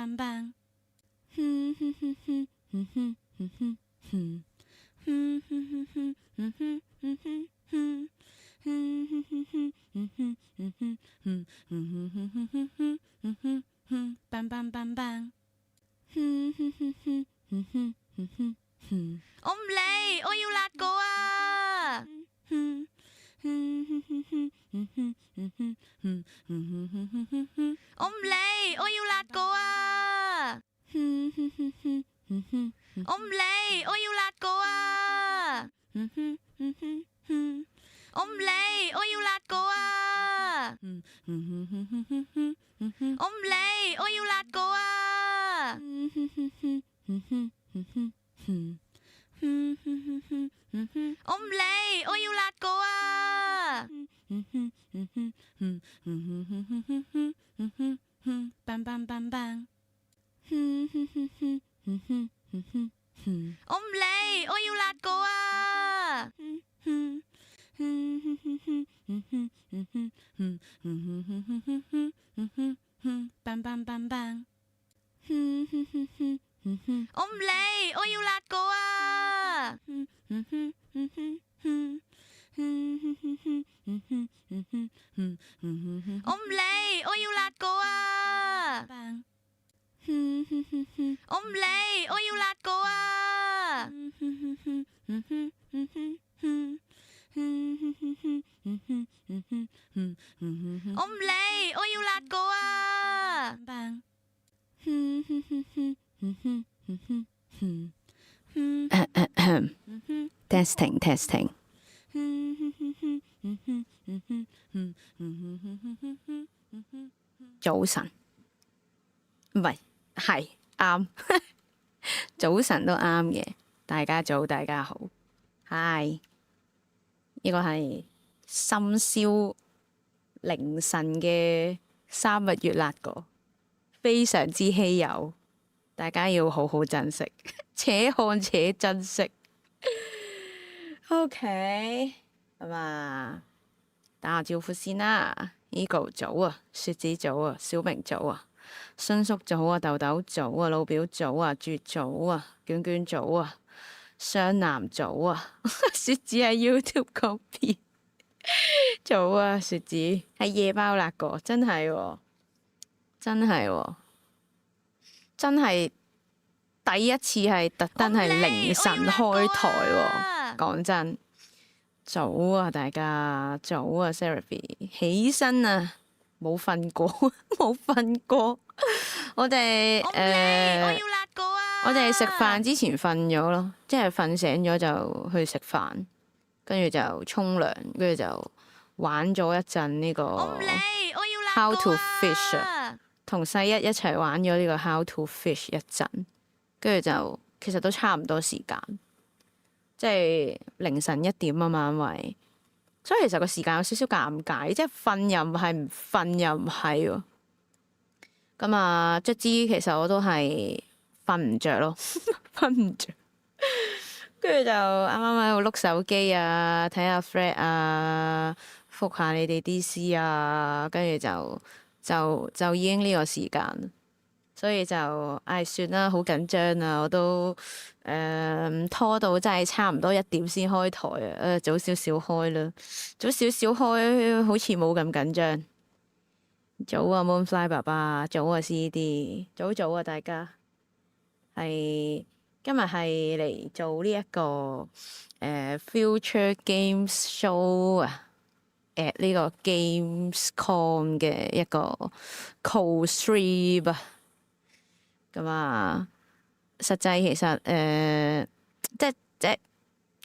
bang bang. Bang bang bang bang. 我唔理，我要辣過啊！我唔理，我要辣過啊！我唔理，我要辣過啊！我唔理，我要辣過啊！我唔理，我要辣過啊！我唔理，我要辣過啊！bang bang bang bang. 我唔理，我要辣過啊！bang bang bang bang. 我唔理，我要辣過啊！我唔理，我要辣過啊！我唔理，我要辣過啊！我唔理，我要辣過啊！Testing testing。早晨，唔係啱，早晨都啱嘅。大家早，大家好，Hi。呢個係深宵凌晨嘅3日月辣果，非常之稀有，大家要好好珍惜，且看且珍惜。OK， 咁啊，打下招呼先啦。Eagle 早啊，雪子早啊，小明早啊，迅叔早啊，豆豆早啊，老表早啊，絕早啊，娟娟早啊，雙男早啊，雪子喺 YouTube 嗰邊早啊，雪子係夜貓辣過，真係喎，真係喎，真係第一次係特登係凌晨開台喎，講真。早啊，大家早啊 ，Seraphie 起身啊，冇瞓過，冇瞓過。我哋我哋食飯之前瞓咗咯，即係瞓醒咗就去食飯，跟住就沖涼，跟住就玩咗一陣呢個 How to Fish， 同細一齊玩咗呢個 How to Fish 一陣，跟住就其實都差唔多時間。即係凌晨1點啊嘛，因為所以其實個時間有少少尷尬，即係瞓又唔係，唔瞓又唔係喎。咁啊，卒之其實我都係瞓唔着咯，瞓唔着。跟住就啱啱喺度碌手機啊，睇下 thread 啊，覆下你哋 DC 啊，跟住就已經呢個時間。所以就算啦，好緊張啊！我都拖到真係差唔多1點先開台啊！早少少開啦，早少少開好似冇咁緊張。早啊 Moonfly 爸爸，早啊 CD， 早啊大家。係今日係嚟做呢一個futuregamesshow 啊，at 呢個 gamescom 嘅一個 co-stream 啊。咁啊，實際其實即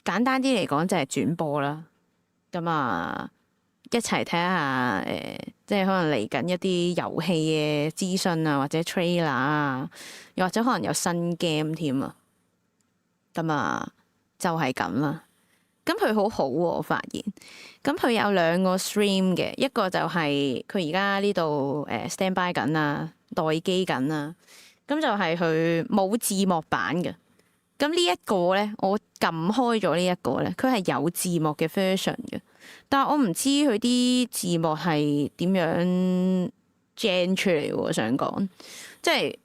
簡單啲嚟講就係轉播啦。咁啊，一齊睇下即係可能嚟緊一啲遊戲嘅資訊啊，或者 trailer 啊，又或者可能有新 game 添啊。咁啊，就係咁啦。咁佢好好喎，我發現。咁佢有2個 stream 嘅，一個就係佢而家呢度stand by 緊啊，待機緊啊。咁就係佢冇字幕版嘅。咁呢一個咧，我撳開咗呢一個咧，佢係有字幕嘅 version 嘅。但係我唔知佢啲字幕係點樣 gen 出嚟喎。我想講，即係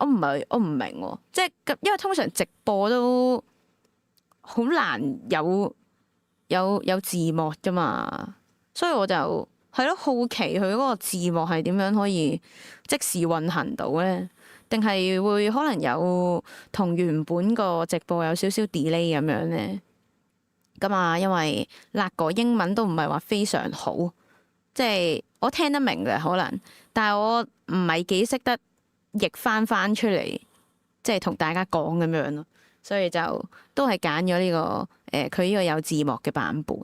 我唔明喎，即係因為通常直播都好難有字幕噶嘛，所以我就係咯，好奇佢嗰個字幕係點樣可以即時運行到咧？定係會可能有同原本個直播有少少 delay 咁樣咧？咁啊，因為辣哥英文都唔係話非常好，即係我聽得明嘅可能，但係我唔係幾識得譯翻出嚟，即係同大家講咁樣咯，所以就都係揀咗呢個佢呢個有字幕嘅版本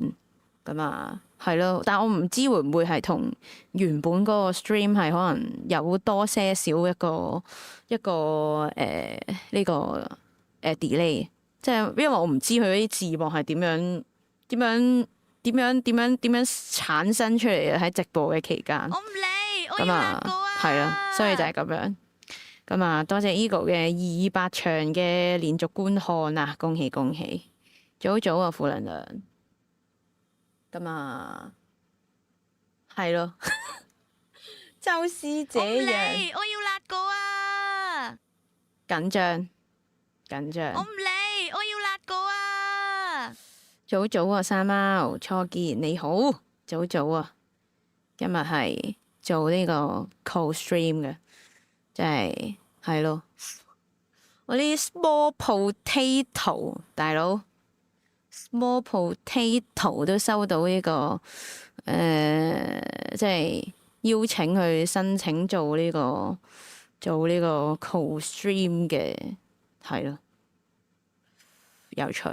咁啊，係咯，但係我唔知會唔會係同原本嗰個 stream 係可能有多些少一個呢個delay。即係因為我唔知佢啲字幕係點樣產生出嚟嘅喺直播嘅期間。我唔理，我要咁辣哥啊！係啦，所以就係咁樣。咁啊，多謝 Eagle 嘅200場嘅連續觀看啊，恭喜恭喜！早啊，負能量。咁啊，係咯，就是這樣。我要辣哥啊！緊張。我唔理，我要辣哥啊！早啊，山貓初見你好，早啊！今日係做呢個 co stream 嘅，即係咯，我啲 small potato 大佬 small potato 都收到呢個即係邀請去申請做呢個 co stream 嘅。係咯，有趣，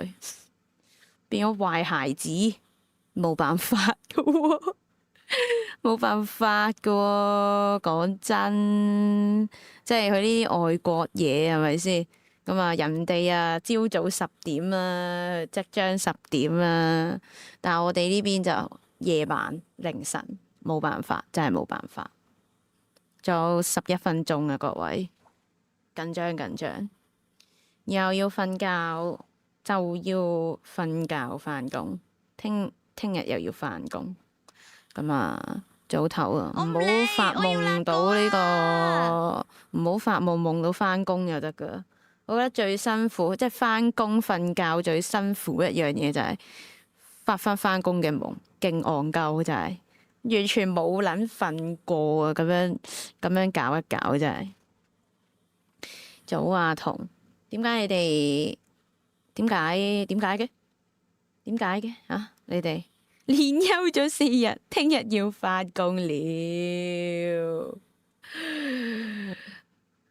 變咗壞孩子，冇辦法噶喎，冇辦法噶喎。講真，即係佢啲外國嘢係咪先？咁啊，人哋啊朝早10點啊，即將10點啊，但係我哋呢邊就夜晚凌晨，冇辦法，真係冇辦法。仲有11分鐘啊，各位，緊張。又要瞓覺，就要瞓覺返工。聽日又要返工，咁啊早唞啊，唔好發夢到呢個，唔好發夢到返工就得噶。我覺得最辛苦，即係返工瞓覺最辛苦一樣嘢就係發返工嘅夢，勁戇鳩就係完全冇撚瞓過啊！咁樣搞一搞真係。早啊，彤。點解你哋點解嘅啊？你哋連休咗4日，聽日要返工了。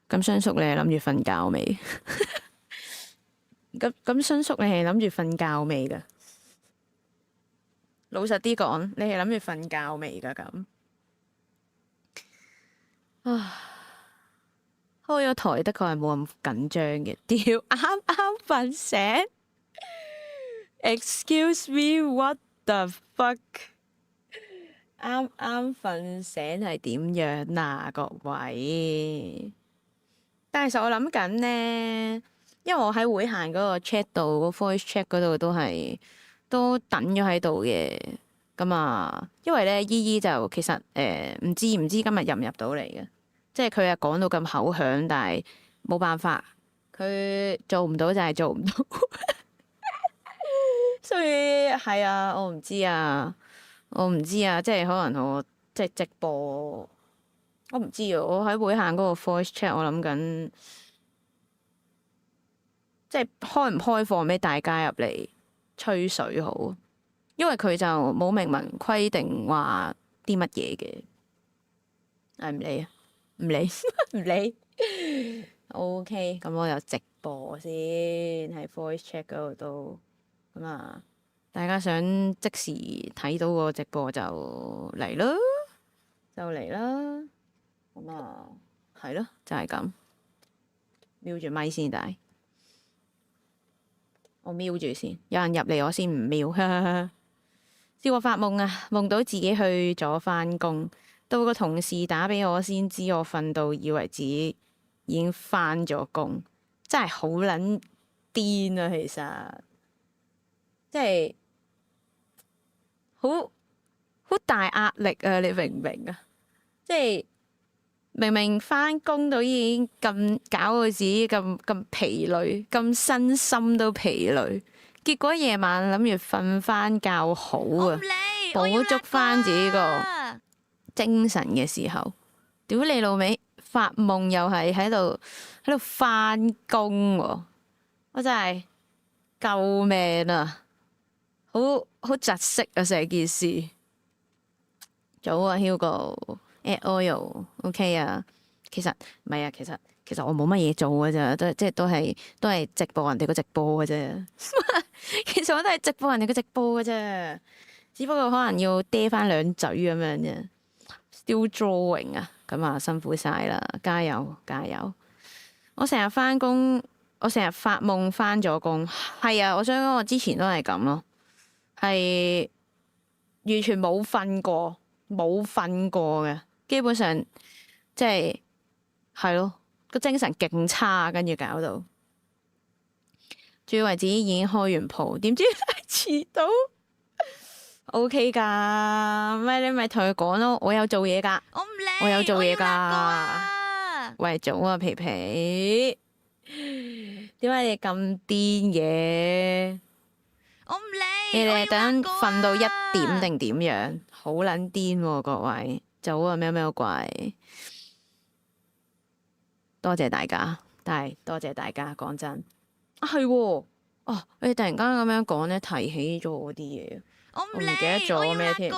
咁雙叔你係諗住瞓覺未？咁雙叔你係諗住瞓覺未噶？老實啲講，你係諗住瞓覺未噶？咁啊。開咗台的確係冇咁緊張嘅，屌啱瞓醒。Excuse me, what the fuck？ 啱瞓醒係點樣啊，各位？但係其實我諗緊呢，因為我喺會限嗰個 chat 度，個 voice chat 嗰度都等咗喺度嘅。咁啊，因為咧姨姨就其實唔知今日入唔入到嚟嘅。即係佢係講到咁口響，但係冇辦法，佢做唔到就係做唔到，所以係啊，我唔知啊，即係可能我即係直播，我唔知啊，我喺會限嗰個 voice chat，我諗緊即係開唔開放俾大家入嚟吹水好，因為佢就冇明文規定話啲乜嘢嘅，係唔理啊。唔理，OK，咁我就直播先喺 voice chat 嗰度都咁啊！大家想即時睇到個直播就嚟啦，咁啊，係咯，就係咁。瞄住咪先，但係我瞄住先，有人入嚟我先唔瞄。試過發夢啊，夢到自己去咗返工。到個同事打俾我先知，我瞓到以為自己已經返咗工，真係好撚癲啊！其實即係好大壓力啊！你明唔明啊？即係明明翻工都已經咁搞到自己咁疲累，咁身心都疲累，結果夜晚諗住瞓翻覺好啊，補足翻自己個精神嘅時候，屌你老味，發夢又係喺度翻工喎，我真係救命啊！好窒息啊成件事。早啊 Hugo。at oil，OK 啊，其實唔係啊，其實我冇乜嘢做嘅咋，都係直播人哋個直播嘅啫。其實我都係直播人哋個直播嘅啫，只不過可能要嗲翻兩嘴咁樣啫。Still drawing 啊，咁啊辛苦晒啦，加油加油！我成日翻工，我成日發夢翻咗工，係啊，我想講我之前都係咁咯，係完全冇瞓過嘅。基本上即係咯，個精神勁差，跟住搞到，仲以為自己已經開完鋪，點知遲到。OK 噶，你咪同佢講咯，我有做嘢噶，我有做嘢噶。喂，早啊，皮皮，點解你咁癲嘅？我唔理，你哋等瞓到1點定點樣？好撚癲喎，各位。早啊，喵喵鬼，多謝大家，但係多謝大家，講真啊係喎，你突然間咁樣講咧，提起咗我啲嘢，我唔記得咗咩添？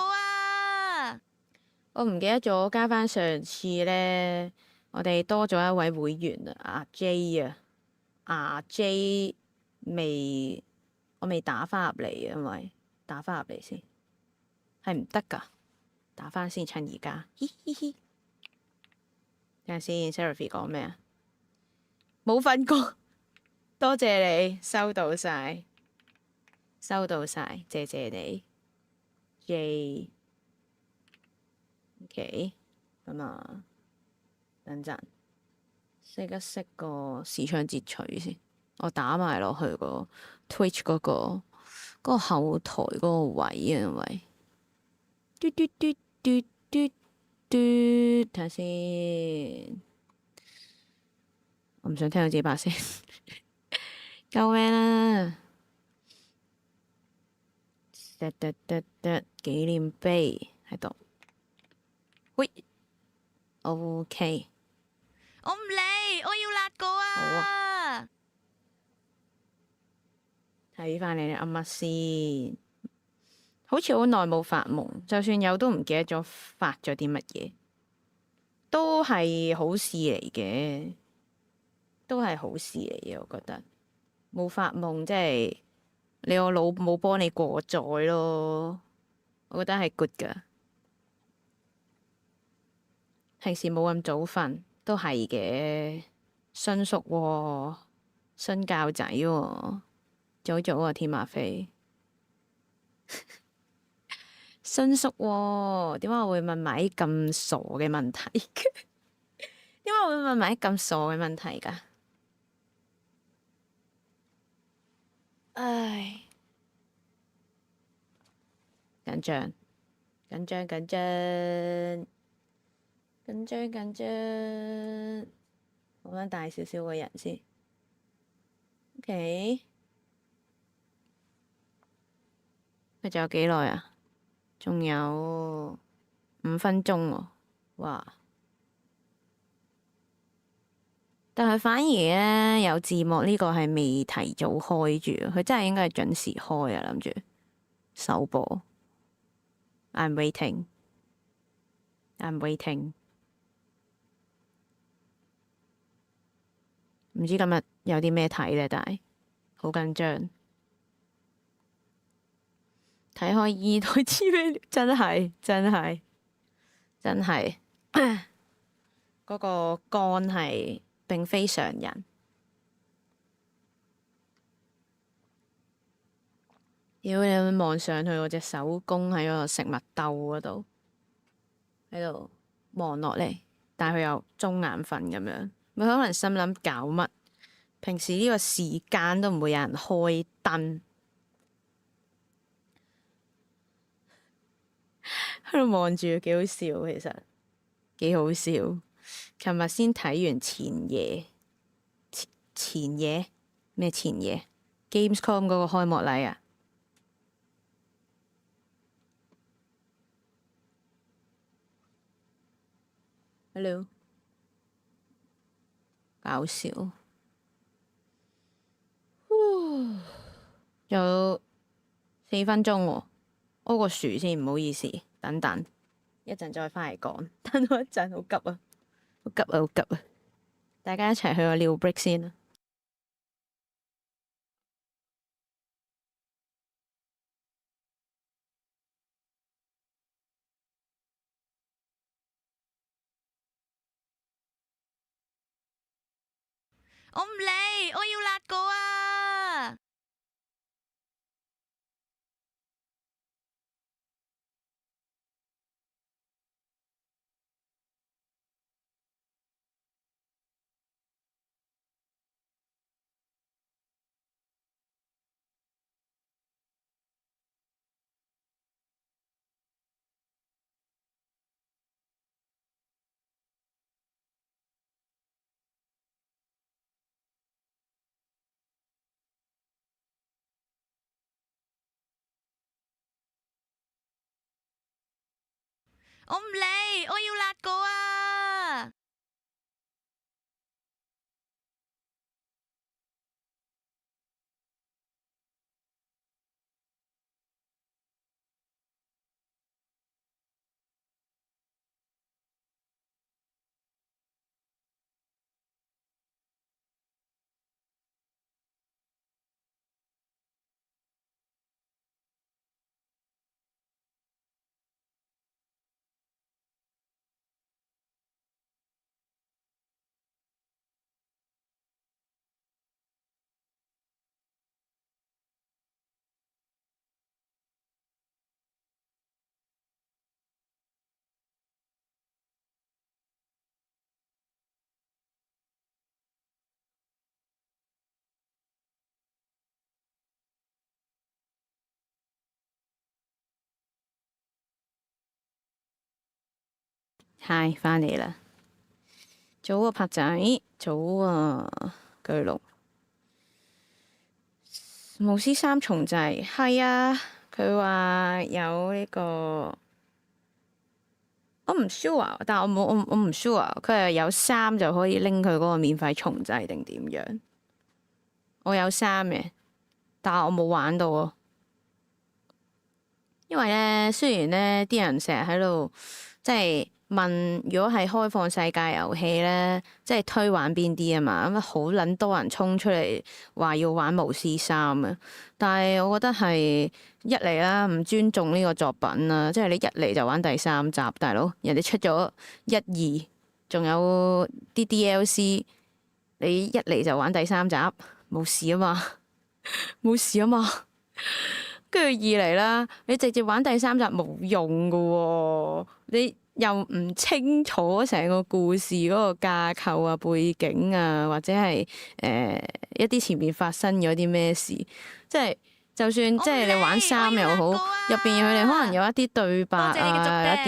我唔記得咗加翻上次咧，我哋多咗一位會員啊，阿 J 啊，阿 J 我未打翻入嚟啊，因為打翻入嚟先係唔得噶。打翻先，趁而家，嘻嘻嘻。等下先 ，Seraphie 講咩啊？冇瞓過，多謝你，收到晒，謝謝你。J，OK，咁啊，等陣，熄一熄個視窗截取先，我打埋落去個 Twitch 嗰個後台嗰個位啊，因為嘟嘟嘟。睇下先，我唔想聽到自己把聲，救命啊！紀念碑喺度，喂，OK，我唔理，我要辣過啊！好啊，睇翻你哋噏乜先。好似好耐冇發夢，就算有都唔記得咗發咗啲乜嘢，都係好事嚟嘅，我覺得冇發夢即係你個腦冇幫你過載咯，我覺得係 good 噶。平時冇咁早瞓都係嘅，新熟喎，新教仔喎，早啊，天馬飛。新宿喎，點解我會問埋啲咁傻嘅問題？點解我會問埋啲咁傻嘅問題㗎？唉，緊張，講翻大少少嘅人先。OK，佢仲有幾耐啊？仲有5分鐘喎，哇！但係反而咧有字幕呢個係未提早開住，佢真係應該係準時開啊！諗住首播。I'm waiting。唔知今日有啲咩睇咧，但係好緊張。睇開二台知咩？真係嗰個肝係並非常人。屌你望上去，我隻手公喺嗰個食物兜嗰度，喺度望落嚟，但係佢又中眼瞓咁樣，佢可能心諗搞乜？平時呢個時間都唔會有人開燈。喺度望住幾好笑，其實幾好笑。琴日先睇完前夜咩前夜 gamescom 嗰個開幕禮啊。Hello， 搞笑。仲有4分鐘喎，屙個薯先，唔好意思，等等，一陣再返嚟講。等我一陣，好急啊，好急啊，好急啊！大家一齊去個尿 break 先啦。我唔嚟，我要辣過啊！我唔嚟，我要辣過啊！嗨，返嚟啦！早啊，柏仔，早啊，巨龍。巫師3重製，係啊，佢話有呢個，我唔 sure，但我唔 sure，佢係有3就可以拎佢嗰個免費重製定點樣？我有3嘅，但係我冇玩到啊。因為咧，雖然咧啲人成日喺度即係問，如果係開放世界遊戲咧，即係推玩邊啲啊嘛，咁好撚多人衝出嚟話要玩巫師3啊，但係我覺得係一嚟啦，唔尊重呢個作品啊，即係你一嚟就玩第3集，大佬人哋出咗1、2，仲有啲 DLC，你一嚟就玩第3集，冇事啊嘛，冇事啊嘛。跟住2嚟啦，你直接玩第3集冇用噶喎，你又唔清楚成個故事嗰個架構啊、背景啊，或者係一啲前面發生咗啲咩事，即係就算即係你玩3又好，入邊佢哋可能有一啲對白啊、有一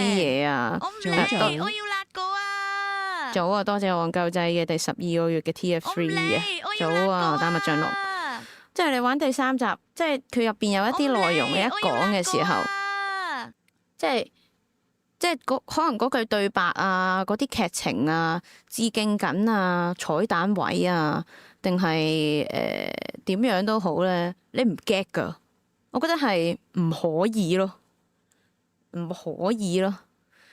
啲嘢啊。我唔嚟，我要辣過啊！早啊，多謝我舊製嘅第12個月嘅 TF3 啊，早啊，丹麥進龍。即係你玩第3集，即係佢入邊有一啲內容，你一講嘅時候，即係可能嗰句對白啊，嗰啲劇情啊，致敬緊啊，彩蛋位啊，定係點樣都好咧，你唔 get 噶，我覺得係唔可以咯，唔可以咯。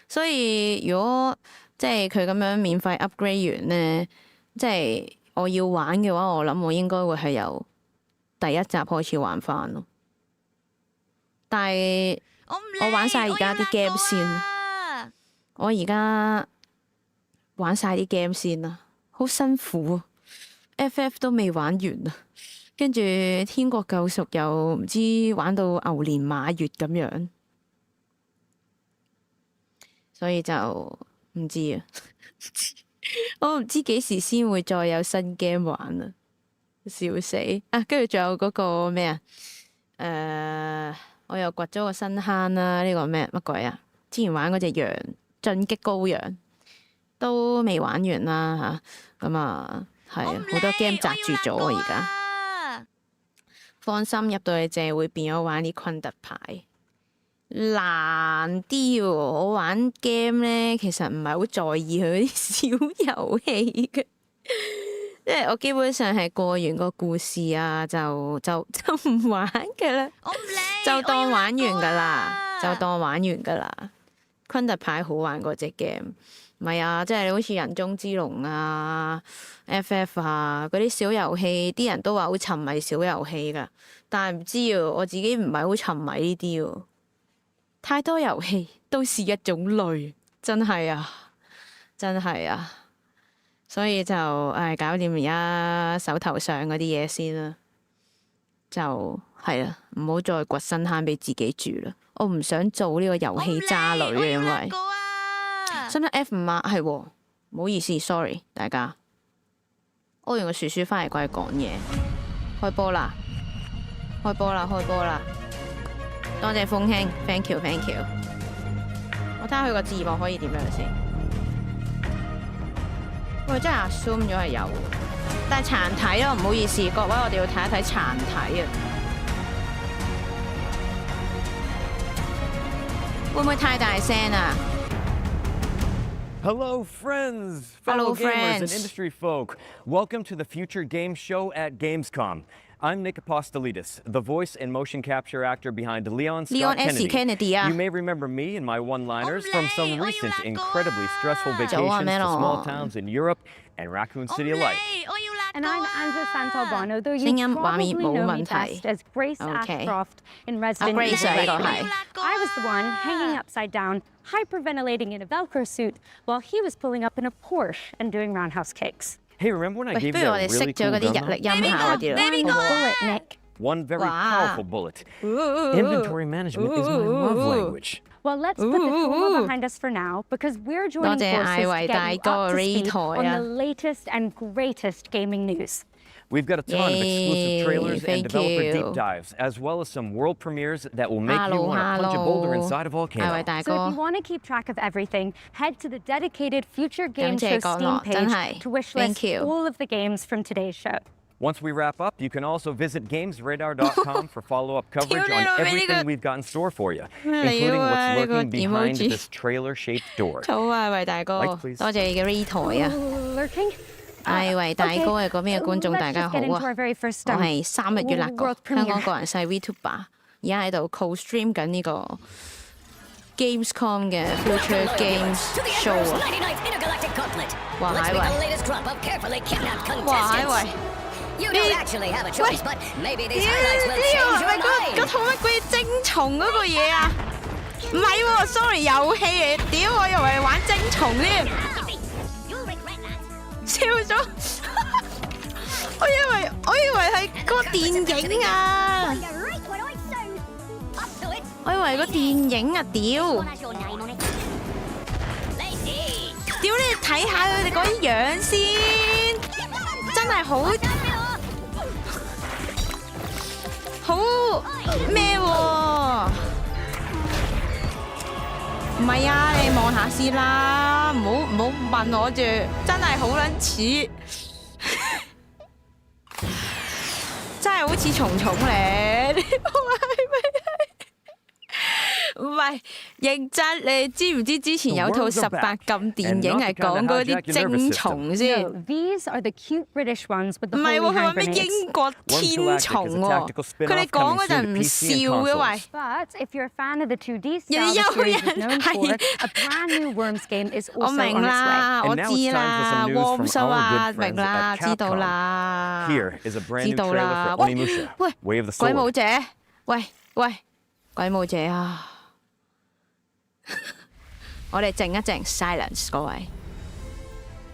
所以如果即係佢咁樣免費 upgrade 完咧，即係我要玩嘅話，我諗我應該會係由第1集開始玩翻咯，但係我玩晒而家啲 game 先，我而家玩晒啲 game 先啦，好辛苦啊 ！FF 都未玩完啊，跟住天國救贖又唔知玩到牛年馬月咁樣，所以就唔知啊，我唔知幾時先會再有新 game 玩啊！笑死啊！跟住仲有嗰個咩啊？我又掘咗個新坑啦！呢個咩乜鬼啊？之前玩嗰隻羊進擊羔羊，都未玩完啦嚇，咁啊係啊，好多 game 擲住咗啊而家。放心，入到去淨係會變咗玩啲昆特牌，難啲喎。我玩 game 咧，其實唔係好在意佢嗰啲小遊戲嘅，即係我基本上係過完個故事啊，就唔玩㗎啦，就當玩完㗎啦，就當玩完㗎啦。昆特牌好玩過隻 game。唔係啊，即係你好似人中之龍啊、FF 啊嗰啲小遊戲，啲人都話好沉迷小遊戲㗎，但係唔知啊，我自己唔係好沉迷呢啲喎。太多遊戲都是一種累，真係啊，真係啊，所以就搞掂而家手頭上嗰啲嘢先啦，就係啦，唔好再掘新坑俾自己住啦。我唔想做呢個遊戲渣女啊，因為。使唔使 F5啊？係喎，唔好意思 ，sorry 大家。屙完個薯薯翻嚟過嚟講嘢，開波啦！開波啦！開波啦！多謝風兄 ，thank you。我睇下佢個字幕可以點樣先。喂，真係 assume 咗係有，但係殘體咯，唔好意思，各位我哋要睇一睇殘體啊。會唔會太大聲啊？ Hello, friends, fellow gamers and industry folk. Welcome to the Future Game Show at Gamescom. I'm Nick Apostolidis, the voice and motion capture actor behind Leon Scott Kennedy. You may remember me and my one-liners from some recent incredibly stressful vacations to small towns in Europe and Raccoon City alike. And I'm Angela Santalbano, though you probably know me best as Grace Ashcroft in Resident Evil. I was the one hanging upside down, hyperventilating in a Velcro suit, while he was pulling up in a Porsche and doing roundhouse kicks. Hey, remember when I gave you that really cool gun? One very powerful bullet. Inventory management is my love language. Well, let's put the trauma behind us for now, because we're joining forces to get you up to speed on the latest and greatest gaming news. We've got a ton of exclusive trailers and developer deep dives, as well as some world premieres that will make you want to punch a boulder inside a volcano. So if you want to keep track of everything, head to the dedicated Future Game Show Steam page to wishlist all of the games from today's show. Once we wrap up, you can also visit gamesradar.com for follow-up coverage on everything we've got in store for you, including what's lurking behind this trailer-shaped door. 好啊，喂大哥，多謝你嘅 re 台啊！ Lurking? 喂大哥嘅嗰邊嘅觀眾大家好啊！我係3月辣哥，香港個人細 Vtuber， 而家喺度 co-stream 緊呢個 gamescom 嘅 Future Games Show 啊！哇係喂！哇係喂！ 呢個係咪嗰套乜鬼精蟲嗰個嘢啊？唔係喎 ，sorry 遊戲嚟，屌我以為玩精蟲添，笑咗，我以為係個電影啊，我以為個電影啊，屌你睇下佢哋嗰啲樣先，真係好。 好咩喎？唔係啊，你望下先啦，唔好問我住，真係好撚似，真係好似蟲蟲咧，你話係咪？唔係認真，你知唔知之前有套18禁電影係講嗰啲精蟲先？唔係喎，佢話咩英國天蟲喎？佢哋講嗰陣唔笑嘅喂。人哋有人係，我明啦，我知啦 ，warm show 啊，明啦，知道啦，知道啦。喂，鬼舞者，喂，鬼舞者啊！ 我哋靜一靜 ，silence 各位。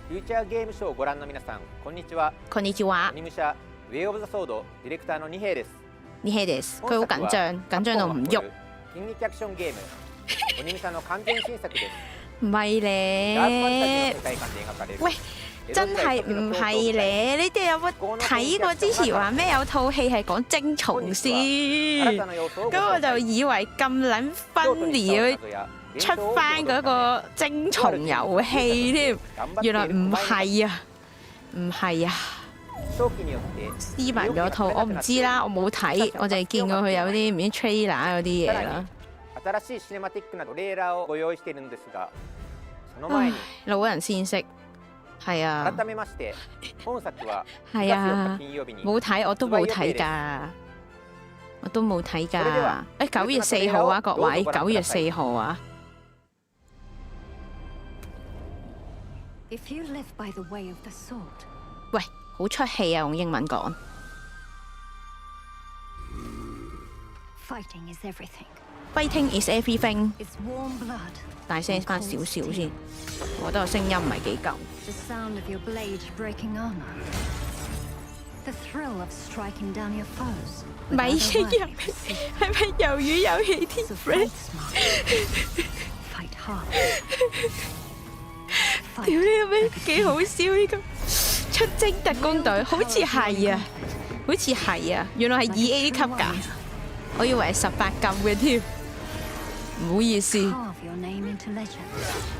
フューチャーゲームショーをご覧の皆さん、こんにちは。こんにちは。アニメ社ウェイオブザソードディレクターのニヘイです。ニヘイです。佢好緊張，緊張到唔喐。筋肉アクションゲーム、アニメ社の完全新作です。唔係咧。喂，真係唔係咧？你哋有冇睇過之前話咩有套戲係講精蟲先？咁我就以為咁撚分裂。出翻嗰個精蟲遊戲添，原來唔係啊，唔係啊，斯文咗套，我唔知啦，我冇睇，我淨係見過佢有啲唔知 trailer 嗰啲嘢啦。唉，老人先識，係啊，係啊，冇睇，我都冇睇㗎。我都冇睇㗎。誒，9月4號啊，各位，9月4號啊。喂，好出戲啊！用英文講。Fighting is everything。大聲翻少少先，我覺得個聲音唔係幾夠。咪英入係咪魷魚遊戲啲 friend？ 屌你個咩？幾好笑呢個出征特工隊，好似係啊，好似係啊，原來係2A 級㗎，我以為係18禁嘅添，唔好意思，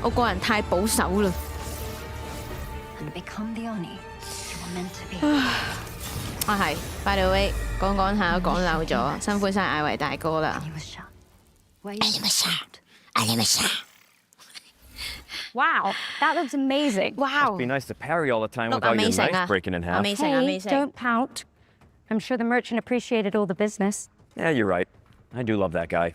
我個人太保守啦。啊係 ，by the way， 講下都講漏咗，辛苦晒艾維大哥啦。Wow, that looks amazing. Wow. It'd be nice to parry all the time without your knife breaking in half. Hey, don't pout. I'm sure the merchant appreciated all the business. Yeah, you're right. I do love that guy.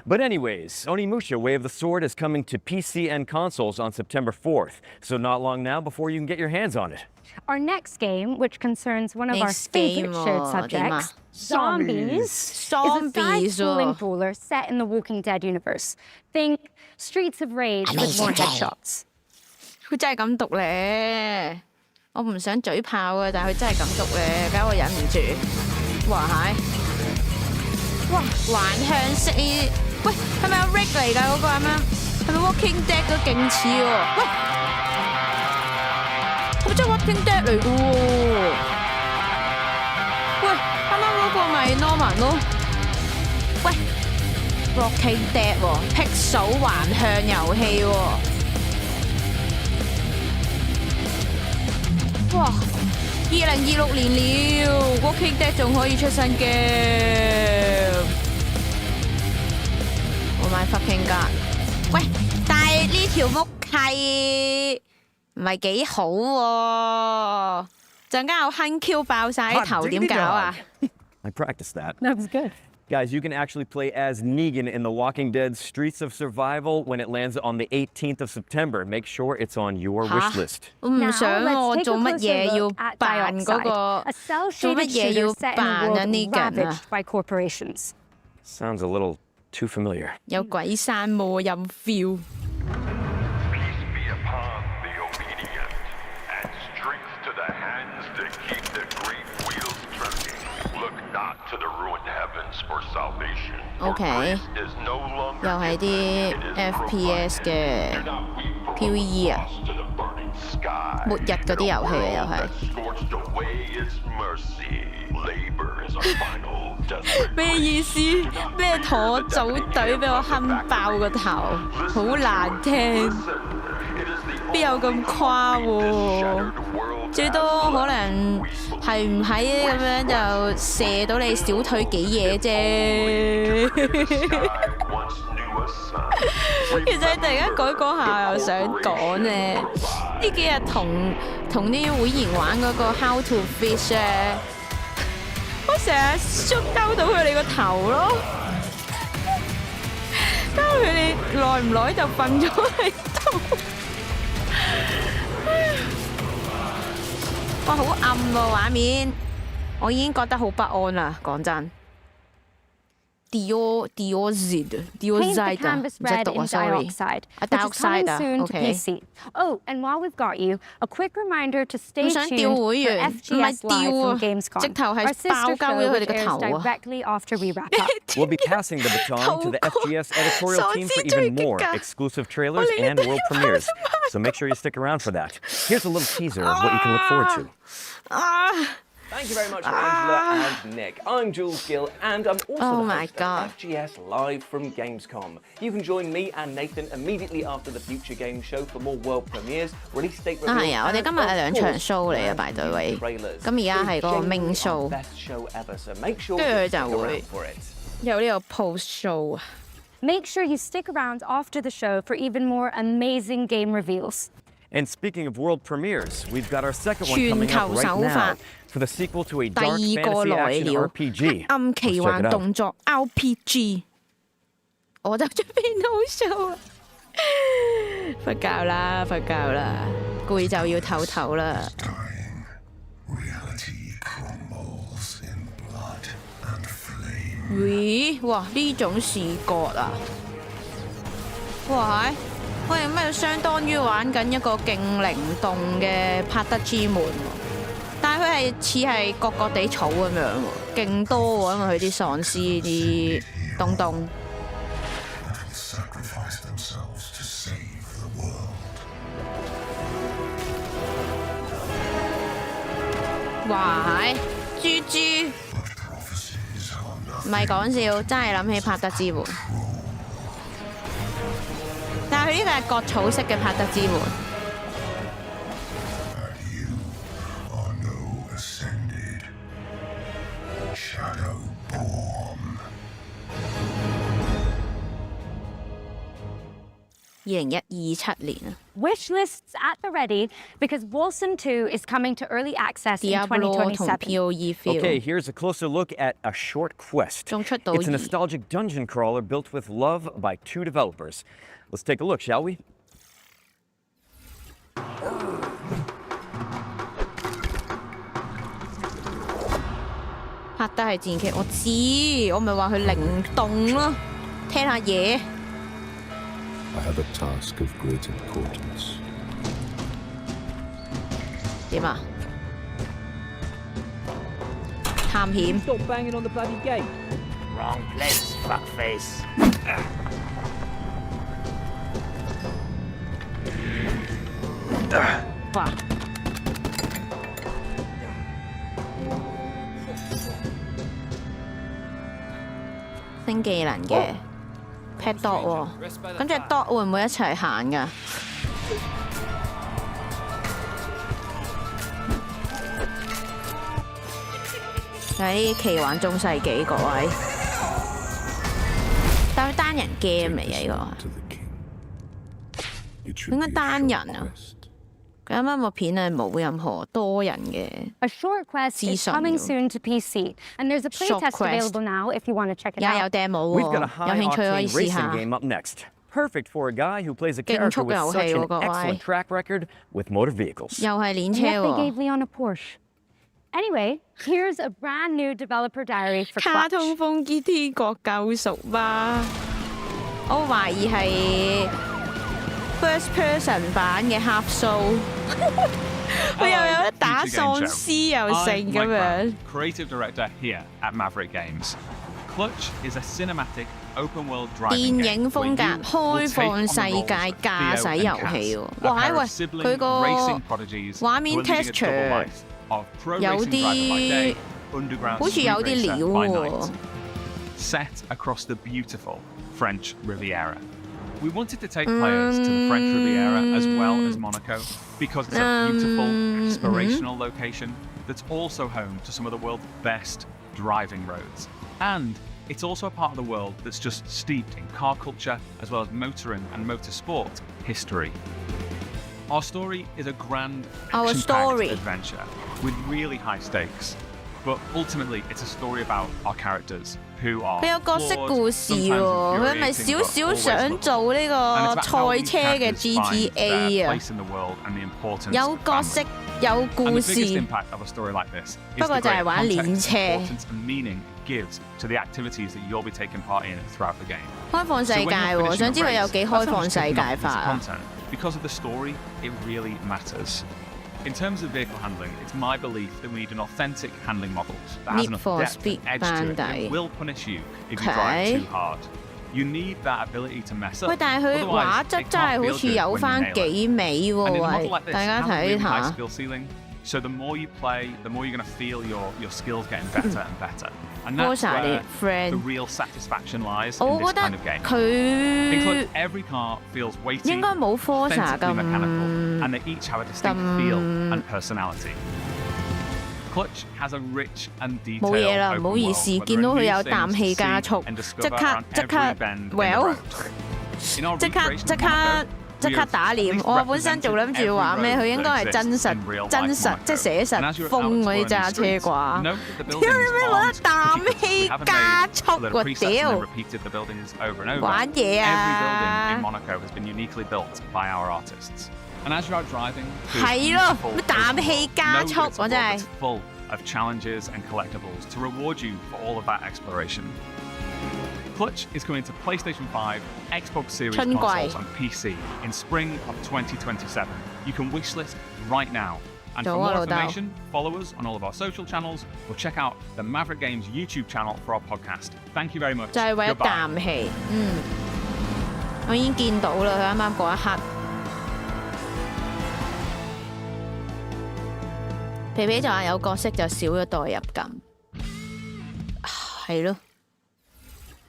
But anyways, Onimusha Way of the Sword is coming to PC and consoles on September 4th, so not long now before you can get your hands on it. Our next game, which concerns one of our favorite shared subjects, zombies, is a side-scrolling brawler set in the Walking Dead universe. Think Streets of Rage with more headshots. 佢真係咁讀咧，我唔想嘴炮啊，但係佢真係咁讀咧，搞我忍唔住。哇係，哇橫向式呢啲，喂係咪有 Rick 嚟㗎嗰個咁樣？係咪 Walking Dead 都勁似喎？喂！咁真係 Walking Dead 嚟嘅喎！喂，啱啱嗰個咪 Norman 咯？喂 ，Walking Dead 喎，劈手橫向遊戲喎！哇！2026年了 ，Walking Dead 仲可以出新 game。我買 fucking god。喂，但係呢條屋係。唔係幾好喎，陣間我哼 Q 爆晒啲頭，點搞啊 I practiced that. That was good. Guys, you can actually play as Negan in The Walking Dead Streets of Survival when it lands on the 18th of September. Make sure it's on your wish list. 我唔想我做乜嘢要扮嗰個，做乜嘢要扮啊Negan啊 Sounds a little too familiar. 有鬼山魔音 feel。OK， 又係啲 FPS 嘅 PVE 啊，末日嗰啲遊戲啊，又係。咩意思？咩同我組隊俾我哼爆個頭，好難聽，邊有咁誇喎？最多可能係唔係咁樣就射到你小腿幾嘢啫。其實突然間講下又想講咧，呢幾日同啲會員玩嗰個 How to Fish 咧，我成日捉鳩到佢哋個頭咯，鳩佢哋耐唔耐就瞓咗喺度。哇，好暗喎畫面，我已經覺得好不安啦，講真。Diozide 唔識讀啊 ，sorry。dioxide 啊 ，OK。Oh, and while we've got you, a quick reminder to stay tuned for FGS Live from gamescom. Our sister show which airs directly after we wrap up. We'll be passing the baton to the FGS editorial team for even more exclusive trailers and world premieres. So make sure you stick around for that. Here's a little teaser of what you can look forward to. Thank you very much, Angela and Nick. I'm Jules Gill, and I'm also the host of FGS Live from Gamescom. You can join me and Nathan immediately after the Future Game Show for more world premieres, release date reveals, 係啊，我哋今日係兩場 show 嚟啊，排隊位。咁而家係個 main show， 跟住佢就會有呢個 post show 啊。Make sure you stick around after the show for even more amazing game reveals. And speaking of world premieres, we've got our second one coming up right now for the sequel to a dark fantasy action RPG. 暗奇幻動作 RPG， 我就準備好 show 啊！瞓覺啦，瞓覺啦，攰就要唞唞啦。咦？哇！呢種視覺啊！哇！喂，咁相當於玩緊一個勁靈動嘅拍得之門喎，但係佢係似係各個地草咁樣喎，勁多喎，因為佢啲喪屍啲東東。哇！係豬豬，唔係講笑，真係諗起拍得之門。但係佢呢個係割草式嘅拍得之門。2027年啊。Wish lists at the ready because Wilson 2 is coming to early access in 2027. Okay, here's a closer look at A Short Quest. It's a nostalgic dungeon crawler built with love by 2 developers. Let's take a look, shall we? 拍得係戰劇，我知，我咪話佢靈動咯，聽下嘢。I have a task of great importance. 點啊？探險。Stop banging on the bloody gate. Wrong place, fuckface. 哇！升技能嘅 pet dog 喎，咁隻 dog 會唔會一齊行㗎？喺奇幻中世紀各位，但係單人 game 嚟嘅呢個，應該單人啊。佢啱啱個片係冇任何多人嘅。A short quest is coming soon to PC, and there's a playtest available now if you want to check it out. 有 demo 喎，有興趣可以試下。 Perfect for a guy who plays a character with such an excellent track record with motor vehicles. 又係練車喎。They gave Leon a Porsche. Anyway, here's a brand new developer diary for Clutch. 卡通風之天國救贖吧，我懷疑係 first person 版嘅 Half Soul， 佢又有得打喪屍又成咁樣。Creative director here at Maverick Games. Clutch is a cinematic open-world driving 電影風格開放世界駕駛遊戲喎，哇！喂，佢個畫面 texture 有啲好似有啲料喎。Set across the beautiful French Riviera. We wanted to take players to the French Riviera as well as Monaco because it's a beautiful, inspirational location that's also home to some of the world's best driving roads. And it's also a part of the world that's just steeped in car culture as well as motoring and motorsport history. Our story is a grand action-packed adventure with really high stakes. But ultimately, it's a story about our characters who are 佢有角色故事喎，佢咪少少想做呢個賽車嘅 GTA 啊，有角色有故事，不過就係玩練車。開放世界喎，想知佢有幾開放世界法啊？ Because of the story, it really matters. In terms of vehicle handling, it's my belief that we need an authentic handling model that has enough depth and edge to it that will punish you if you drive too hard. You need that ability to mess up. 喂，但係佢畫質真係好似有翻幾美喎，喂！大家睇下。So the more you play, the more you're going to feel your skills getting better and better. And that's where the real satisfaction lies in this kind of game. In Clutch, every car feels weighty, authentically mechanical, and they each have a distinct feel and personality. Clutch has a rich and detailed open world where there are new things to see and discover around every bend in the road. In our recreation of Monaco, 即刻打臉！我本身仲諗住話咩？佢應該係真實，即係寫實風嗰啲揸車啩？屌你咩冇得氮氣加速喎！屌，玩嘢啊！係咯，咩氮氣加速我真係。Of challenges and collectibles to reward you for all of that exploration. Clutch is coming to PlayStation 5, Xbox Series consoles and PC in spring of 2027. You can wishlist right now. And for more information, follow us on all of our social channels or check out the Maverick Games YouTube channel for our podcast. Thank you very much. 就係為咗啖氣，我已經見到啦，佢啱啱嗰一刻。皮皮就話有角色就少咗代入感，係咯。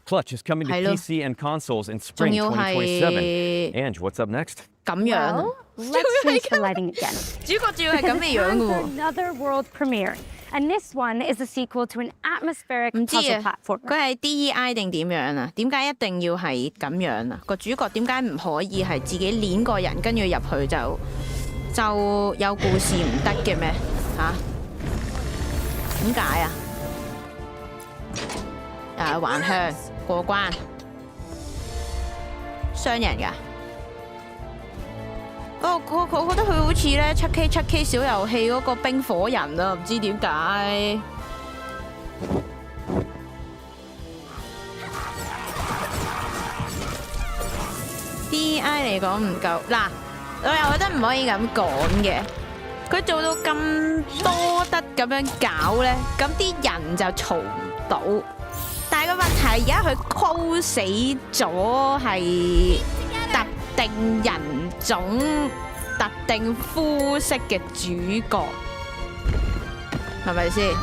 Clutch is coming to PC and consoles in spring 2027. And what's up next? 咁樣 Well, let's change the lighting again. 主角仲要係咁嘅樣嘅喎。Another world premiere. And this one is a sequel to an atmospheric puzzle platform. 佢係 DEI 定點樣啊？點解一定要係咁樣啊？個主角點解唔可以係自己攣個人跟住入去就有故事唔得嘅咩？嚇？點解啊？橫向過關，傷人㗎。我覺得佢好似咧7K 小遊戲嗰個冰火人啊，唔知點解。DEI 嚟講唔夠嗱，我又覺得唔可以咁講嘅。佢做到咁多得咁樣搞咧，咁啲人就嘈唔到。但係個問題，而家佢 call 死咗係特定人種、特定膚色嘅主角，係咪先？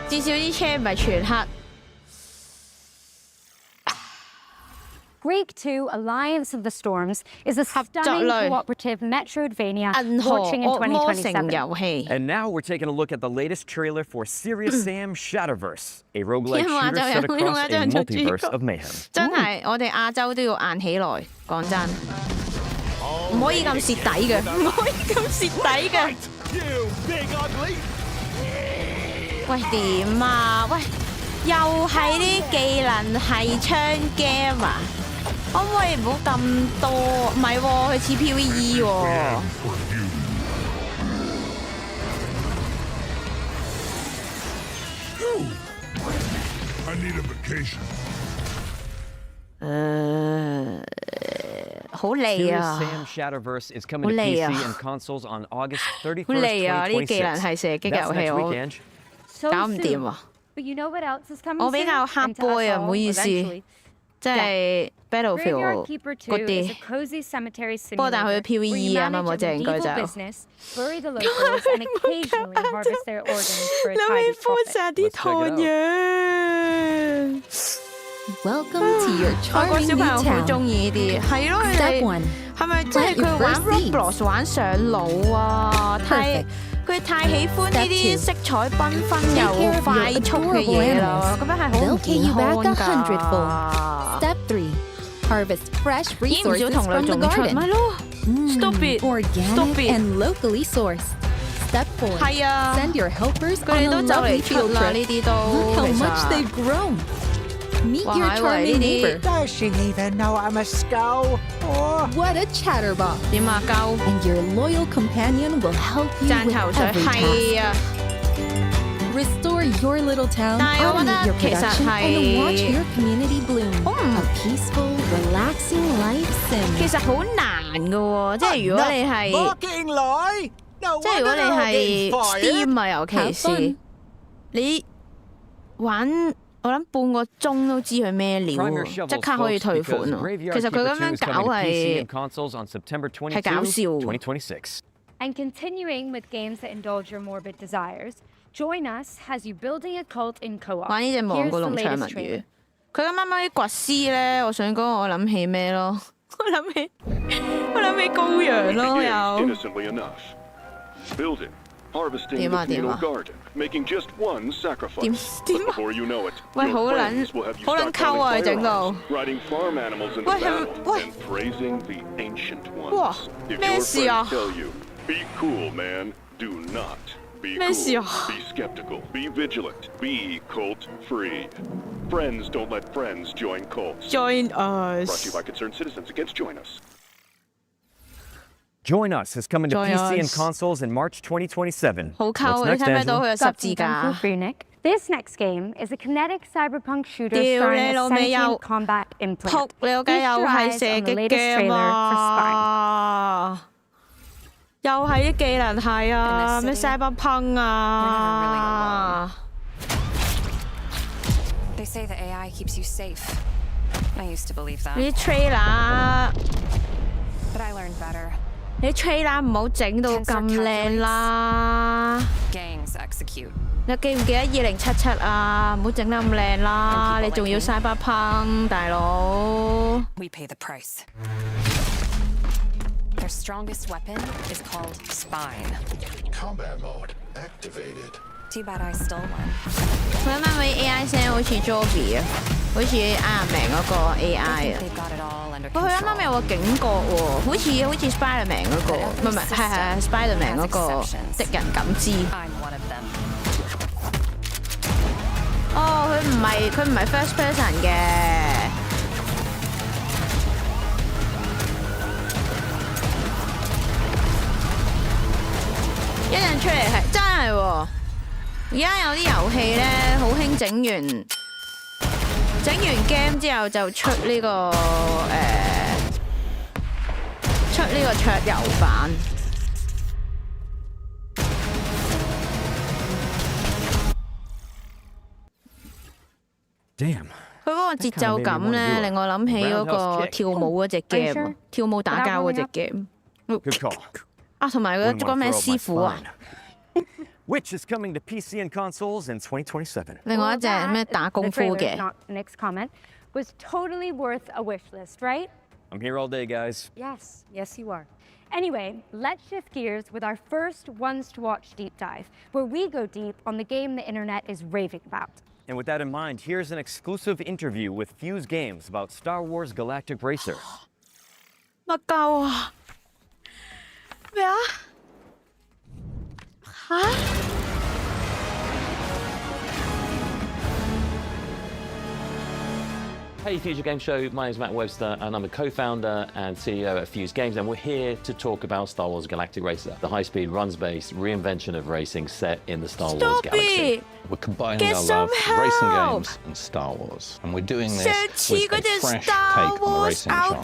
至少啲車唔係全黑。Break 2 Alliance of the Storms is a stunning cooperative Metroidvania launching in 2027. And now we're taking a look at the latest trailer for Serious Sam Shadowverse, a roguelike shooter set across a multiverse of mayhem. 真係，我哋亞洲都要硬起來，講真，唔可以咁蝕底嘅，唔可以咁蝕底嘅。喂，點啊？喂，又係啲技能係槍 game 啊？可唔可以唔好咁多？唔係喎，佢似 PVE 喎。好膩啊！ Sam Shadowverse is coming to PC and consoles on August 31st, 2026. 好膩啊！呢技能係射擊遊戲，我搞唔掂啊！我比較黑 boy 啊，唔好意思，即係 Battlefield 嗰啲。不過但係佢 PVE 啊嘛，我正應該就。你咪敷晒啲糖樣。Welcome to your charming new town. 小朋友好中意呢啲，係咯，佢哋係咪即係佢玩 Roblox 玩上腦啊？佢太喜歡呢啲色彩繽紛又快速嘅嘢啦，咁樣係好唔健康㗎。Step 3: Harvest fresh resources from the garden. 咪咯 ，Stop it! And locally sourced. Step 4: 係啊 Send your helpers on 佢哋 a 都就 lovely 嚟出 field 啦， trip. 呢啲都 Look how 其 much 實 they've grown. Meet your charming neighbor. Does she even know I'm a skull? What a chatterbox! 點啊鳩 And your loyal companion will help you 賺 with 頭水 every 係啊！ task. Restore your little town, 但係我覺 automate 得 your 其實 production, 係 and watch your community bloom. A peaceful, relaxing life sim. 其實好難㗎喎，即係如果你係，即係如果你係 Steam 啊，尤其是。你玩我諗半個鐘都知佢咩料喎，即刻可以退款喎。其實佢咁樣搞係搞笑。And continuing with games that indulge your morbid desires, join us as you building a cult in co-op. 玩呢隻望過農場物語，佢啱啱啲掘屍咧，我想講我諗起咩咯？我諗起羔羊咯又。點啊？喂，好撚溝啊！整到。哇！咩事啊？咩事啊 ？Be skeptical. Be vigilant. Be cult free. Friends don't let friends join cults. Join us. Brought to you by concerned citizens against Join Us. Join Us is coming to PC and consoles in March 2027. 好溝，你睇唔睇到佢有十字架 ？This next game is a kinetic cyberpunk shooter starring a sentient combat implant. 撲你個雞又係射擊 game 啊！又係啲技能係啊，咩 cyberpunk 啊 They say the AI keeps you safe. I used to believe that. 你啲 trailer， But I learned better. 你啲 trailer 唔好整到咁靚啦。Gangs execute. 你記唔記得2077啊？唔好整得咁靚啦，你仲要 cyberpunk 大佬。We pay the price. Their strongest weapon is called Spine. Combat mode activated. Too bad I stole one. 佢啱啱啲 AI 聲好似 Joby 啊，好似 Iron Man 嗰個 AI 啊。佢啱啱有個警覺喎，好似 Spider-Man 嗰個，唔係 Spider-Man 嗰個敵人感知。哦，佢唔係 first person 嘅。一陣出嚟係真係喎，而家有啲遊戲咧好興整完 game 之後就出呢個桌遊版。Damn！ 佢嗰個節奏感咧令我諗起嗰個跳舞嗰隻 game， 跳舞打交嗰隻 game。啊，同埋嗰個咩師傅啊 ？Which is coming to PC and consoles in 2027. 另外一隻咩打功夫嘅 ？Next comment was totally worth a wish list, right? I'm here all day, guys. Yes, you are. Anyway, let's shift gears with our first ones to watch deep dive, where we go deep on the game the internet is raving about. And with that in mind, here's an exclusive interview with Fuse Games about Star Wars Galactic Racer. 乜鳩啊？咩啊？嚇？ Hey Future Game Show, my name is Matt Webster and I'm a co-founder and CEO at Fuse Games and we're here to talk about Star Wars Galactic Racer, the high-speed runs-based reinvention of racing set in the Star Wars galaxy. We're combining our love for racing games and Star Wars and we're doing this with a fresh take on the racing genre.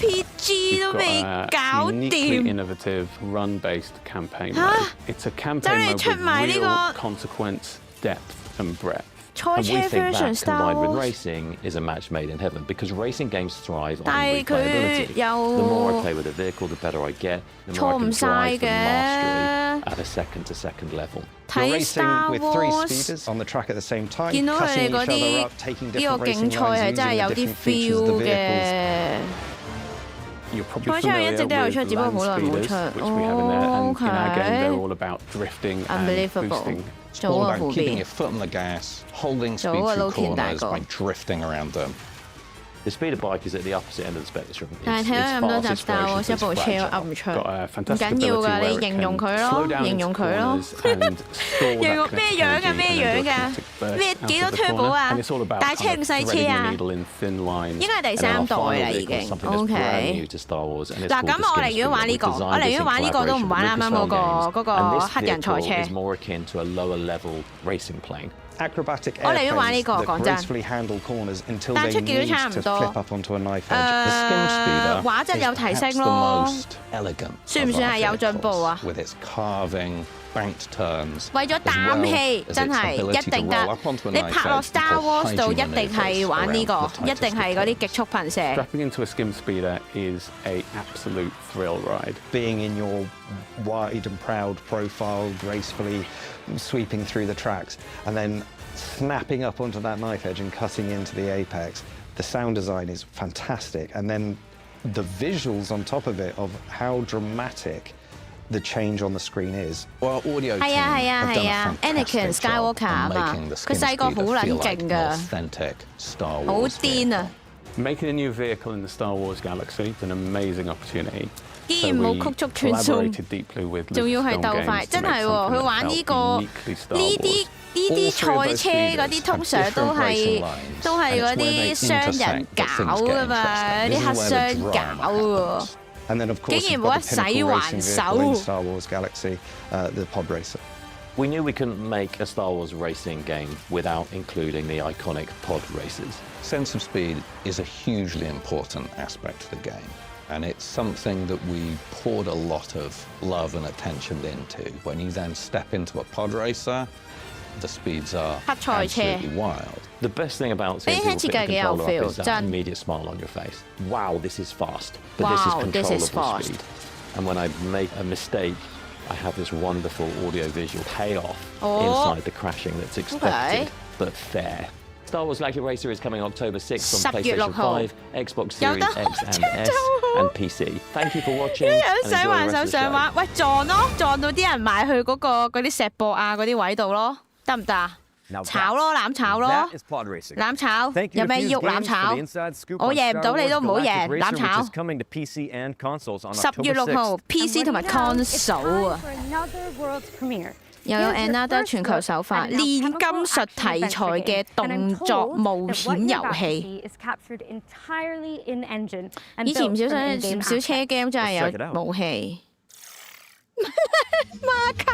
We've got a uniquely innovative run-based campaign mode. It's a campaign mode with real consequence, depth and breadth. And we think that combined with racing is a match made in heaven because racing games thrive on replayability. The more I play with a vehicle, the better I get, the more I can drive and mastery at a second-to-second level. You're racing with 3 speeders on the track at the same time, cutting each other up, taking different racing lines, using the different features of the vehicles. You're probably familiar with land speeders, which we have in there, and in our game they're all about drifting and boosting. It's all about keeping your foot on the gas, holding speed through corners by drifting around them. The speeder bike is at the opposite end of the spectrum. 但係睇咗咁多集 Star Wars 一部車我噏唔出，唔緊要㗎，你形容佢咯，形容佢咯，形容咩樣㗎？咩樣㗎？咩幾多 turbo 啊？大車定細車啊？應該係第3代啦已經。OK。嗱咁我寧願玩呢個，我寧願玩呢個都唔玩啱啱嗰個黑人賽車。Acrobatic 我寧願玩呢個， airplanes 講 that 真。 gracefully handle corners until 但 they 出技都 need 差唔 to 多。 flip up onto a knife edge. The skim speeder 畫質有提升 is perhaps the 咯。 most elegant 算唔算係有進步啊？ with its carving, banked turns. 為咗啖氣，真係一定得。你拍落 Star Wars 度，一定係玩呢個，一定係嗰啲極速噴射。Strapping into a skim speeder is an absolute thrill ride. Being in your wide and proud profile, gracefully sweeping through the tracks, and then snapping up onto that knife edge and cutting into the apex. The sound design is fantastic, and then the visuals on top of it of how dramatic the change on the screen is. Well, audio team have done a fantastic job on making the skim speeder feel like an authentic Star Wars vehicle. Making a new vehicle in the Star Wars galaxy is an amazing opportunity. 竟然冇曲速傳送，仲要係鬥快，真係喎！佢玩呢個呢啲賽車嗰啲通常都係嗰啲商人搞㗎嘛，啲黑商搞喎。竟然冇得使還手。Star Wars Galaxy, the pod racer. We knew we couldn't make a Star Wars racing game without including the iconic pod races. Sense of speed is a hugely important aspect to the game, and it's something that we poured a lot of love and attention into. When you then step into a pod racer, the speeds are absolutely wild. The best thing about seeing people pick the controller up is that immediate smile on your face. Wow, this is fast, but this is controllable speed. And when I make a mistake, I have this wonderful audio-visual payoff inside the crashing that's expected, but fair. Star Wars Galaxy Racer is coming October 6th on PlayStation 5, Xbox Series X and S, and PC. Thank you for watching. 想還手想玩，喂撞咯，撞到啲人埋去嗰啲石壆啊嗰啲位度咯，得唔得啊？炒咯，攬炒咯，攬炒，有咩喐攬炒？我贏唔到你都唔好贏，攬炒。10月6號 PC 同埋 console 啊！又有 Another 全球首發煉金術題材嘅動作冒險遊戲。以前唔少車 game 真係有武器。馬卡。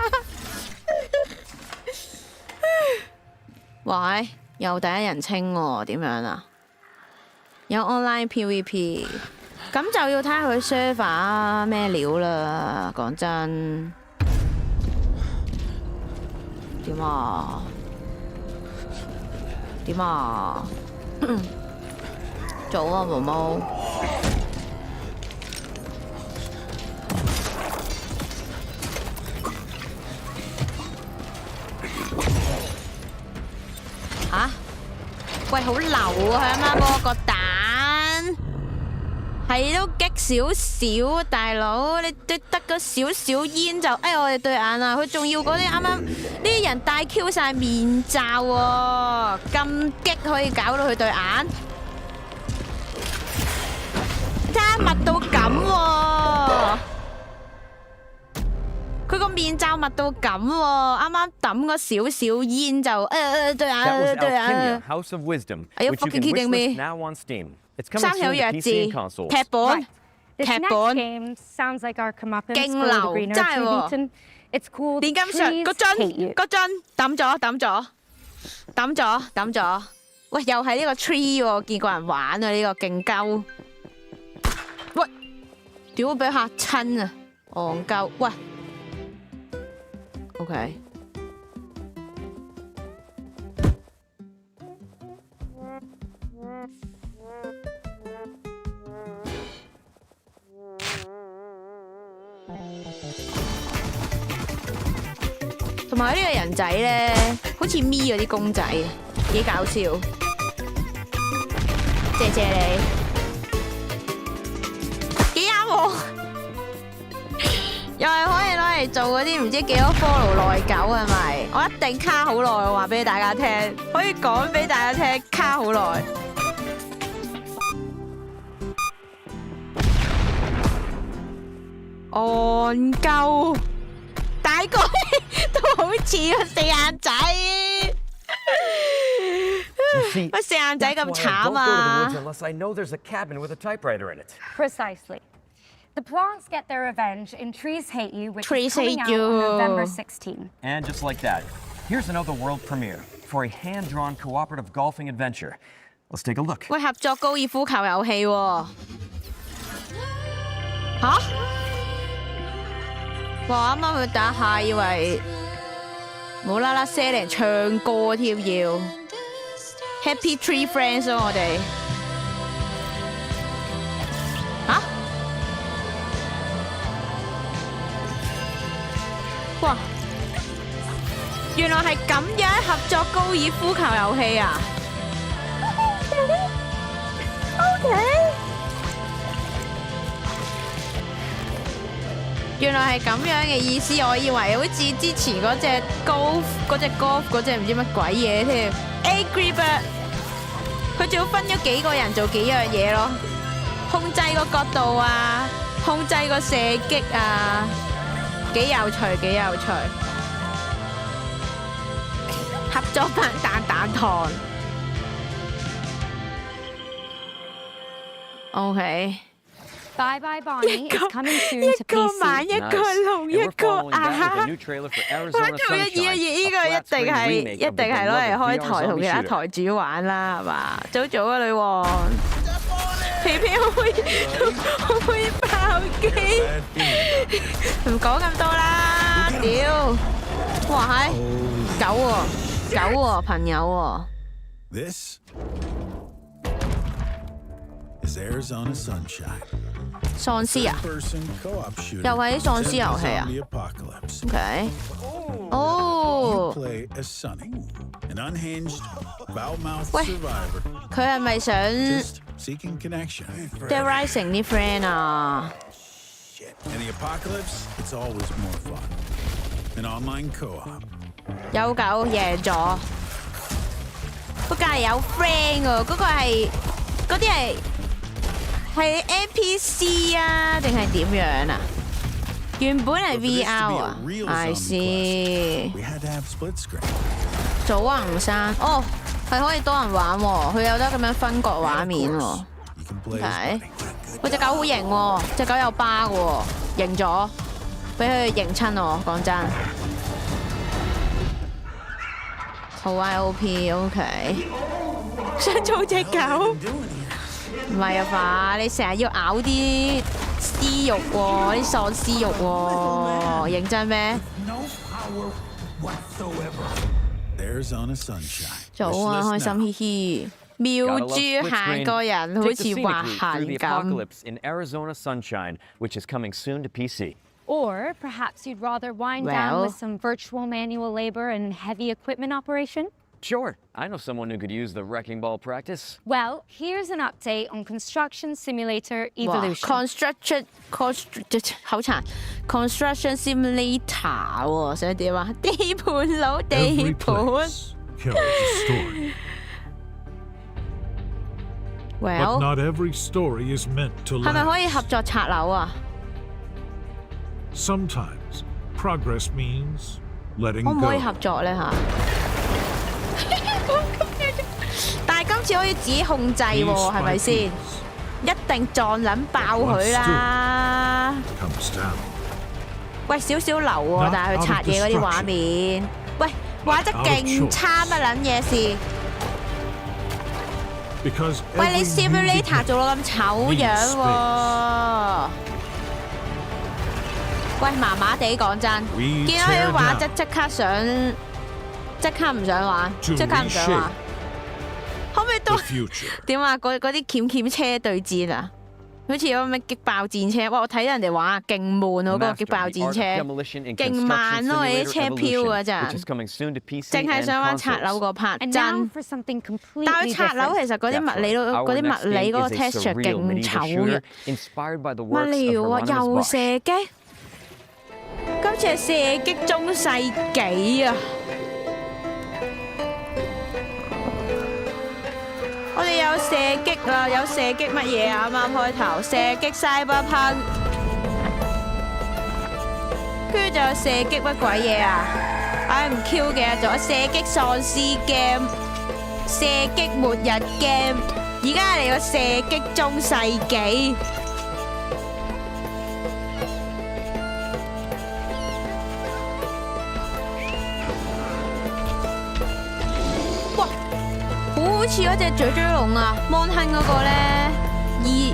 喂，又第一人稱喎，點樣啊？有 online PVP， 咁就要睇下佢 server 咩料啦。講真，點啊？點啊？早啊，毛毛。嚇！喂，好流啊！佢啱啱嗰個蛋，係都激少少，大佬你得個少少煙就，哎我哋對眼啊！佢仲要嗰啲啱啱呢啲人戴 Q 晒面罩喎，咁激可以搞到佢對眼，睇下密到咁喎！佢個面罩密到咁喎，啱啱抌個少少煙就對眼對眼。Are you fucking kidding me？ 生有弱智，劇本勁流，真係喎！煉金術個樽抌咗，喂又係呢個 tree 喎，見過人玩啊呢個勁鳩，喂，屌俾嚇親啊，戇鳩，喂。OK。同埋呢個人仔咧，好似咪嗰啲公仔，幾搞笑。謝你，幾啱我。又係可以攞嚟做嗰啲唔知幾多 follow 內疚係咪？我一定卡好耐，我話俾大家聽，可以講俾大家聽，卡好耐。戇鳩，大概都好似個四眼仔，乜四眼仔咁慘啊 ？Precisely. The Plants get their revenge in Trees Hate You, which is coming out on November 16. And just like that, here's another world premiere for a hand-drawn cooperative golfing adventure. Let's take a look. 喂，合作高爾夫球遊戲喎。嚇？哇！啱啱佢打下以為無啦啦 set 嚟唱歌添要 Happy Tree Friends 咯，我哋嚇哇！原來係咁樣合作高爾夫球遊戲啊 ！OK。原來係咁樣嘅意思，我以為好似之前嗰隻 golf 嗰隻唔知乜鬼嘢添 ，Angry Bird， 佢仲要分咗幾個人做幾樣嘢咯，控制個角度啊，控制個射擊啊，幾有趣。合作版蛋蛋糖 ，OK。Bye Bye Bonnie is coming soon to PC。 一個晚一個龍一個啊！玩做一二呢個一定係攞嚟開台同其他台主玩啦，係嘛？早啊，女王，皮皮可唔可以爆機？唔講咁多啦，屌！哇係狗喎，朋友喎。This is Arizona Sunshine。喪屍啊！又係啲喪屍遊戲啊 ？OK。哦。喂，佢係咪想 The Rising 啲 friend 啊？有狗贏咗，不過係有 friend 喎，嗰個係嗰啲係 NPC 啊，定係點樣啊？原本係 VR 啊 ，I see。祖雲山，哦，係可以多人玩喎，佢有得咁樣分割畫面喎。係，喂隻狗好型喎，隻狗有疤嘅喎，型咗，俾佢型親我，講真。好 YOP，OK。想做隻狗？唔係啊嘛，你成日要咬啲屍肉喎，啲喪屍肉喎，認真咩？早啊，開心嘻嘻，瞄住行個人，好似滑行咁。Or perhaps you'd rather wind down with some virtual manual labor and heavy equipment operation? Sure, I know someone who could use the wrecking ball practice. Well, here's an update on Construction Simulator Evolution. Construction Simulator 喎，想點啊？地盤佬地盤。Well, but not every story is meant to last. 係咪可以合作拆樓啊？ Sometimes progress means letting go. 可唔可以合作咧嚇？但係今次可以自己控制喎，係咪先？一定撞撚爆佢啦！喂，少少流喎，但係佢拆嘢嗰啲畫面，喂，畫得勁差乜撚嘢事？喂，你 simulator 做到咁醜樣喎！ 喂，麻麻地講真，見到佢啲畫質即刻唔想玩，即刻唔想玩。可唔可以多點啊？嗰啲鉗車對戰啊，好似有咩擊爆戰車。哇！我睇人哋玩啊，勁悶喎，嗰個擊爆戰車，勁慢咯，你啲車飄嗰陣。淨係想玩拆樓個 part 真。但係拆樓其實嗰啲物理嗰個 texture 勁醜嘅。乜料啊？又射擊？ 今次係射擊中世紀啊！我哋有射擊啦，有射擊乜嘢啊？啱啱開頭射擊 Cyberpunk， 跟住就有射擊乜鬼嘢啊？唉唔 Q 嘅，仲有射擊喪屍 game、射擊末日 game， 而家嚟個射擊中世紀。 好似嗰隻嘴嘴龍啊，芒亨嗰個咧，伊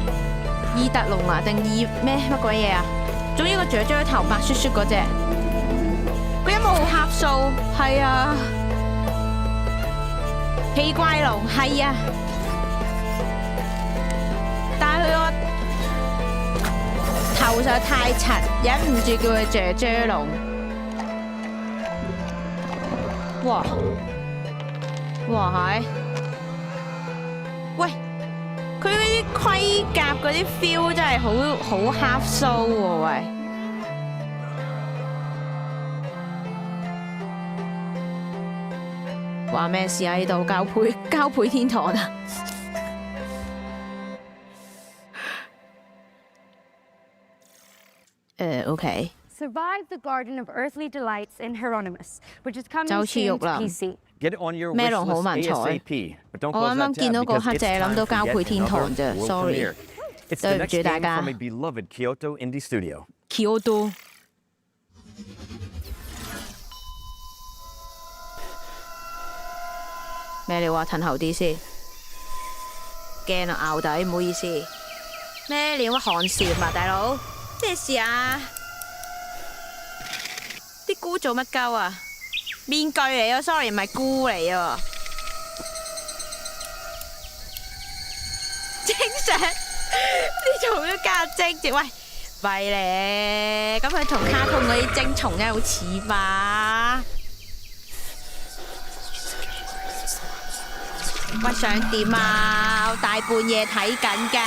特龍啊，定伊咩乜鬼嘢啊？總之個雀雀頭白雪雪嗰隻，佢有冇合數？係啊，奇怪龍係啊，但係佢個頭實在太柒，忍唔住叫佢雀雀龍。哇！哇係！喂，佢嗰啲盔甲嗰啲 feel 真係好黑蘇喎，喂！話咩事啊？呢度交配天堂啊？OK。 Survive the Garden of Earthly Delights in Hieronymus, which is coming soon to PC. Get it on your wish list ASAP. But don't close that tab because it's time to get another world premiere. It's the next game from a beloved Kyoto indie studio. Kyoto. 咩料啊？褪後啲先。驚啊！拗底，唔好意思。咩料啊？寒蟬啊，大佬！咩事啊？ 啲菇做乜鳩啊？面具嚟啊 ，sorry 唔係菇嚟啊。正常，你做咗加精節，喂，咪咧，咁佢同卡通嗰啲精蟲梗係好似嘛？喂，想點啊？我大半夜睇緊㗎，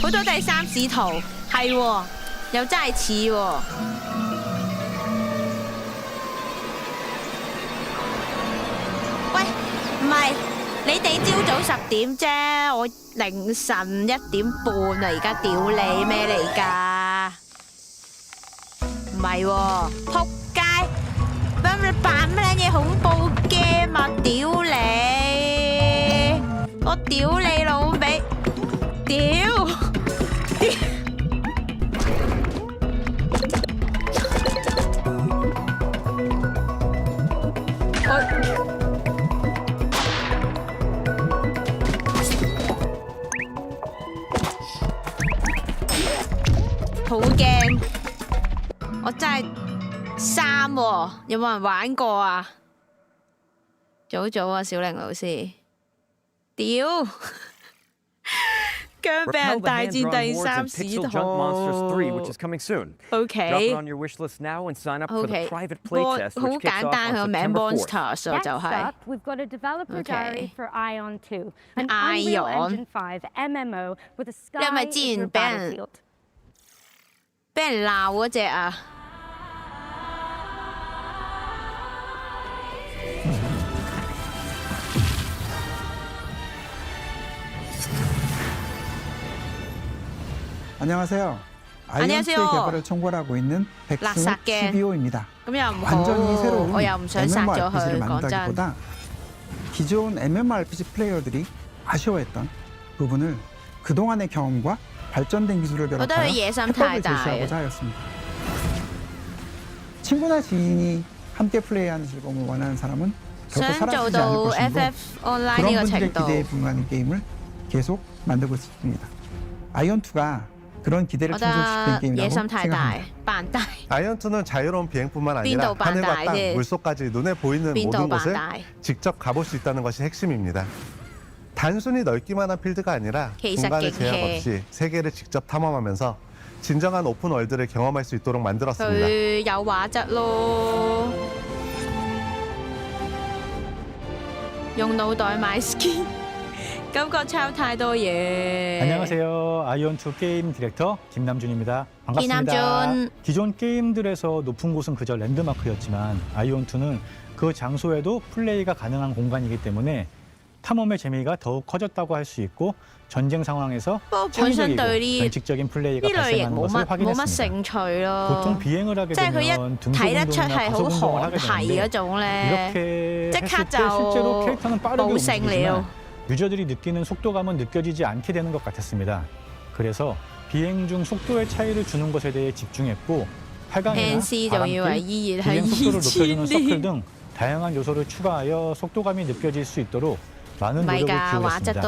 好多第三視圖，係喎，又真係似喎。 唔係，你哋朝早10點啫，我凌晨1點半啊！而家屌你咩嚟㗎？唔係喎，仆街！乜你扮乜撚嘢恐怖 game 啊？屌你！我屌你老味！屌！好驚！我真係3喎，有冇人玩過啊？早啊，小玲老師，屌！姜俾人大戰第3視圖。OK。好簡單，佢個名 Monsters 啊，就係。We've got a developer diary for Ion 2, an Unreal Engine 5 MMO with a sky over battlefield. 俾人鬧嗰隻啊！ 안녕하세요. 아이언2의 개발을 총괄하고 있는 백승욱 CBO입니다. 완전히 새로운 MMORPG를 만들기보다 기존 MMORPG 플레이어들이 아쉬워했던 부분을 그동안의 경험과 발전된 기술을 결합하여 해법을 제시하고자 하였습니다. 친구나 지인이 함께 플레이하는 즐거움을 원하는 사람은 결코 사라지지 않을 것이므로 그런 분들의 기대에 부응하는 게임을 계속 만들고 있습니다. 아이언2가 그런 기대를 충족시킨 게임이라고 생각합니다. 아이언2는 자유로운 비행뿐만 아니라 하늘과 땅, 물속까지 눈에 보이는 모든 곳을 직접 가볼 수 있다는 것이 핵심입니다. 단순히 넓기만 한 필드가 아니라 공간의 제약 없이 세계를 직접 탐험하면서 진정한 오픈 월드를 경험할 수 있도록 만들었습니다. 有畫質咯，用腦袋買 skin， 感覺抄太多嘢。 안녕하세요. 아이언2 게임 디렉터 김남준입니다. 반갑습니다. 기존 게임들에서 높은 곳은 그저 랜드마크였지만 아이언2는 그 장소에도 플레이가 가능한 공간이기 때문에 탐험의 재미가 더욱 커졌다고 할 수 있고 전쟁 상황에서 창의적이고 변칙적인 플레이가 발생하는 것을 확인했습니다. 보통 비행을 하게 되면 등소운동이나 가속운동을 하게 되는데 이렇게 했을 때 실제로 캐릭터는 빠르게 움직이지만 유저들이 느끼는 속도감은 느껴지지 않게 되는 것 같았습니다. 그래서 비행 중 속도의 차이를 주는 것에 대해 집중했고 활강이나 바람길, 비행 속도를 높여주는 서클 등 다양한 요소를 추가하여 속도감이 느껴질 수 있도록 많은 노력을 기울였습니다.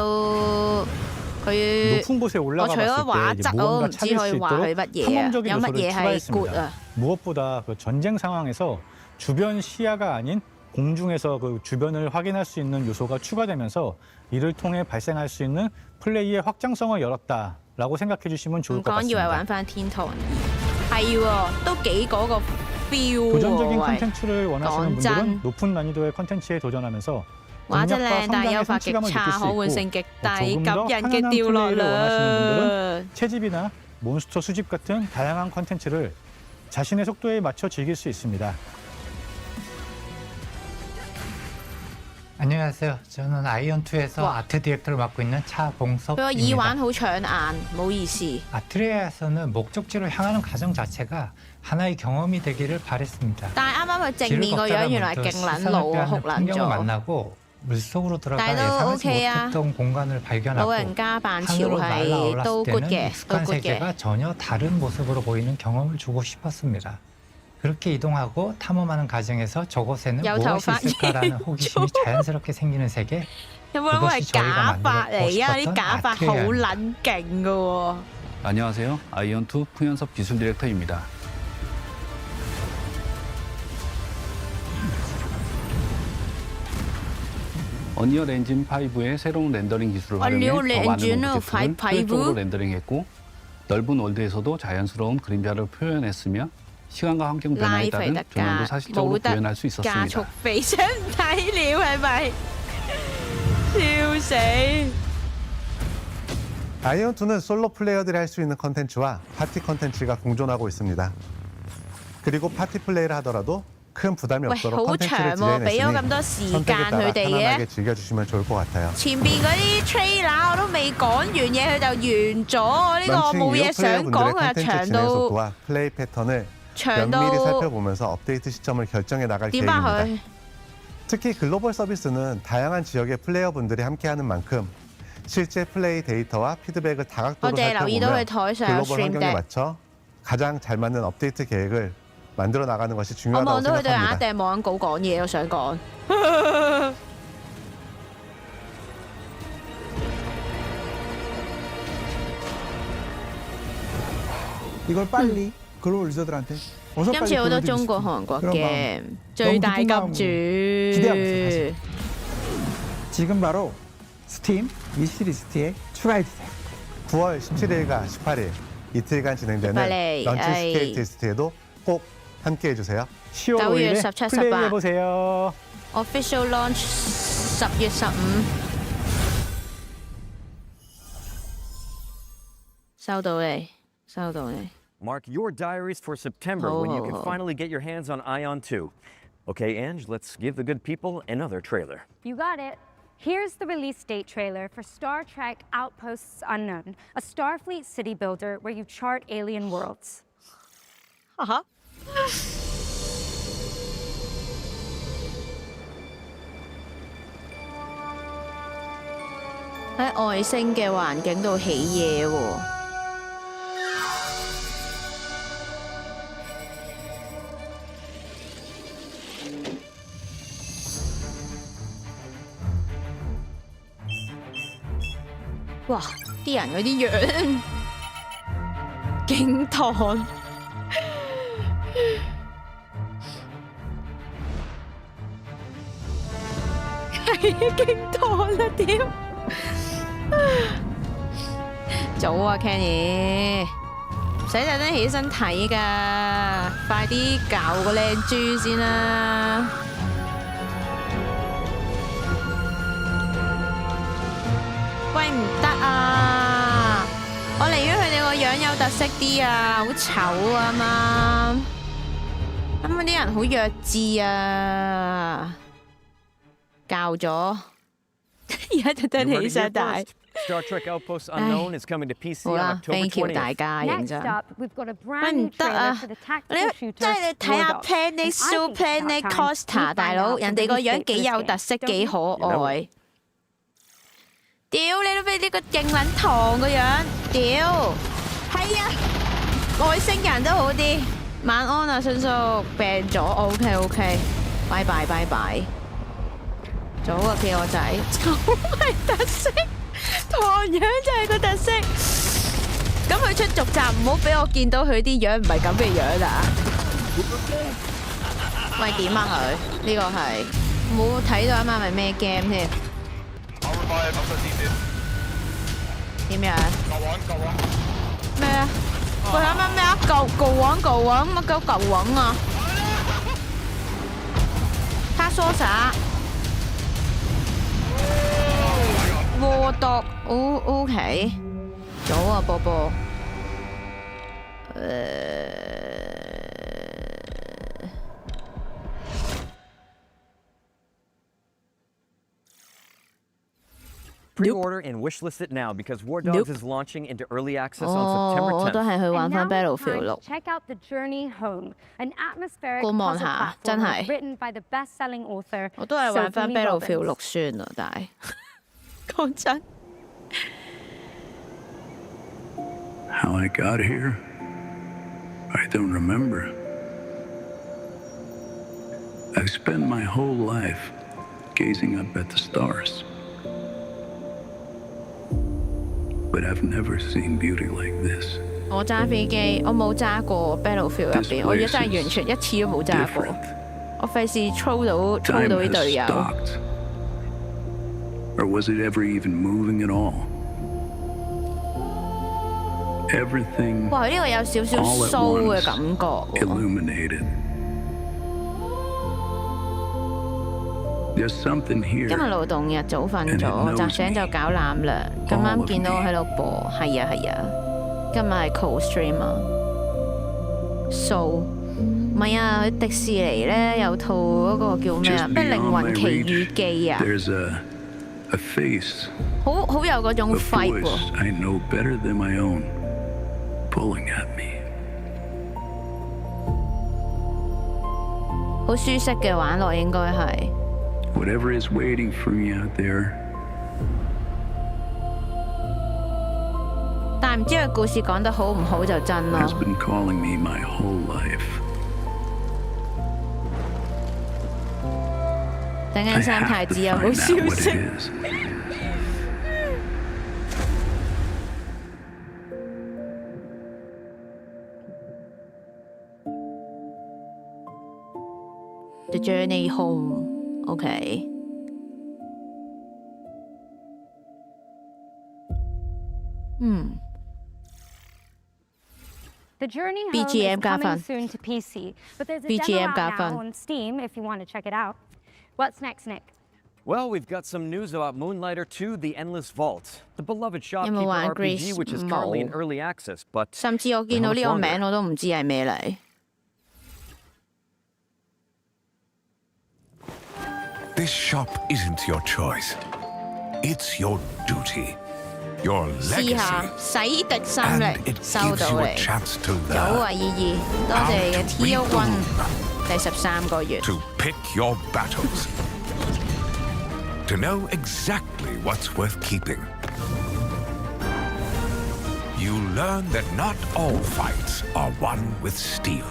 佢 높은 곳에 올라가 봤을 때 무언가 찾을 수 있도록 탐험적인 요소를 추가했습니다. 무엇보다 그 전쟁 상황에서 주변 시야가 아닌 공중에서 그 주변을 확인할 수 있는 요소가 추가되면서 이를 통해 발생할 수 있는 플레이의 확장성을 열었다라고 생각해 주시면 좋을 것 같습니다. 도전적인 컨텐츠를 원하시는 분들은 높은 난이도의 컨텐츠에 도전하면서 공략과 성장의 성취감을 느낄 수 있고 조금 더 편안한 플레이를 원하시는 분들은 채집이나 몬스터 수집 같은 다양한 컨텐츠를 자신의 속도에 맞춰 즐길 수 있습니다. 안녕하세요. 저는 아이언2에서 아트 디렉터를 맡고 있는 차봉섭입니다. 아트리아에서는 목적지로 향하는 과정 자체가 하나의 경험이 되기를 바랬습니다. 길을 걷다가 문득 시선을 빼앗는 풍경을 만나고 물속으로 들어가 예상하지 못했던 공간을 발견하고 하늘로 날아올랐을 때는 익숙한 세계가 전혀 다른 모습으로 보이는 경험을 주고 싶었습니다. 그렇게 이동하고 탐험하는 과정에서 저곳에는 무엇이 있을까라는 호기심이 자연스럽게 생기는 세계, 그것이 저희가 만들고 싶었던 아트리아입니다. 안녕하세요. 아이언2 풍현섭 기술 디렉터입니다. 언리얼 엔진 5의 새로운 렌더링 기술을 활용해 더 많은 오브젝트를 효율적으로 렌더링했고 넓은 월드에서도 자연스러운 그림자를 표현했으며 시간과 환경 변화에 따른 조명도 사실적으로 구현할 수 있었습니다. 아이언2는 솔로 플레이어들이 할 수 있는 컨텐츠와 파티 컨텐츠가 공존하고 있습니다. 그리고 파티 플레이를 하더라도 큰 부담이 없도록 컨텐츠를 디자인했으니 선택에 따라 편안하게 즐겨주시면 좋을 것 같아요. 런칭 이후 플레이어분들의 컨텐츠 진행 속도와 플레이 패턴을 면밀히 살펴보면서 업데이트 시점을 결정해 나갈 계획입니다. 특히 글로벌 서비스는 다양한 지역의 플레이어분들이 함께하는 만큼 실제 플레이 데이터와 피드백을 다각도로 살펴보며 글로벌 환경에 맞춰 가장 잘 맞는 업데이트 계획을 만들어 나가는 것이 중요하다고 생각합니다. 이걸 빨리 글로벌 유저들한테 어서 빨리 보여드리고 싶은 그런 마음, 너무 기쁜 마음으로 기대하고 있어요. 지금 바로 스팀 위시리스트에 추가해주세요. 9월 17일과 18일 이틀간 진행되는 런치 스케일 테스트에도 꼭 함께해 주세요. 10월 5일에 플레이해 보세요. Official launch 10월 15.收到你，收到你。 Mark your diaries for September when you can finally get your hands on Ion 2. Okay, Ange, let's give the good people another trailer. You got it. Here's the release date trailer for Star Trek Outposts Unknown, a Starfleet city builder where you chart alien worlds.喺外星嘅環境度起嘢喎。 哇！啲人嗰啲樣勁燙，係勁燙啦！屌，早啊 ，Kenny， 唔使特登起身睇㗎，快啲搞個靚豬先啦！ 喂，唔得啊！我寧願佢哋個樣有特色啲啊，好醜啊嘛！咁嗰啲人好弱智啊，教咗，而家特登起身大。Star Trek Outposts Unknown is coming to PC on October 20th。大家認真。喂，唔得啊！你真係你睇下 Planet Zoo Planet Coaster 大佬，人哋個樣幾有特色，幾可愛。 屌你都俾呢個勁撚糖個樣，屌！係啊，外星人都好啲。晚安啊，迅速病咗 ，OK， 拜拜拜拜。早啊，企鵝仔，就係特色。唐樣就係個特色。咁佢出續集唔好俾我見到佢啲樣唔係咁嘅樣啊！喂，點啊佢？呢個係冇睇到啱啱係咩 game 添？點樣？咩啊？喂，啱啱咩啊？舊王乜鳩舊王啊？他梳灑。窩毒 OK， 早啊，波波。Pre-order and wishlist it now because War Dogs is launching into early access on September 10th. 我都係去玩翻 Battlefield 6。Check out the Journey Home, an atmospheric 觀望 puzzle 下，真 platform 係。written by the best-selling author 我都係玩翻 Battlefield 6 Robbins. 算啦，但係講真。How I got here, I don't remember. I've spent my whole life gazing up at the stars. But I've never seen beauty like this. 我揸飛機，我冇揸過 Battlefield 入邊，我而家真係完全一次都冇揸過。我費事操到啲隊友。Or was it ever even moving at all? Everything 哇！呢個有少少騷嘅感覺。illuminated. There's something here. 今日勞動日早瞓咗，扎醒就搞攬啦。咁啱見到我喺度播，係啊。今日係 co-stream 啊。So 唔係啊，佢迪士尼咧有套嗰個叫咩啊？咩靈魂奇遇記啊？ There's a face. 好有嗰種 vibe 喎。 I know better than my own, pulling at me. 好舒適嘅玩樂應該係。 Whatever is waiting for me out there. 但唔知佢故事講得好唔好就真咯。 Has been calling me my whole life. 等緊三太子有冇消息？ The Journey Home。 OK。 The Journey Home BGM is 加分 coming soon to PC, but there's a BGM demo 加 out 分 now on Steam if you want to check it out. What's next, Nick? Well, we've got some news about Moonlighter 2: The Endless Vault, the beloved 有冇 shopkeeper 玩 RPG, which is currently in 冇 early access, but 甚至我見到呢個名我都唔知係咩嚟。 This shop isn't your choice. It's your duty, your 試下 legacy. 洗滌心 And 力 it 收 gives 到 you 你 a。 chance to 有 learn, 啊，姨姨，多謝你嘅 T1 第13個月。 to pick your battles, to know exactly what's worth keeping. You learn that not all fights are won with steel.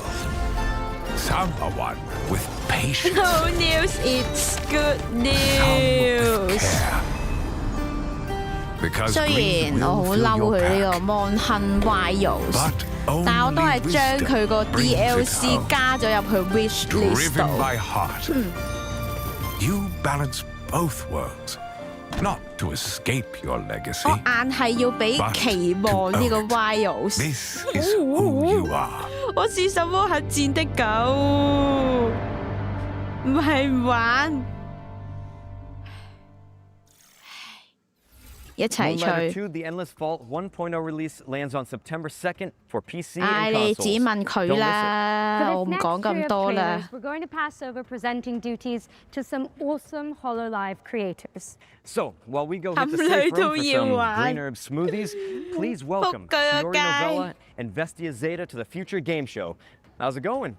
Some are won with patience. No news, it's good Some with news。 care. Because 雖 greed 然我 will 好 fill 嬲 your 佢 pack, 呢個 Mon Wiles， but 但我都係 only 將佢個 wisdom brings it DLC home. 加咗入去 wish list Driven 度。 by heart, you balance both worlds, not to escape your legacy. 我硬係要俾期望呢個 Wiles。 This is who you are. 我是什麼很賤的狗，唔係玩。一齊 Moonlighter 吹。 2: The Endless Vault 1.0 release lands on September 2nd for PC 唉， and 你只 consoles. 問佢 Don't miss it. 啦， For 我 this 唔 next 講 three 咁 of 多 trailers, 啦。 we're going to pass over presenting duties to some awesome HoloLive creators. So, while we go hit the 含淚 safe room 都 for 要 some 玩。 green herb smoothies, please welcome 仆佢個 Fiori 街。 Novella and Vestia Zeta to the Future Game Show. How's it going?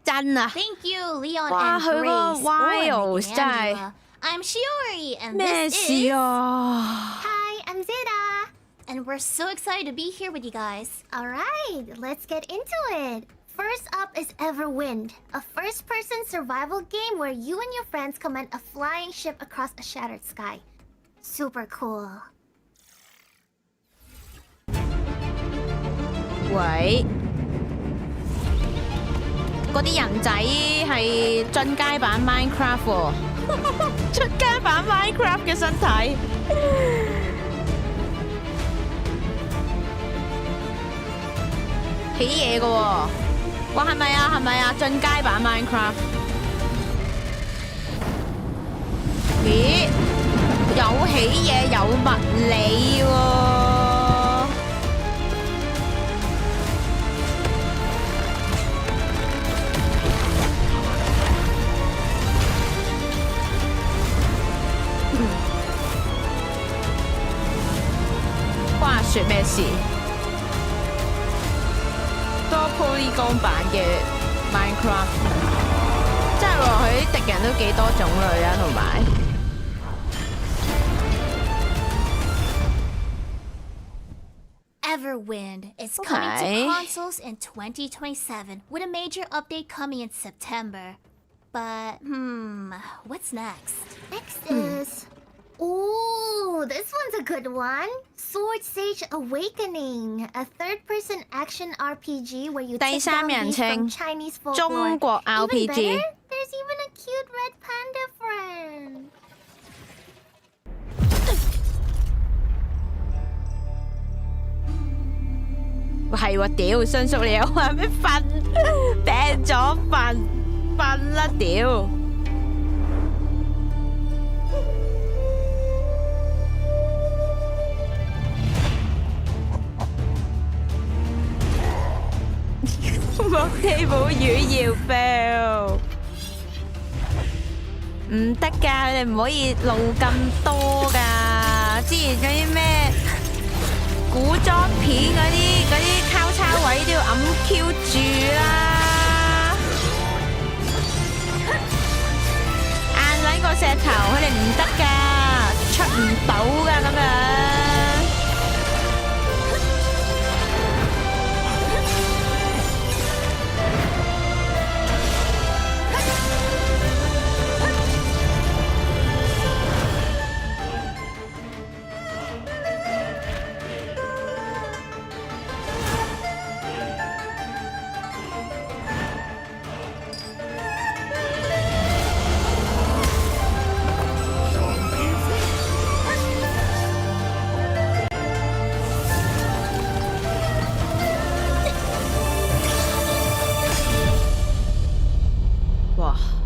真啊！ Thank you, Leon 哇， and 佢個 Grace. Wiles Oh, 真係 Angela. I'm Shiori, and 咩 this 事 is... 啊？ Hi, I'm Zeta. And we're so excited to be here with you guys. All right, let's get into it. First up is Everwind, a first-person survival game where you and your friends command a flying ship across a shattered sky. super cool. 喂，嗰啲人仔係進階版 Minecraft 喎，進階版 Minecraft 嘅身體。起嘢嘅喎，哇係咪啊？係咪啊？進階版 Minecraft？ 咦，有起嘢有物理喎。關阿雪咩事？多 polygon 版嘅 Minecraft， 真係喎，佢啲敵人都幾多種類啊，同埋。Everwind is coming to consoles in 2027 with a major update coming in September. But, what's next? Next is... Ooh, this one's a good one. Sword Sage Awakening, a third-person action RPG where you take down beasts from Chinese folklore. 中國 RPG。 Even better, there's even a cute red panda friend. 係喎，屌，迅叔你又話咩瞓？病咗瞓啦，屌！莫地冇魚要 fail， 唔得㗎，你哋唔可以露咁多㗎。之前嗰啲咩古裝片嗰啲交叉位都要揞 Q 住啦。硬撚個石頭，佢哋唔得㗎，出唔到㗎咁樣。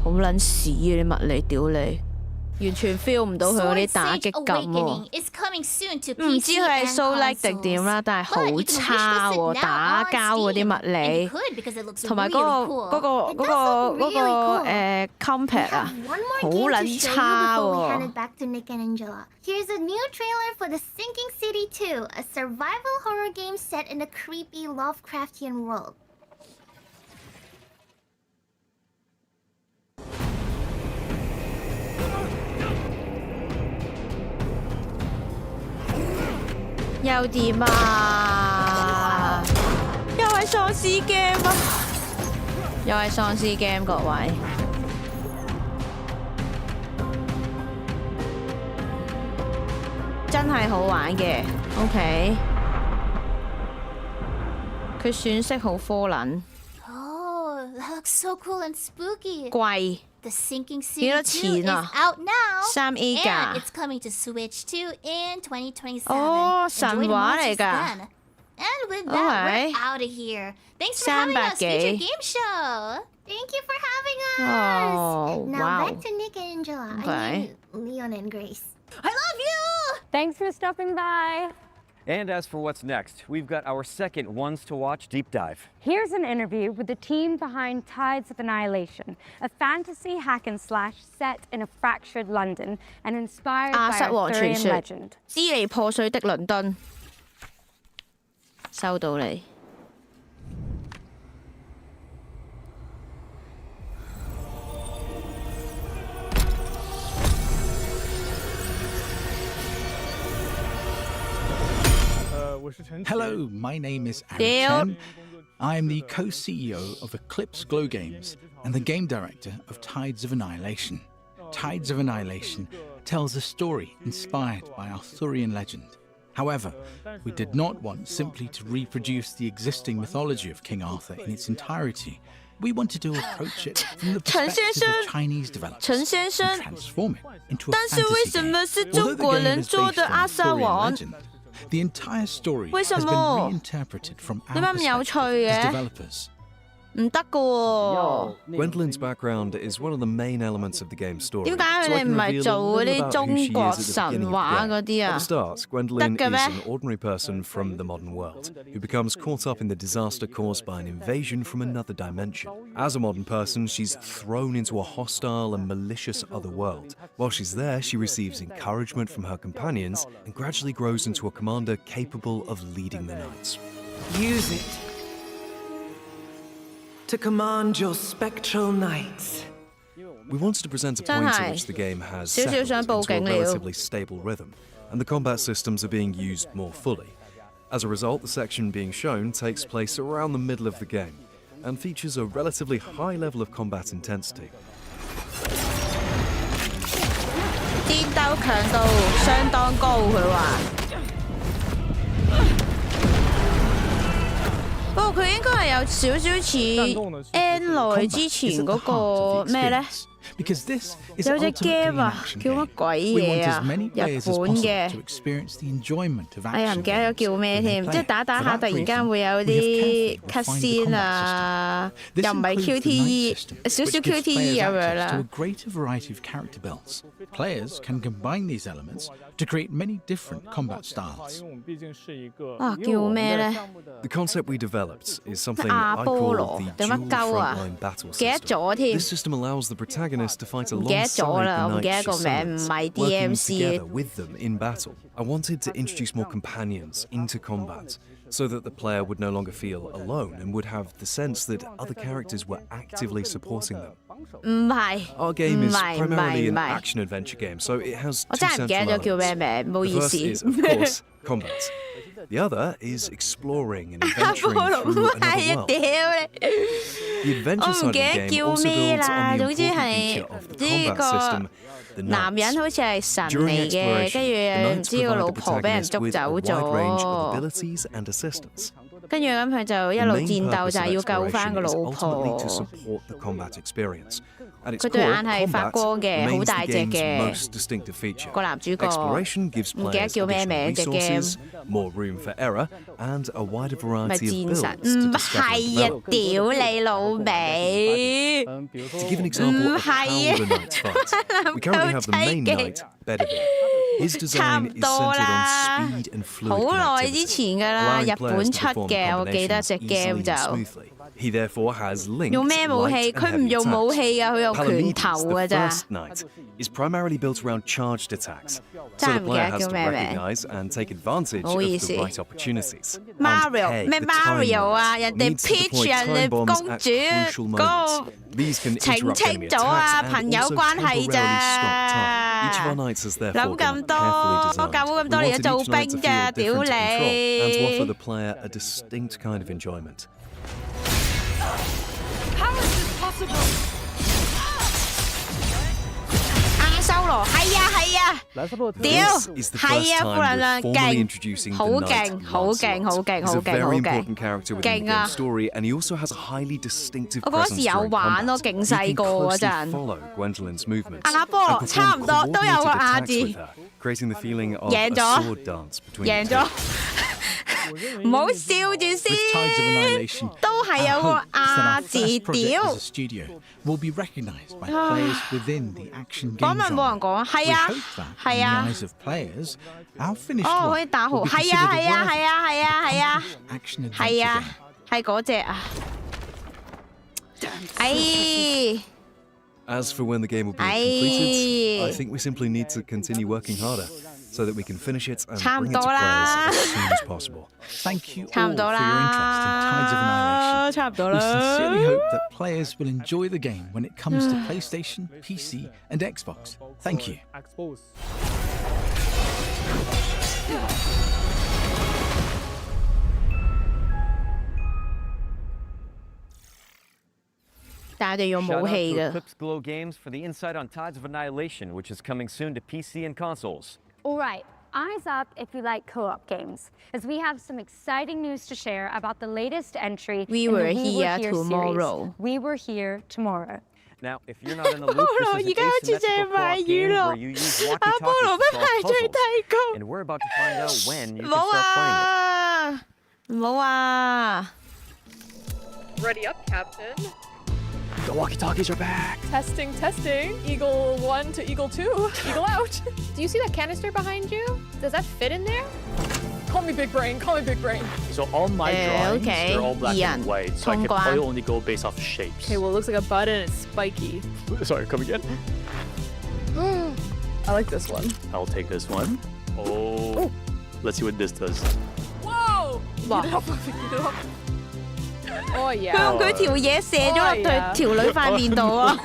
好撚屎啊！啲物理屌你，完全 feel 唔到佢嗰啲打擊感喎。唔知佢係 so like 定點啦，但係好差喎，打交嗰啲物理，同埋嗰個combat 啊，好撚差喎。Here's a new trailer for The Sinking City 2, a survival horror game set in a creepy Lovecraftian world. 又掂啊！又係喪屍 game 啊！又係喪屍 game， 各位。真係好玩嘅 ，OK。佢選色好科撚。Oh, looks so cool and spooky. 貴。The Sinking City 2 is out now, 3A 㗎。And it's coming to Switch 2 in 2027. 哦，神話嚟㗎。And with that, we're out of here. Thanks for having us, Future Game Show. Thank you for having us. Oh, now wow. back to Nick and Angela. I mean, Leon and Grace. I love you! Thanks for stopping by. And as for what's next, we've got our second Ones to Watch deep dive. Here's an interview with the team behind Tides of Annihilation, a fantasy hack and slash set in a fractured London and inspired by Arthurian legend. 支離破碎的倫敦，收到你。Hello, my name is Aaron Chen. I am the co-CEO of Eclipse Glow Games and the game director of Tides of Annihilation. Tides of Annihilation tells a story inspired by Arthurian legend. However, we did not want simply to reproduce the existing mythology of King Arthur in its entirety. We wanted to approach it from the perspective of Chinese developers and transform it into a fantasy game. Although the game is based on Arthurian legend, the entire story has been reinterpreted from our perspective as developers. Gwendolyn's background is one of the main elements of the game's story. 點解佢哋唔係做嗰啲中國神話嗰啲啊？ At the start, Gwendolyn is an ordinary person from the modern world who becomes caught up in the disaster caused by an invasion from another dimension. As a modern person, she's thrown into a hostile and malicious other world. While she's there, she receives encouragement from her companions and gradually grows into a commander capable of leading the knights. Use it to command your spectral knights. We wanted to present a point in which the game has settled into a relatively stable rhythm, and the combat systems are being used more fully. As a result, the section being shown takes place around the middle of the game, and features a relatively high level of combat intensity. 戰鬥強度相當高，佢話。不過佢應該係有少少似 N 耐之前嗰個咩咧？有隻 game 啊，叫乜鬼嘢啊？日本嘅，哎呀唔記得咗叫咩添，即係打打下突然間會有啲 cutscene 啊，又唔係 QTE， 少少 QTE 咁樣啦。Players can combine these elements to create many different combat styles. 啊，叫咩咧？ The concept we developed is something I call the dual frontline battle system. This system allows the protagonist to fight alongside the knights working together with them in battle. I wanted to introduce more companions into combat, so that the player would no longer feel alone and would have the sense that other characters were actively supporting them. Our game is primarily an action-adventure game, so it has two central elements. The first is, of course, combat. The other is exploring and adventuring through another world. The adventure side of the game also builds on the important feature of the combat system, the knights. During exploration, the knights provide the protagonist with a wide range of abilities and assistance. 跟住咁佢就一路戰鬥，就係要救翻個老婆。佢對眼係發光嘅，好大隻嘅。個男主角唔記得叫咩名隻 game。咪戰神？唔係啊！屌你老味！唔係啊！籃球砌嘅。差唔多啦，好耐之前㗎啦，日本出嘅，我記得隻 game 就。用咩武器？佢唔用武器啊，佢用拳頭㗎咋。真係唔記得叫咩名。唔好意思。Mario 咩 Mario 啊？人哋 Peach 人哋公主嗰個澄清咗啊，朋友關係咋。諗咁多，我搞咁多年做兵㗎，屌你！ 收羅係啊係啊，屌係啊，負能量勁，好勁好勁好勁好勁好勁，勁啊！我嗰時有玩咯，勁細個嗰陣。亞波差唔多都有個亞字，贏咗，贏咗。唔好笑住先，都係有個亞字屌。講咪冇人講，係啊係啊。哦，可以打號，係啊係啊係啊係啊係啊係啊，係嗰隻啊。哎。As for when the game will be completed, I think we simply need to continue working harder so that we can finish it and bring it to players as soon as possible. Thank you all for your interest in Tides of Annihilation. We sincerely hope that players will enjoy the game when it comes to PlayStation, PC, and Xbox. Thank you. 但係我哋用武器嘅。Eclipse Glow Games for the Insight on Tides of Annihilation, which is coming soon to PC and consoles. All right, eyes up if you like co-op games, as we have some exciting news to share about the latest entry in the We Were Here Tomorrow series. We Were Here Tomorrow. Now, if you're not in the loop, this is an asymmetrical co-op game where you use walkie-talkies to solve puzzles, and we're about to find out when you can start playing it. 冇啊！ Ready up, Captain. The walkie-talkies are back. Testing, testing. Eagle 1 to Eagle 2. Eagle out. Do you see that canister behind you? Does that fit in there? Call me big brain, call me big brain. So all my drawings, they're all black and white, so I can probably only go based off shapes. Okay, well it looks like a button and it's spiky. Sorry, come again? I like this one. I'll take this one. Oh. Let's see what this does. Whoa! Wow. Eat it up, eat it up. Oh yeah. 佢用佢條嘢射咗落對條女塊面度啊！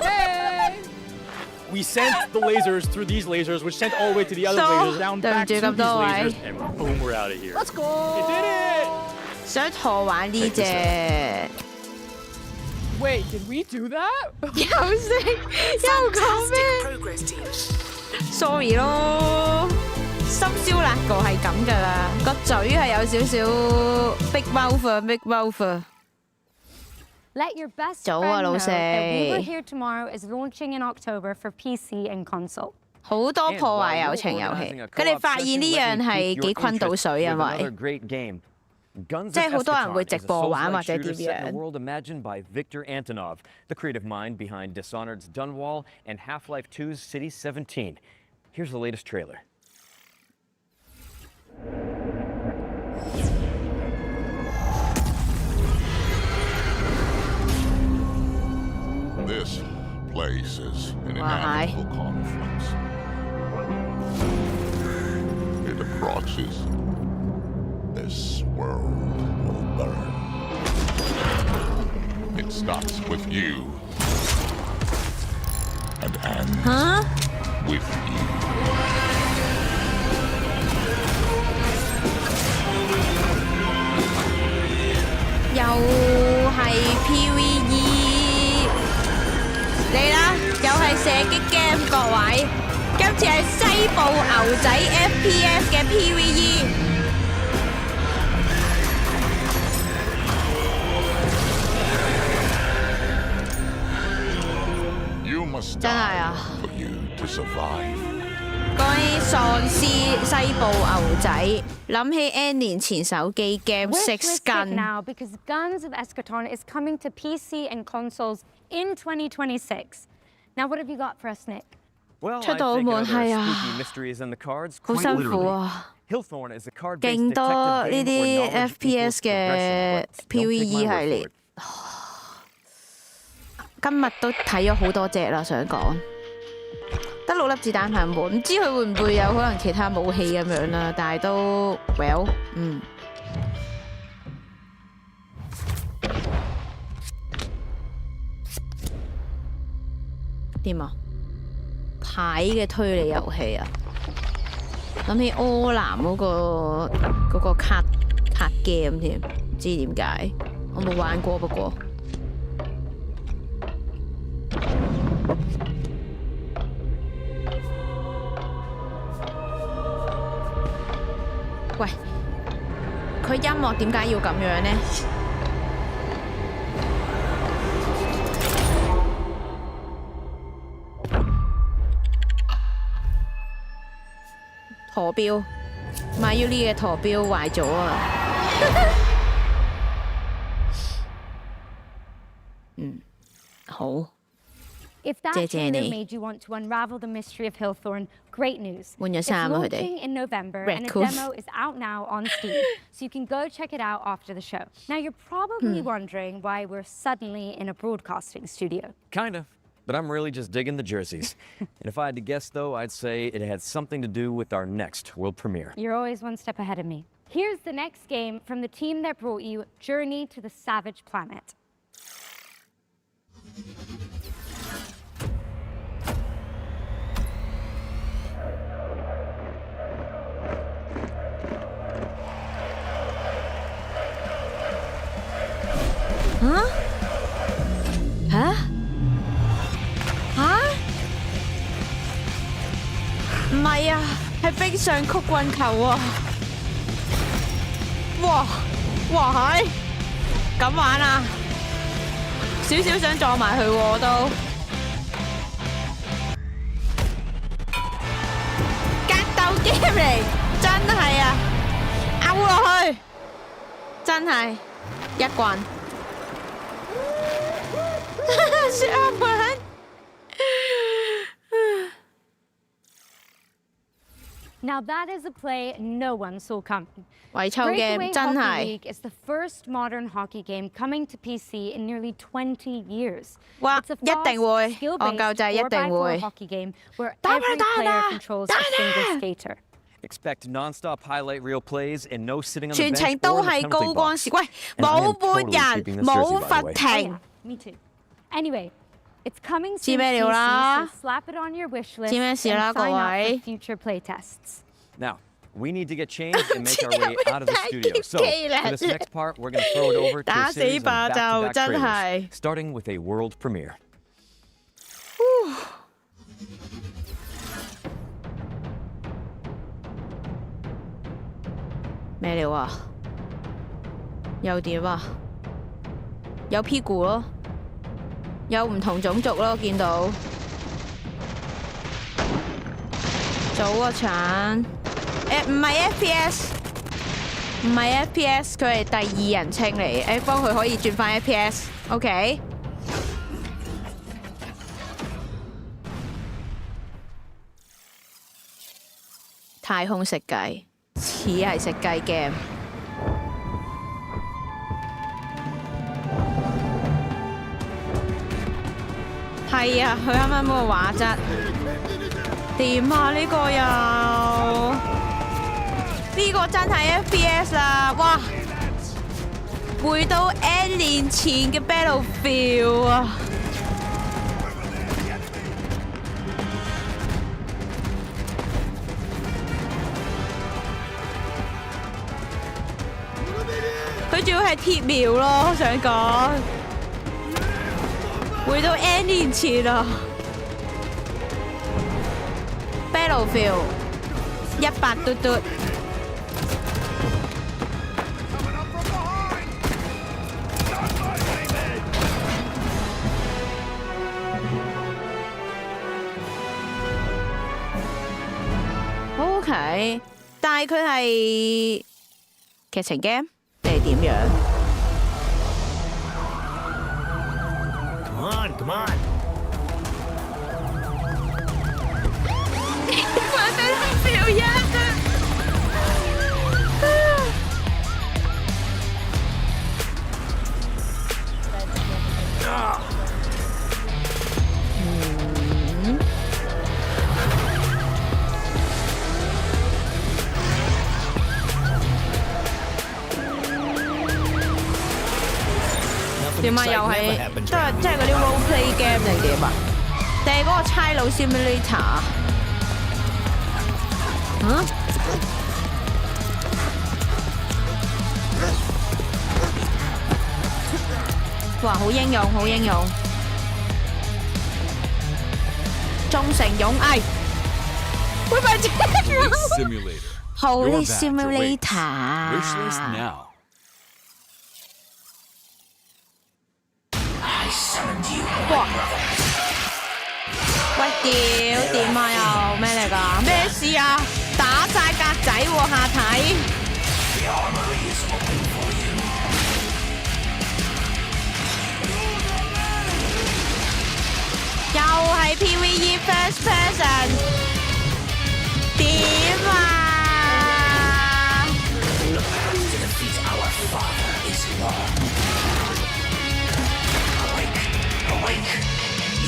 We sent the lasers through these lasers, which sent all the way to the other lasers, down back to these lasers, and boom, we're out of here. Let's go! We did it! 想同我玩呢隻 Wait, did we do that? 又識又講咩 ？Sorry 咯，深宵辣個係咁㗎啦，個嘴係有少少 big mouth，big mouth。 Let your best friend know that We Were Here Tomorrow is launching in October for PC and console. 好多破壞友情遊戲，佢哋發現呢樣係幾坤到水，因為即係好多人會直播玩或者點樣。World imagined by Victor Antonov, the creative mind behind Dishonored's Dunwall and Half-Life 2's City 17. Here's the latest trailer. This place is an inevitable conflict. It approaches. This world will burn. It starts with you and ends with you.又係 PVE。 嚟啦，又係射擊 game 各位，今次係西部牛仔 FPS 嘅 PVE。真係啊！講起喪屍西部牛仔，諗起 N 年前手機 game Six Gun。 now because Guns of Eschaton is coming to PC and consoles in 2026. Now, what have you got for us, Nick? Well, 出到門係啊，好辛苦啊，勁多呢啲 FPS 嘅 PVE 系列。今日都睇咗好多隻啦，想講得6粒子彈係冇，唔知佢會唔會有可能其他武器咁樣啦，但係都 well， 點啊？牌嘅推理遊戲啊！諗起柯南嗰個卡 game 添，唔知點解我冇玩過不過。喂，佢音樂點解要咁樣呢？ 陀錶，買咗呢嘅陀錶壞咗啊！好。 If that trailer made you want to unravel the mystery of Hillthorn, great news. It's launching in November, and the demo is out now on Steam, so you can go check it out after the show. Now, you're probably wondering why we're suddenly in a broadcasting studio. Kind of. But I'm really just digging the jerseys. And if I had to guess, though, I'd say it had something to do with our next world premiere. You're always one step ahead of me. Here's the next game from the team that brought you Journey to the Savage Planet. Huh? 冰上曲棍球啊！哇係咁玩啊！少少想撞埋佢喎，我都格鬥 game 嚟，真係啊！拗落去，真係一棍。想玩。Now that is a play no one saw coming. 圍抽 game 真係 League is the first modern hockey game coming to PC in nearly 20 years. 哇，一定會，我夠制一定會。hockey game where every player controls a single skater. Expect non-stop highlight reel plays and no sitting on the bench. 全程都係高光時，喂，冇半人，冇罰停。Me too. Anyway, it's coming soon. 知咩料啦？ So slap it on your wish list 知咩事啦， and 各 sign up 位 for future playtests. Now, we need to get changed and make our way out of the studio. So, for this next part, we're going to throw it over to a series of back-to-back trailers, starting with a world premiere. 咩料啊？又點啊？有屁股咯，有唔同種族咯，見到。早啊，橙。唔係 FPS， 唔係 FPS， 佢係第二人稱嚟。幫佢可以轉翻 FPS。OK。太空食雞，似係食雞 game。係啊，佢啱啱嗰個畫質掂啊！呢個又呢個真係 FPS 啦！哇，回到 N 年前嘅 Battlefield 啊！佢仲要係鐵苗咯，我想講。回到 N 年前啊 ！Battlefield 100嘟嘟。OK， 但係佢係劇情 game 定係點樣？ Come on. 玩得好表演啊！點啊？又係都係即係嗰啲 role play game 定點啊？定係嗰個差佬 simulator 啊？哇！好英勇，好英勇，忠誠勇毅。會唔會Holy simulator。哇！喂，屌點啊又咩嚟㗎？咩事啊？打晒格仔喎下體。又係 PVE first person， 點啊？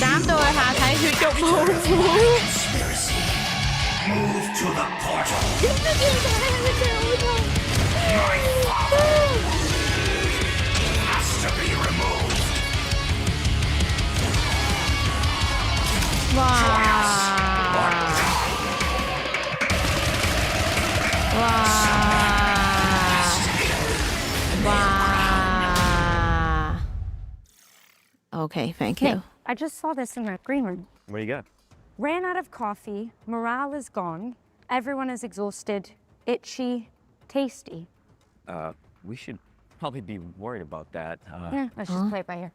斬到佢下體血肉模糊。哇！Okay, thank you. Hey, I just saw this in that green room. What do you got? Ran out of coffee, morale is gone, Everyone is exhausted, itchy, tasty. We should probably be worried about that. Yeah, let's just play it by ear.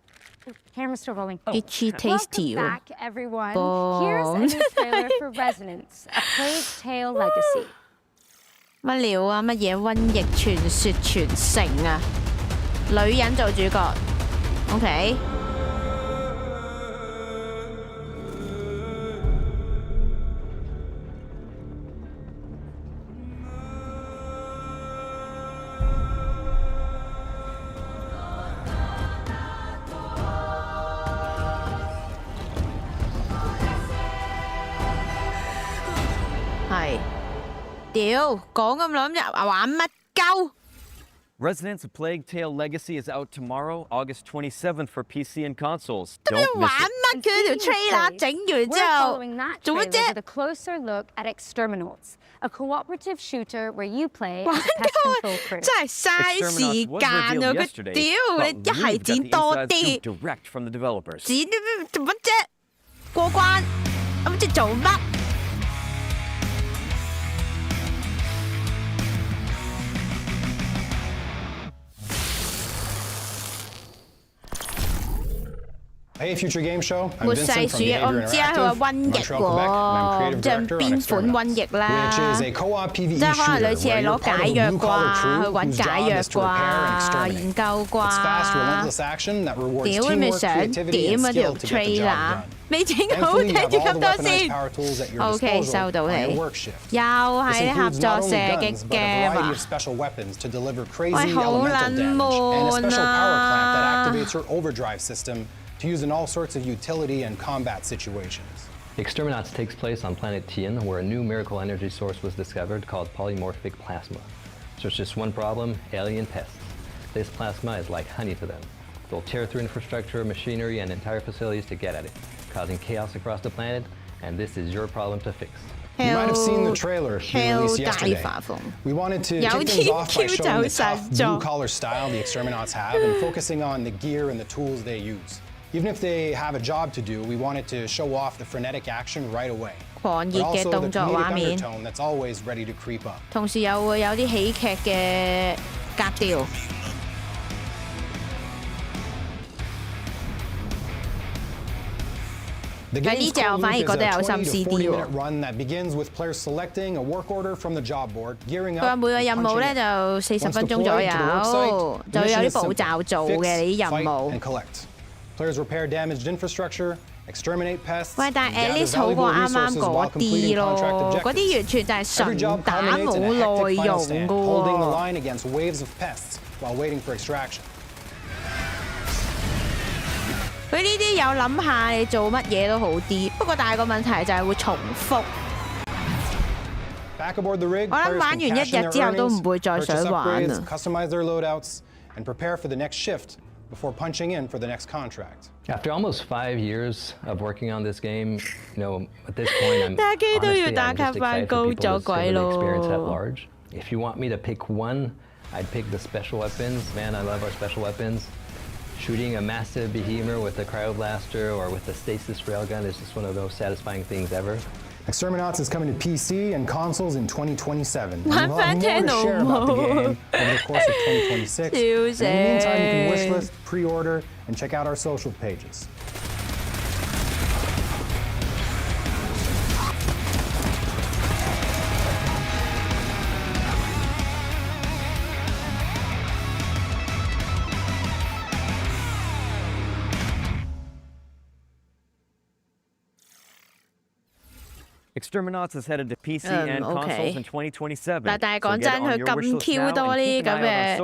Camera's still rolling. Itchy, tasty. Welcome back, everyone. Here's a new trailer for Resonance, A Plague Tale Legacy. 乜料啊？乜嘢瘟疫傳說傳承啊？女人做主角 ，OK。係，屌，講咁耐咁玩乜鳩？ Resonance: A Plague Tale Legacy is out tomorrow, August 27th for PC and consoles. 咁樣玩乜？佢條 trailer 整完之後，做乜啫？ With a closer look at Exterminals, a cooperative shooter where you play as a pest control crew. 真係嘥時間啊！佢屌你一係剪多啲，剪做乜啫？過關咁即係做乜？ Hey, Future Game Show. I'm 末 Vincent 世 from 鼠，我唔 Behavior 知啊，佢話 Interactive, 瘟疫 Montreal, Quebec, and I'm 喎， creative 唔知係 director on 邊款 Exterminals, 瘟疫啦 which is a co-op PvE 即係可能 shooter 類似 where 係 you're 攞 part 解 of a 藥 blue-collar 啩，去 crew 揾 whose 解 job 藥 is to repair and 啩， exterminate. 研究 It's fast, 啩。 relentless action that rewards 屌你咪 teamwork, 想 creativity, 點 and 啊條 skill to get the job trailer？ done. 未整好， Thankfully, you 睇 have 住 all 咁 the 多 weaponized 先。power tools at your OK， disposal 收到 on 你。 your work shift. 又 This 係合 includes 作 not 射 only 擊 guns, but a game variety 啊 of！ special weapons to deliver 喂， crazy 好 elemental 撚 damage, and a 悶 special power plant that 啊！ activates your overdrive system to use in all sorts of utility and combat situations. Exterminats takes place on planet Tien, where a new miracle energy source was discovered called polymorphic plasma. So it's just one problem: alien pests. This plasma is like honey to them. They'll tear through infrastructure, machinery, and entire facilities to get at it, causing chaos across the planet, and this is your problem to fix. You might have seen the trailer we released yesterday. We wanted to take things off by showing the tough blue-collar style the Exterminats have and focusing on the gear and the tools they use. Even if they have a job to do, we wanted to show off the frenetic action right away. 狂熱嘅動作畫面， undertone that's always ready to creep up. 同時又會有啲喜劇嘅格調。 The 喺呢隻我反而覺得有心思啲喎。 run that begins with players selecting a work order from the job board, gearing 佢話 up. 每個任務咧就40分鐘左右，就會有啲步驟做嘅呢啲任務。 and collect. Players repair damaged infrastructure, exterminate pests. 喂，但係 at least 好過啱啱嗰啲咯，嗰啲完全就係純打冇內容嘅 holding the 喎。 line against waves of pests while waiting for extraction. 佢呢啲有諗下你做乜嘢都好啲，不過但係個問題就係會重複。 Back aboard the rig, 我諗玩完一日之後都唔會再想玩啦。 customize their loadouts, and prepare for the next shift before punching in for the next contract. After almost 5 years of working on this game, at this point, I'm 打機都要打 honestly, 卡 I'm just 翻 excited 高 for people 咗 to 鬼 discover the experience at 咯。 large. If you want me to pick one, I'd pick the special weapons. Man, I love our special weapons. Shooting a massive behemoth with a cryoblaster or with a stasis railgun is just one of those satisfying things ever. Exterminats is coming to PC and consoles in 2027. My And we'll have more to share about the game over the course of 2026. In the meantime, you can wishlist, pre-order, and check out our social pages. Exterminats is headed to PC and consoles in 2027. 嗱，但係講真，佢咁 Q 多呢啲咁嘅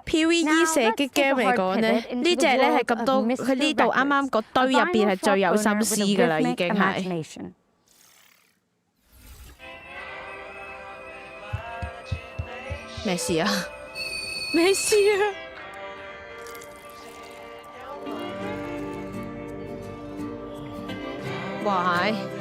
PVE 射擊 game 嚟講咧，呢隻咧係咁多，佢呢度啱啱個堆入邊係最有心思㗎啦，已經係。咩事啊？咩事啊？哇係！ Exterminats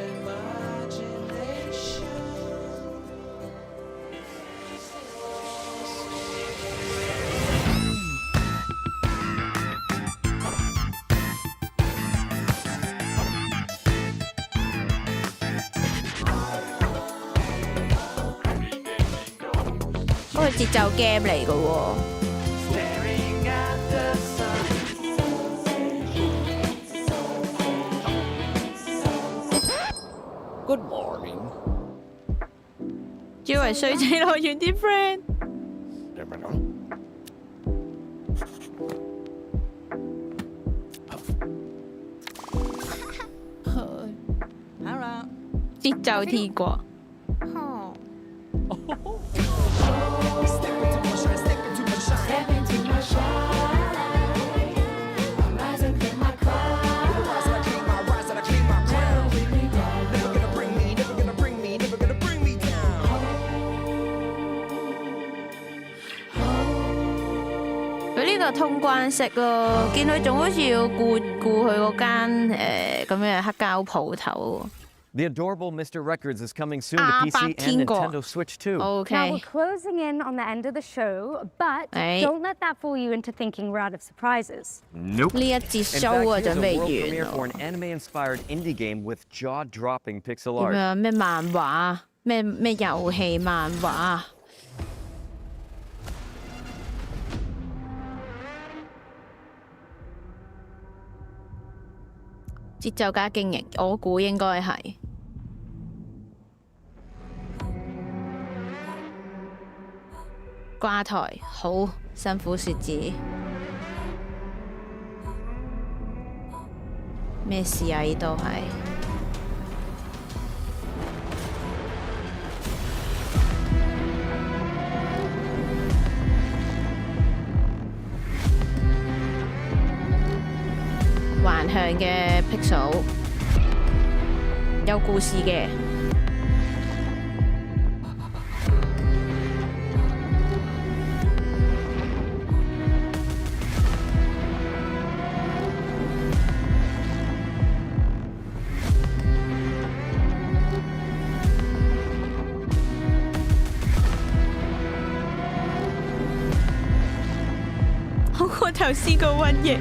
嗰個節奏 game 嚟嘅喎。Good morning。以為衰仔樂園啲 friend。節奏天國。佢呢個通關式咯，見佢仲好似要顧佢嗰間咁樣黑膠鋪頭。The adorable Mr. Records is coming soon to PC and Nintendo Switch too. Okay. Now we're closing in on the end of the show, but don't let that fool you into thinking we're out of surprises. Nope. 呢一節 show 啊，準備完 premiere for an anime-inspired indie game with jaw-dropping pixel art. 咩漫畫？咩遊戲漫畫？節奏加經營，我估應該係。掛台好辛苦雪子，咩事啊？呢度係橫向嘅 pixel， 有故事嘅。好過頭先個瘟疫。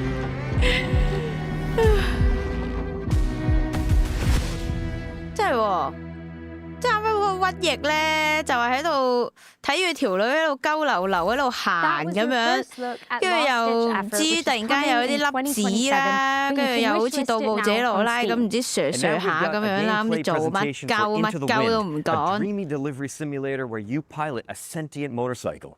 真係喎，即係啱啱嗰個瘟疫咧，就係喺度睇住條女喺度鳩流流喺度行咁樣，跟住又唔知突然間有啲粒子啦，跟住又好似盜墓者羅拉咁，唔知唰唰下咁樣啦，咁做乜鳩都唔講。dreamy delivery simulator where you pilot a sentient motorcycle.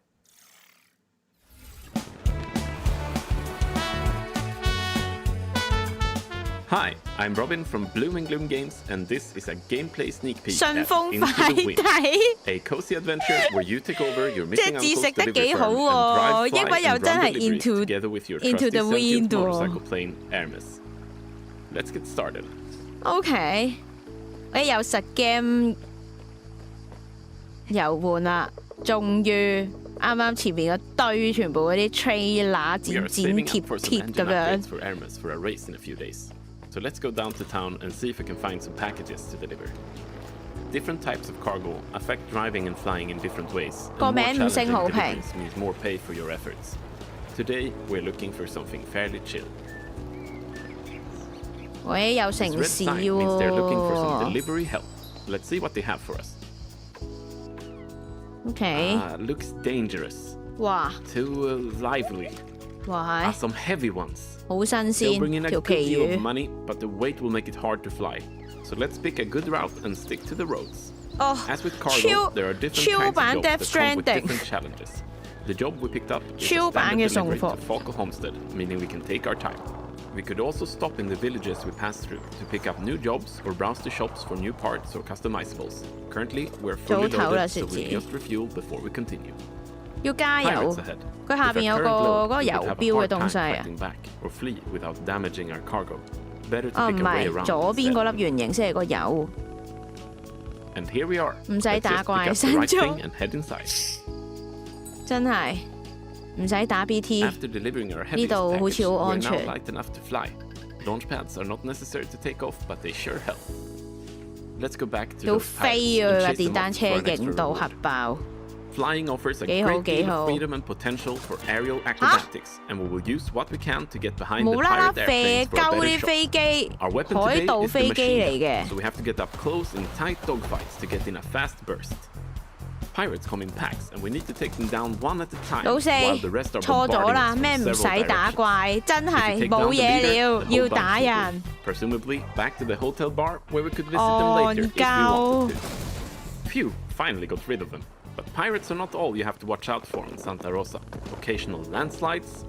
Hi, I'm Robin from Bloom and Gloom Games, and this is a gameplay sneak peek at 順豐 Into 快 the Wind, 遞 a cozy adventure where you take over your missing 即係 uncle's 字食得 delivery 幾 firm 好 and 喎， drive 英 fly 文又 and 真 run 係 deliveries into together with your into trusty the sentient wind 喎。 motorcycle plane, Hermes. Let's get started. OK， 有實 game 遊玩啦，終於啱啱前面嗰堆全部嗰啲 trailer 剪 We are saving 貼 up for some 貼 engine 咁樣 updates for Hermes for a race in a few days. So let's go down to town and see if we can find some packages to deliver. Different types of cargo affect driving and flying in different ways, and 個 more 名5星 challenging 好評。 deliveries means more pay for your efforts. Today, we're looking for something fairly chill. 喂，有 This 城 red 市 sign means they're looking for some 喎。 delivery help. Let's see what they have for us. OK， Looks dangerous. 哇 Too lively. 哇係 Some heavy ones. 好新 They'll bring in 鮮 a 條 good 旗 deal of 魚。 money, but the weight will make it hard to fly. So let's pick a good route and stick to the roads. 哦 As with cargo, 超 there are different 超 kinds 版 of Death jobs that come with Stranding different challenges. The job we picked up is 超 a 版 standard 嘅送 delivery 貨 to Falco Homestead, meaning we can take our time. We could also stop in the villages we pass through to pick up new jobs or browse the shops for new parts or customizables. Currently, we're fully 早唞啦 loaded, so 雪子 we'll just refuel before we continue. 要加油 Pirates ahead. 佢下 With 邊 our 有 current 個 load, 嗰個 we 遊 would have a 標嘅 hard 東 time 西啊。 fighting back or flee without damaging our cargo. Better to 哦唔 pick a way 係， around 左邊 instead. 嗰粒圓形先係個油。 And here we are. 唔使 Let's 打 just 怪 pick up the 新 right 裝 thing and head inside. 真係唔使打 BT。 After delivering our 呢 heaviest 度好 package, 似好 we're 安 now 全。 light enough to fly. Launch pads are not necessary to take off, but they sure help. Let's go back to 要 those 飛 pirates 啊！ and 架 chase 電 them 單 off 車 for an extra 型到 reward. 核爆。 Flying offers a 幾好 great 幾 deal 好 of freedom and potential for aerial acrobatics, and we will use what we can to get behind the 無啦啦 pirate 射 airplanes for a 鳩 better 啲 shot. 飛機， Our weapon 海 today 盜 is the 飛機嚟 machine 嘅 gun,。so we have to get up close in tight dogfights to get in a fast burst. Pirates come in packs, and we need to take them down one at a time, 老四 while the rest are 錯咗 bombarding 啦， us 咩 from 唔 several 使打 directions. 怪，真 If we 係 take 冇 down the 嘢 leader, 了， the 要 whole 打 bunch will 人 move, presumably back to the hotel bar where we could visit them later if we 戇 wanted to. Phew, finally got rid of them. But pirates are not all you have to watch out for on Santa Rosa. Occasional landslides,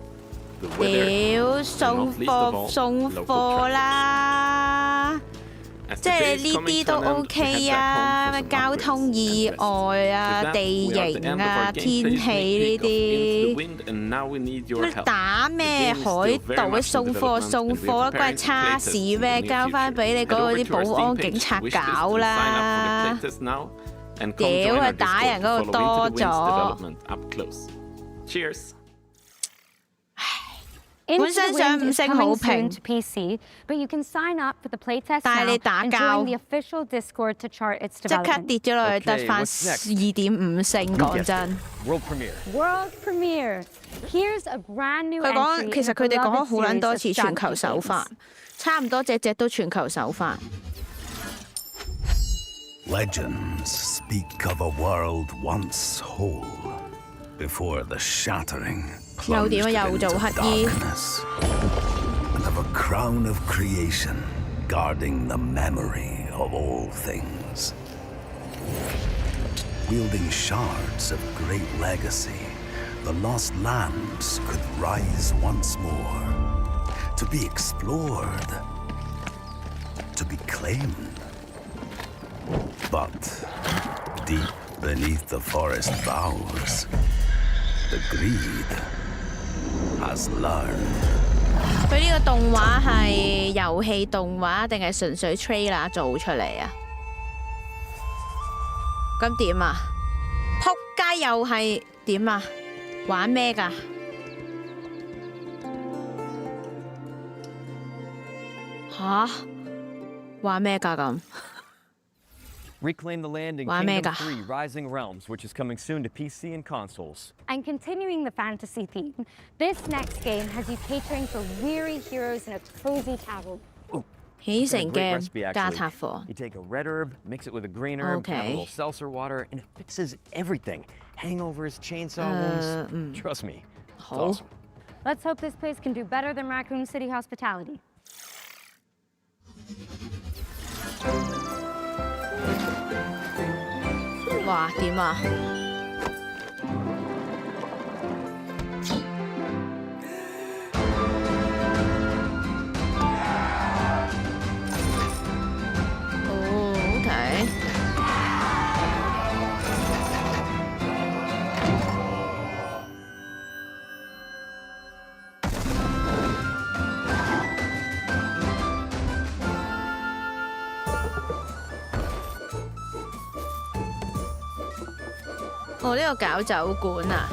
the weather, 屌 and 送 not least of 貨 all, 送 local 貨 traffic. 啦， As 即 the 係 day is 呢 coming 啲 to 都 an end, we OK head 啊， back 咩 home for some 交 upgrades 通 and 意 rest. 外啊、 With that, 地 we are at the 形 end of 啊、 our 天 gameplay 氣呢 sneak peek of Into the 啲。 Wind, and now we need your 咩 help. 打 The 咩 game is 海 still very 盜 much 送 in 貨 development, 送 and we 貨 are 啦，關 preparing 叉 to 事 playtest in 咩？ the 交 near 翻 future. 俾你 Head 嗰 over 啲 to our 保 Steam 安 page 警 to 察 wishlist 搞 and sign up for 啦 the。playtest now, and come join 屌 our 啊！打 Discord 人 to 嗰 follow 度 Into 多 the Wind's 咗。 development up close. Cheers! Into 本身 the 上 Wind 5 is 星好 coming soon 評， to PC, but you can sign up for the playtest 但係 now 你打 and 交 join the official Discord to chart its 即刻 development. 跌咗落去，得 Okay, 翻 what's next? 2.5星。講真， World premiere. World premiere. Here's a brand new 佢 entry 講其 in 實 the 佢哋講 beloved 好撚 series 多 of 次全球 strategy 首發 games.，差唔多隻隻都全球首發。 Legends speak of a world once whole before the shattering 又 plunged 點 it 啊？又 into 做乞衣。 darkness, and of a crown of creation guarding the memory of all things. Wielding shards of great legacy, the lost lands could rise once more, to be explored, to be claimed. But deep beneath the forest boughs, the greed has learned. 佢呢個動畫係遊戲動畫定係純粹 trailer 做出嚟啊？咁點啊？撲街又係點啊？玩咩㗎？吓？玩咩㗎咁？ Reclaim the Land in Wow, Kingdom mega. 3 Rising Realms, which is coming soon to PC and consoles. And continuing the fantasy theme, this next game has you catering for weary heroes in a cozy tavern. 起 It's got a 承 great 嘅 recipe, 加 actually. 塔貨。 You take a red herb, mix it with a green herb, add a Okay. little seltzer water, and it fixes everything. Hangovers, chainsaw wounds. Trust me, it's 好。 awesome. Let's hope this place can do better than Raccoon City Hospitality. 哇，點啊？哦，OK。哦，呢個搞酒館啊！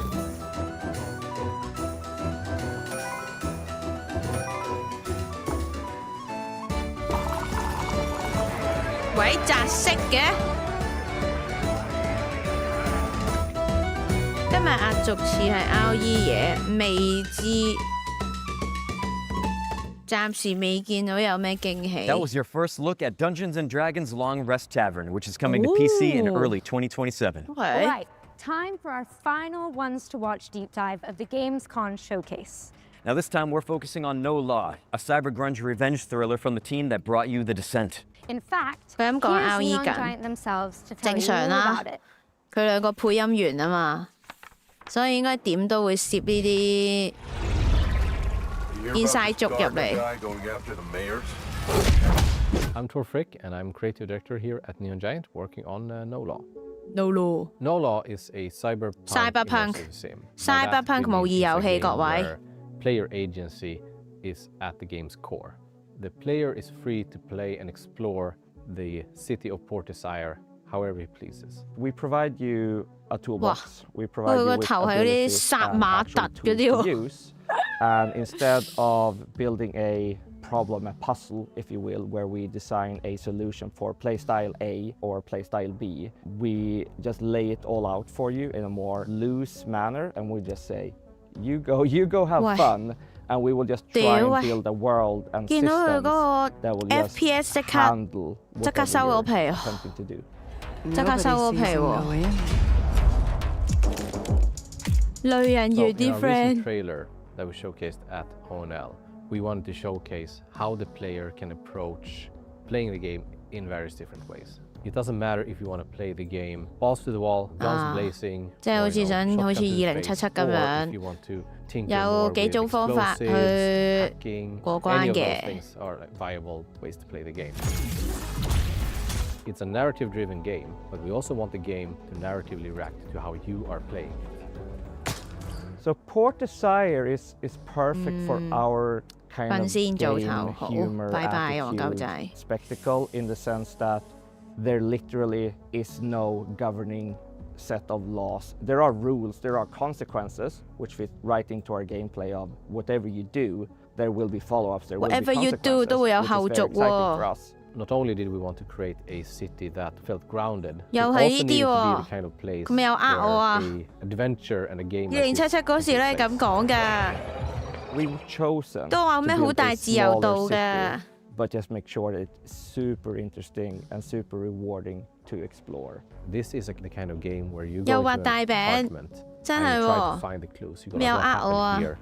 鬼擲色嘅，今日壓軸似係 RE 嘢，未知，暫時未見到有咩驚喜。 That was your first look at Dungeons & Dragons Long Rest Tavern, which is coming to PC in Ooh. early 2027. All right, time for our final ones to watch deep dive of the gamescom showcase. Now this time we're focusing on No Law, a cyber grunge revenge thriller from the team that brought you The Descent. In fact, 佢咁講 here's RE Neon 緊， Giant themselves to tell 正 you 常 all 啦 about it.。佢兩個配音員啊嘛，所以應該點都會攝呢啲 inside joke 入嚟。 I'm Tor Frick, and I'm creative director here at Neon Giant, working on No Law. No Law. No Law is a Cyberpunk immersive sim. Cyberpunk 模擬遊戲，各位。 Where player agency is at the game's core. The player is free to play and explore the city of Port Desire however he pleases. We provide you a toolbox. We provide you with abilities and actual tools to use. And instead of building a problem, a puzzle, if you will, where we design a solution for playstyle A or playstyle B, we just lay it all out for you in a more loose manner, and we just say, you go have fun, and we will just try and build a world and systems that will just FPS 即刻 handle 即刻收咗皮， attempting to do. 即刻收咗皮喎。女人與啲 friend。 trailer that we showcased at ONL, we wanted to showcase how the player can approach playing the game in various different ways. It doesn't matter if you want to play the game balls to the wall, guns blazing, 即係好似想好似2077咁樣，有幾種方法去過關嘅。 viable ways to play the game. It's a narrative-driven game, but we also want the game to narratively react to how you are playing it. So Port Desire is perfect for our kind of game humor, attitude, spectacle, in the sense that there literally is no governing set of laws. There are rules, there are consequences, which fit right into our gameplay of whatever you do, there will be follow-ups, there will be consequences,都會有後續喎。 Not only did we want to create a city that felt grounded, it 又 also 係 needed 呢 to 啲 be 喎 the kind of place 佢咪又呃我啊 where an adventure and a game 2077嗰時咧咁講㗎， We've chosen 都話咩好大自由度㗎。 but just make sure that it's super interesting and super rewarding to explore. This is the kind of game where you 又 go 畫 into 大 an 餅， apartment 真 and 係 you try 喎 to find the clues. You 咪又 go, 呃 what 我啊 happened here?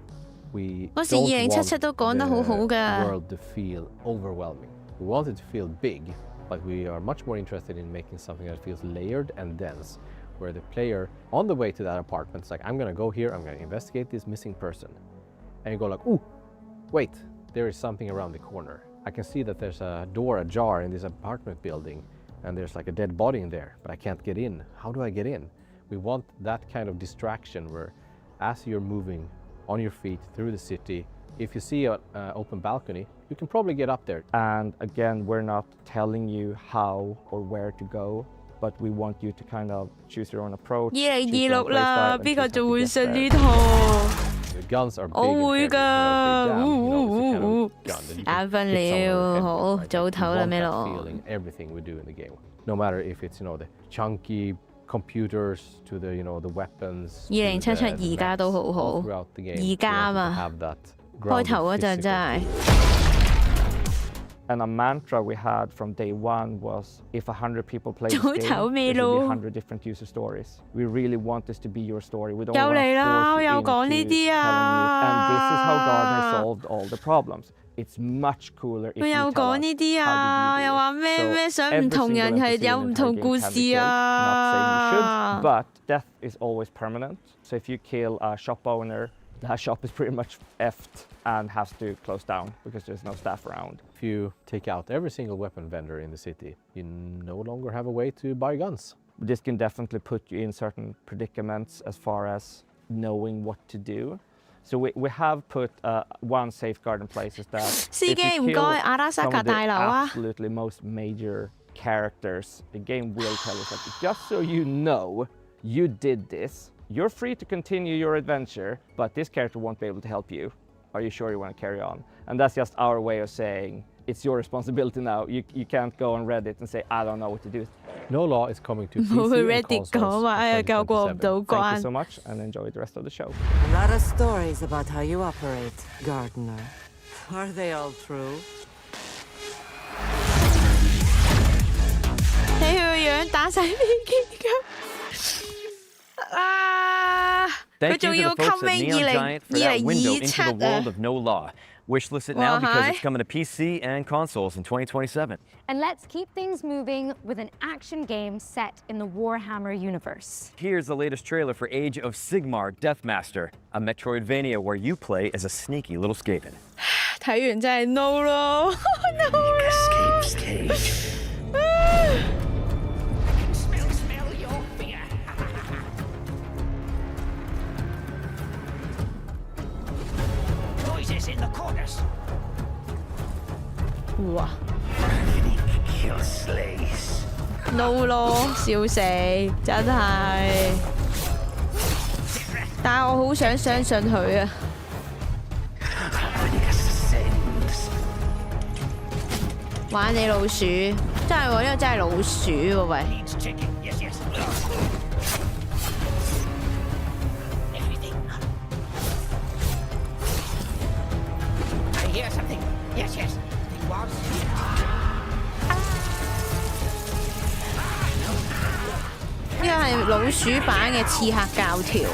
We 嗰時 don't 2077 want 都講得好好 the 㗎。 world to feel overwhelming. We want it to feel big, but we are much more interested in making something that feels layered and dense, where the player on the way to that apartment is like, I'm gonna go here, I'm gonna investigate this missing person. And you go like, ooh, wait, there is something around the corner. I can see that there's a door ajar in this apartment building and there's like a dead body in there, but I can't get in. How do I get in? We want that kind of distraction where as you're moving on your feet through the city, if you see an open balcony, you can probably get up there. And again, we're not telling you how or where to go, but we want you to kind of choose your own approach. 2026啦，邊個仲會信呢套？ The guns are big 我會 and 㗎， heavy, 眼瞓了，好早唞啦，咩咯？ feeling everything we do in the game. No matter if it's the chunky computers to the the weapons. 2077而家都好好，而家啊嘛，開頭嗰陣真係。 And a mantra we had from day one was, if 100 people play this game, there will be 100 different user stories. We really want this to be your story. We don't want to force you into telling you, and this is how Gardner solved all the problems. It's much cooler if you tell us how to do this. So every single NPC in the entire game can be killed. Not saying you should, but death is always permanent. So if you kill a shop owner, that shop is pretty much effed and has to close down because there's no staff around. If you take out every single weapon vendor in the city, you no longer have a way to buy guns. This can definitely put you in certain predicaments as far as knowing what to do. So we have put one safeguard in place is that if you kill some of the absolutely most major characters, the game will tell us that just so you know, you did this. You're free to continue your adventure, but this character won't be able to help you. Are you sure you want to carry on? And that's just our way of saying, it's your responsibility now. You can't go on Reddit and say, I don't know what to do. No law is coming to PC and consoles in 2027. Thank you so much and enjoy the rest of the show. A lot of stories about how you operate, Gardner. Are they all true? 睇佢個樣打晒飛機咁。 啊！佢仲要 coming 2027啊！ Wishlist it now because it's coming to PC and consoles in 2027. And let's keep things moving with an action game set in the Warhammer universe. Here's the latest trailer for Age of Sigmar Deathmaster, a Metroidvania where you play as a sneaky little Skaven. 睇完真係 no 咯 ，no 咯。Escape stage. In the corners. 哇 Kill slays. no 咯，笑死，真係。但係我好想相信佢啊。玩你老鼠，真係喎，呢個真係老鼠喎喂。 Hear something? Yes, yes. It was. 呢個係老鼠版嘅刺客教條。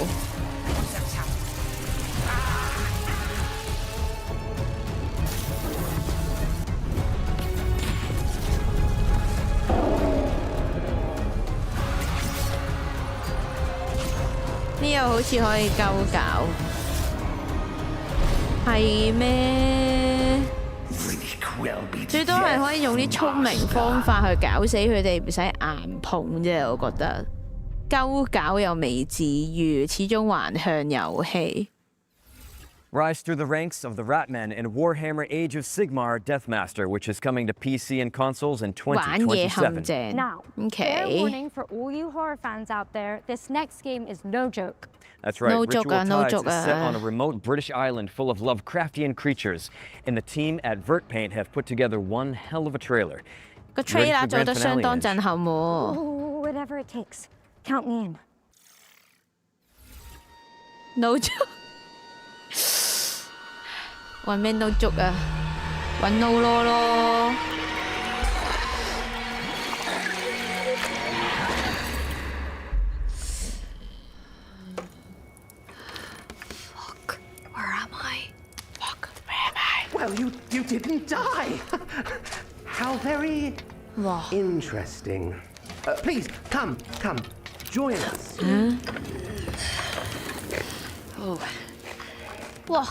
呢個好似可以鳩搞，係咩？最多係可以用啲聰明方法去搞死佢哋，唔使硬碰啫。我覺得鳩搞又未至於，始終橫向遊戲。Rise through the ranks of the Ratmen in Warhammer Age of Sigmar Deathmaster, which is coming to PC and consoles in 2027. Now, fair warning for all you horror fans out there, this next game is no joke. That's right. Ritual Tides is set on a remote British island full of Lovecraftian creatures, and the team at Vertpaint have put together one hell of a trailer. 個 trailer 做得相當震撼喎。Whatever it takes, count me in. No joke. 揾咩 no joke 啊？揾 no 咯。Fuck, where am I? Fuck, where am I? Well, you didn't die. How very interesting. Please, come, join us. Oh. 哇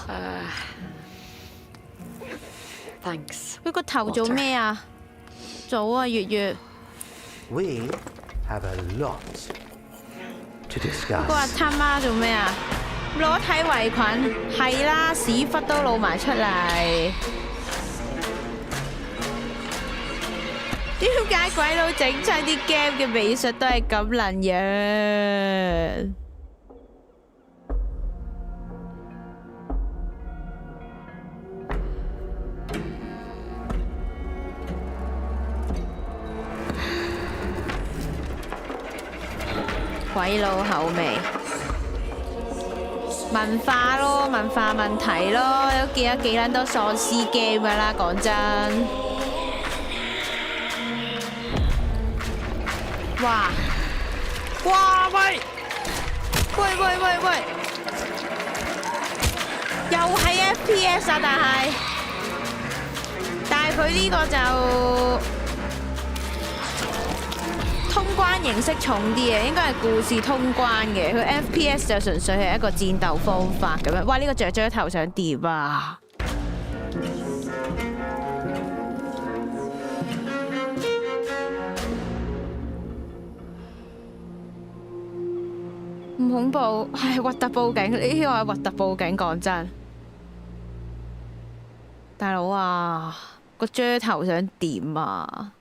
！Thanks。佢個頭做咩啊？早啊，月月。We have a lot to discuss。個阿他媽做咩啊？裸體圍裙係啦，屎忽都露埋出嚟。點解鬼佬整親啲 game 嘅美術都係咁撚樣？鬼佬口味，文化咯，文化問題咯，都見咗幾撚多喪屍 game 㗎啦，講真。哇！哇喂！喂！又係 FPS 啊，但係佢呢個就。通關形式重啲嘅，應該係故事通關嘅。佢 FPS 就純粹係一個戰鬥方法咁樣。哇！呢個雀頭想點啊？唔恐怖，係核突報警。呢個係核突報警，講真。大佬啊，個雀頭想點啊？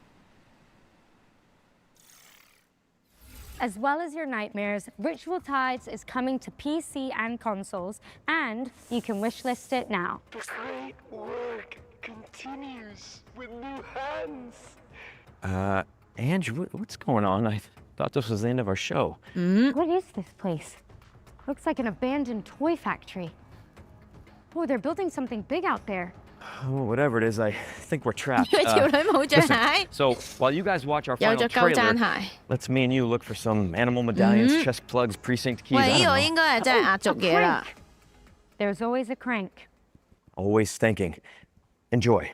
As well as your nightmares, Ritual Tides is coming to PC and consoles, and you can wishlist it now. The great work continues with new hands. Ange, what's going on? I thought this was the end of our show. What is this place? Looks like an abandoned toy factory. Oh, they're building something big out there. Oh, whatever it is, I think we're trapped. Listen, so while you guys watch our final trailer, let's me and you look for some animal medallions, chest plugs, precinct keys. There's always a crank. Always thinking. Enjoy.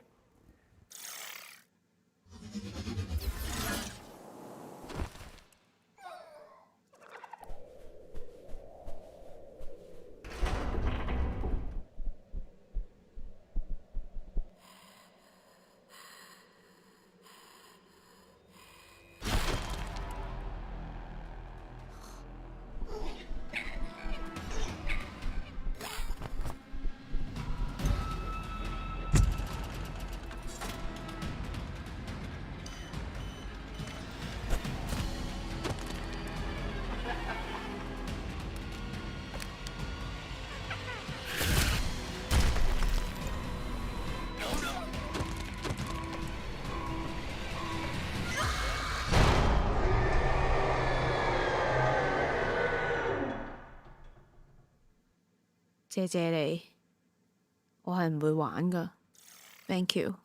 Thank you.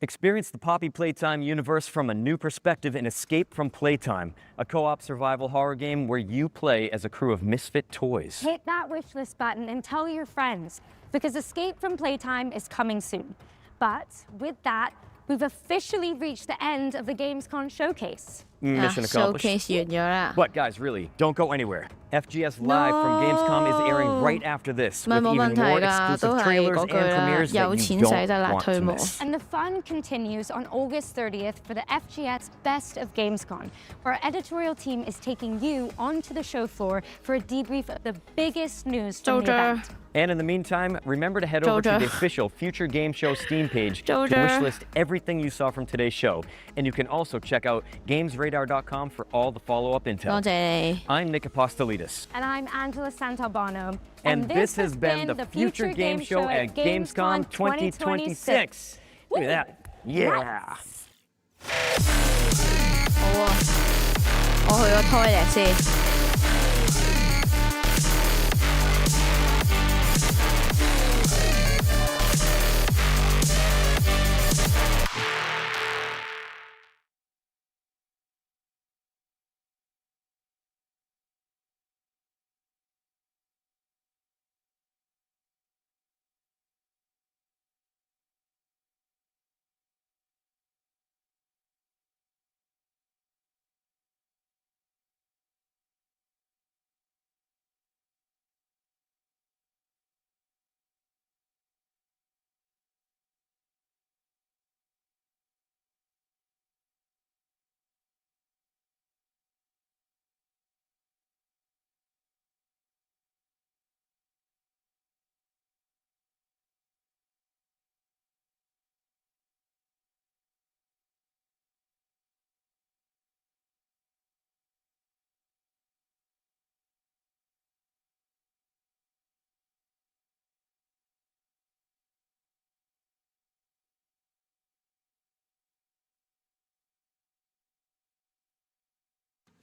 Experience the Poppy Playtime universe from a new perspective in Escape from Playtime, a co-op survival horror game where you play as a crew of misfit toys. Hit that wishlist button and tell your friends, because Escape from Playtime is coming soon. But with that, we've officially reached the end of the gamescom showcase. Mission accomplished. Showcase 完咗啦。 But guys, really, don't go anywhere. FGS Live from Gamescom is airing right after this, with even more exclusive trailers and premieres that you don't want to miss. And the fun continues on August 30th for the FGS Best of Gamescom, where our editorial team is taking you onto the show floor for a debrief of the biggest news from the event. And in the meantime, remember to head over to the official Future Game Show Steam page to wishlist everything you saw from today's show. And you can also check out gamesradar.com for all the follow-up intel. I'm Nick Apostolidis. And I'm Angela Santalbano. And this has been the Future Game Show at Gamescom 2026. Look at that. Yeah. 好啊，我去個 toilet 先。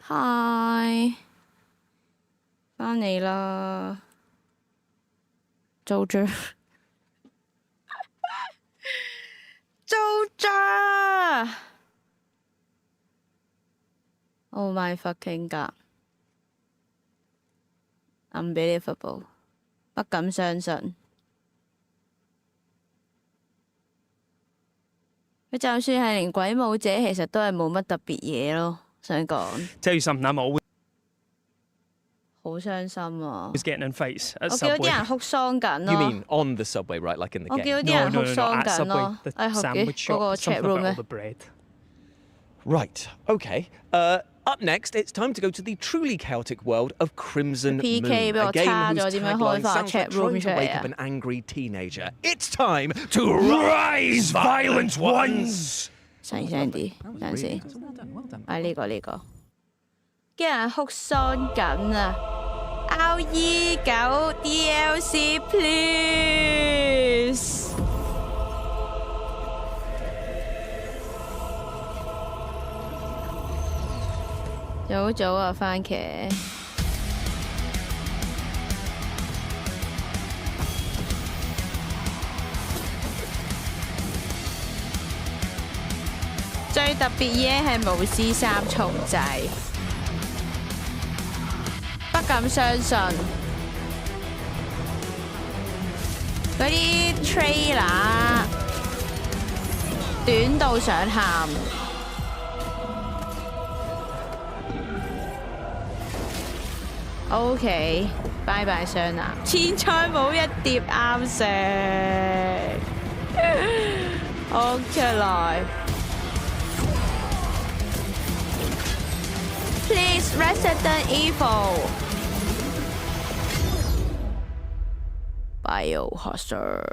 Hi， 返嚟啦，做咗，做咗 ！Oh my fucking god！Unbelievable， 不敢相信。佢就算係連鬼舞者，其實都係冇乜特別嘢咯。 想講 Tell you something, I'm always 好傷心啊！ getting in fights at 我見到啲人哭喪緊咯。You mean on the subway, right? Like in the game? 我見到啲人哭喪 at 緊咯。 Subway, 哎， the 學 sandwich 嘅嗰個 shop, chat something room about all 咧 the。bread. Right, okay. Up next, it's time to go to the truly chaotic world of Crimson Moon, PK 俾我 a game 叉 whose 咗，點樣開 tagline 翻 sounds chat like room trying 出 to 嚟 wake 啊 up an angry teenager. It's time to rise, violent ones! 細聲啲，等陣先。係呢個。啲人哭喪緊啊 ！RE9 DLC please。早啊，番茄。最特別嘢係巫師3重製，不敢相信嗰啲 trailer 短到想喊。OK， 拜拜雙男，前菜冇一碟啱食，好出來。 Please, Resident Evil. Biohazard.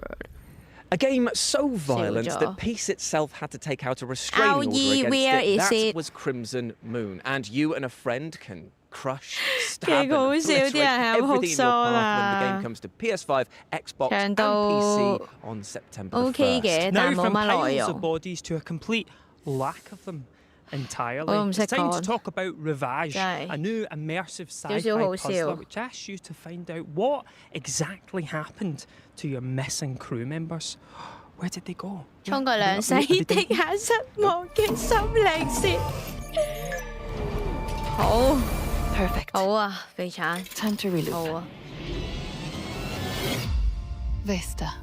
A game so violent that peace itself had to take out a restraining order against where it. Is That it? was Crimson Moon, and you and a friend can crush, stab, 幾 and 好笑， obliterate 啲人喺度哭 everything in your path when the 喪 game 啊！ comes to PS5, Xbox, 長 and 到 PC on September the OK 嘅， 1st. 但 Now 冇 from 乜內 piles of 容。 bodies to a complete lack of them entirely. 我唔識 It's time to 講 talk about Ravage, 真係 a new immersive 少 sci-fi 少好笑 puzzler which asks you to find out what exactly happened to your missing crew members. Where did they go? 沖個涼洗滴下失望嘅心靈先。好 Perfect. 好啊，肥橙。 Time to reloop. 好啊。 Vesta.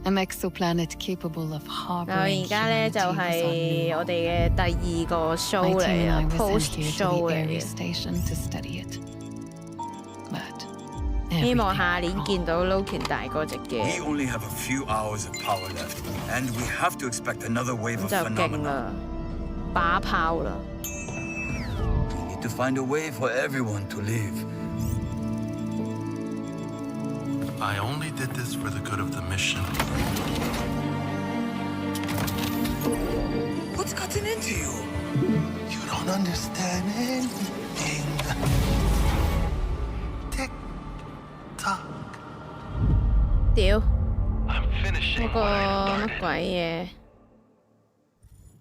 An exoplanet capable of 嗱， harboring 而家咧就 humanity 係 was 我哋嘅第2個 show My 嚟 team and 啊 I was ，post sent here show to the 嚟 Ares 嘅。 station to study it. But 希望下年見到 Logan 大嗰隻 We 嘅， only have a few hours of power left, and we have to expect another wave 咁 of 就勁 phenomena. 啦，把炮啦。 We need to find a way for everyone to live. I only did this for the good of the mission. What's gotten into you? You don't understand anything. Tick-tock. 屌， I'm finishing 嗰個乜鬼嘢？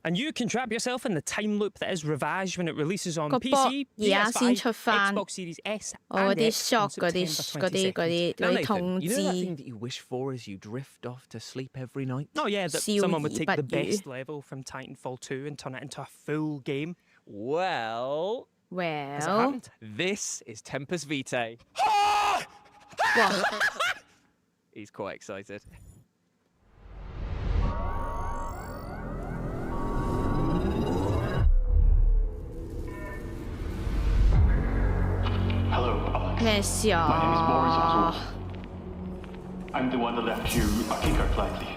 And you can trap yourself in the time loop that is Ravage when it releases on 個 PC, 而家先出 PS5, 翻， Xbox Series S, 我 and 啲 X on shock 嗰啲 September 嗰啲 22nd. 嗰啲通 You know that thing 知。 that you wish for as you drift off to sleep every night? Oh yeah, that 笑 someone would 而 take 不 the 語。 best level from Titanfall 2 and turn it into a full game. Well, as it Well， happened, this is Tempest Vitae. 哇！ He's quite excited. Hello, Alex. 咩事 My name is Boris 啊？ Oswald. I'm the one that left you a kicker lately.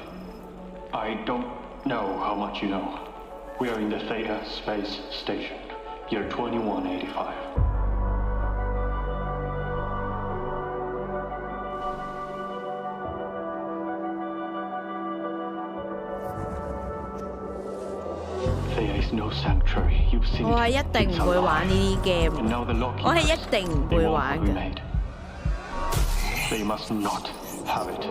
I don't know how much you know. We are in the Theta Space Station, year 2185. Thea is no sanctuary. You've seen 我係 it. 一定唔會玩呢啲 game， And now the lock 我係一定唔 they 會 want 玩 what we 嘅。 made. They must not have it.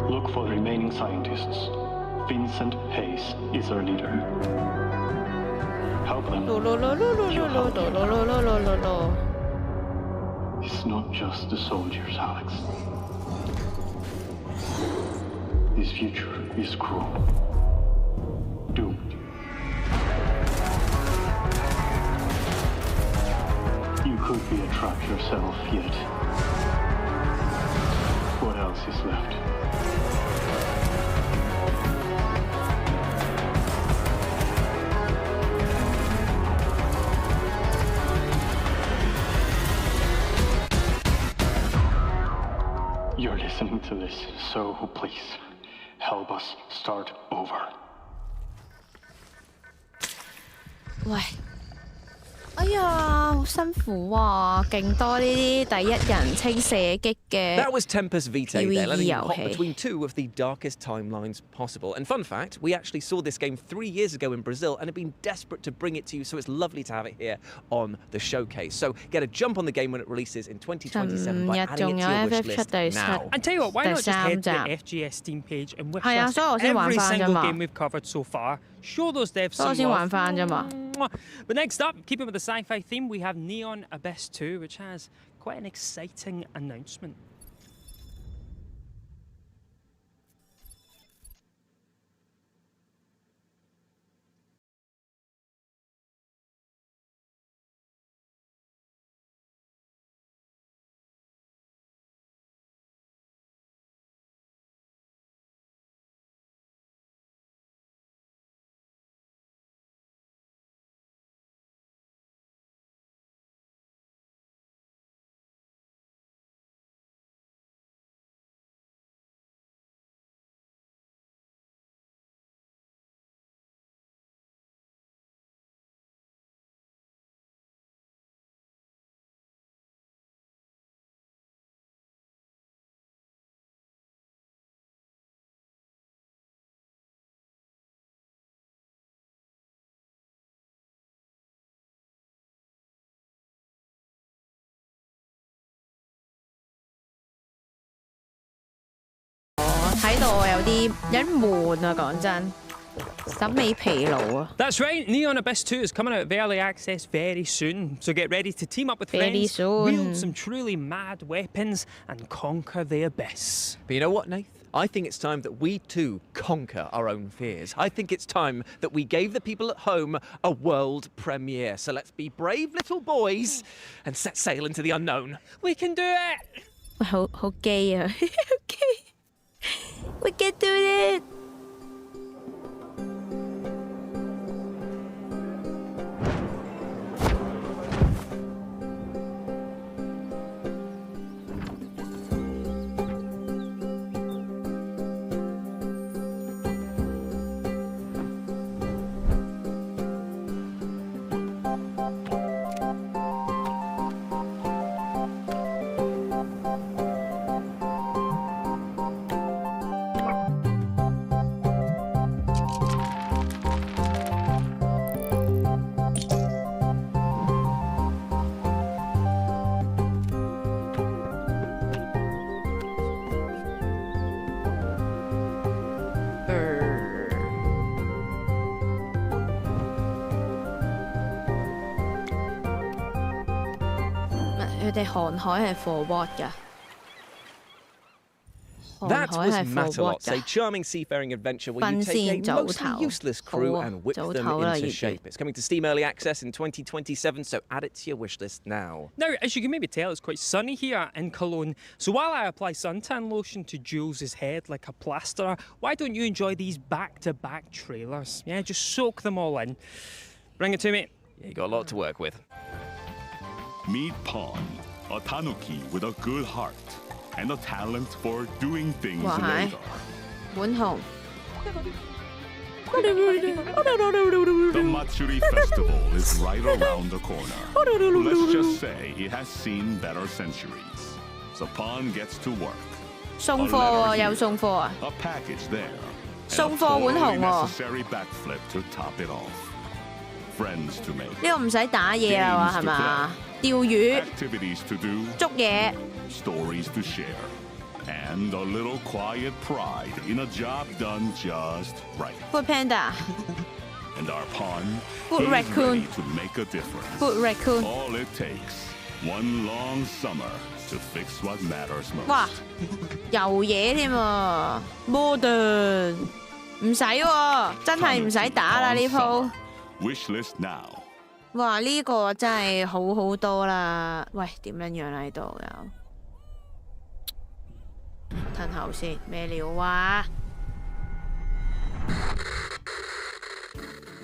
Look for the remaining scientists. Vincent Hayes is our leader. Help them. It's not just the soldiers, Alex. This future is cruel. Doomed. You could be a trap yourself yet. What else is left? You're listening to this, so please help us start over. 喂，哎呀，好辛苦啊！勁多呢啲第一人稱射擊嘅 That was Tempest Vitae there, letting you hop PvE between two of the darkest timelines possible. And fun fact, we actually saw this game 3 years ago in Brazil and have been desperate to bring it to you, so it's lovely to have it here on the showcase. So get a jump on the game when it releases in 2027 by adding it to your wish list now. And tell you what, why not just head to the FGS Steam page and wish list every single game we've covered so far? Show those devs some love. But next up, keeping with the sci-fi theme, we have Neon Abyss 2, which has quite an exciting announcement. That's right, Neon Abyss 2 is coming out of early access very soon, so get ready to team up with friends, wield some truly mad weapons, and conquer the abyss. But you know what, Nath? I think it's time that we too conquer our own fears. I think it's time that we gave the people at home a world premiere. So let's be brave little boys and set sail into the unknown. We can do it! 好基啊！Okay. We can do it. That was Matterlot, a charming seafaring adventure where you take a mostly useless crew and whip them into shape. It's coming to Steam Early Access in 2027, so add it to your wishlist now. Now, as you can maybe tell, it's quite sunny here in Cologne. So while I apply suntan lotion to Jules' head like a plasterer, why don't you enjoy these back-to-back trailers? Yeah, just soak them all in. Bring it to me. Yeah, you got a lot to work with. Meet Pawn, a tanuki with a good heart and a talent for doing things later. The Matsuri Festival is right around the corner. Let's just say it has seen better centuries. So Pawn gets to work. A package there. And a totally necessary backflip to top it off. Friends to make. 呢個唔使打嘢啦，係嘛？釣魚、 Activities to do. 捉嘢。 Stories to share. And a little quiet pride in a job done just right. Food Panda. And our Pawn Food is Raccoon. ready to make a difference. Food Raccoon. All it takes, one long summer to fix what matters most. 哇，游嘢添喎 ，Modern 唔使喎，真係唔使打啦呢鋪。 Wishlist now. 哇，呢個真係好好多啦！喂，點樣樣喺度又？褪後先，咩料啊？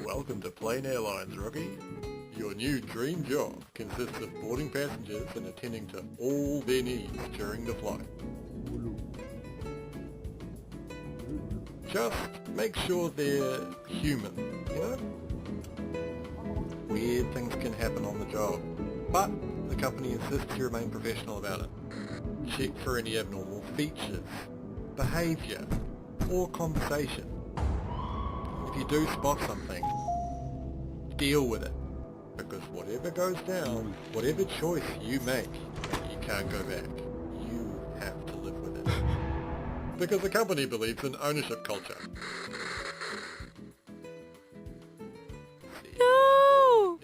Welcome to Plane Airlines, rookie. Your new dream job consists of boarding passengers and attending to all their needs during the flight. Just make sure they're human, you know? Weird things can happen on the job, but the company insists you remain professional about it. Check for any abnormal features, behaviour, or conversation. If you do spot something, deal with it, because whatever goes down, whatever choice you make, you can't go back. You have to live with it. Because the company believes in ownership culture. No!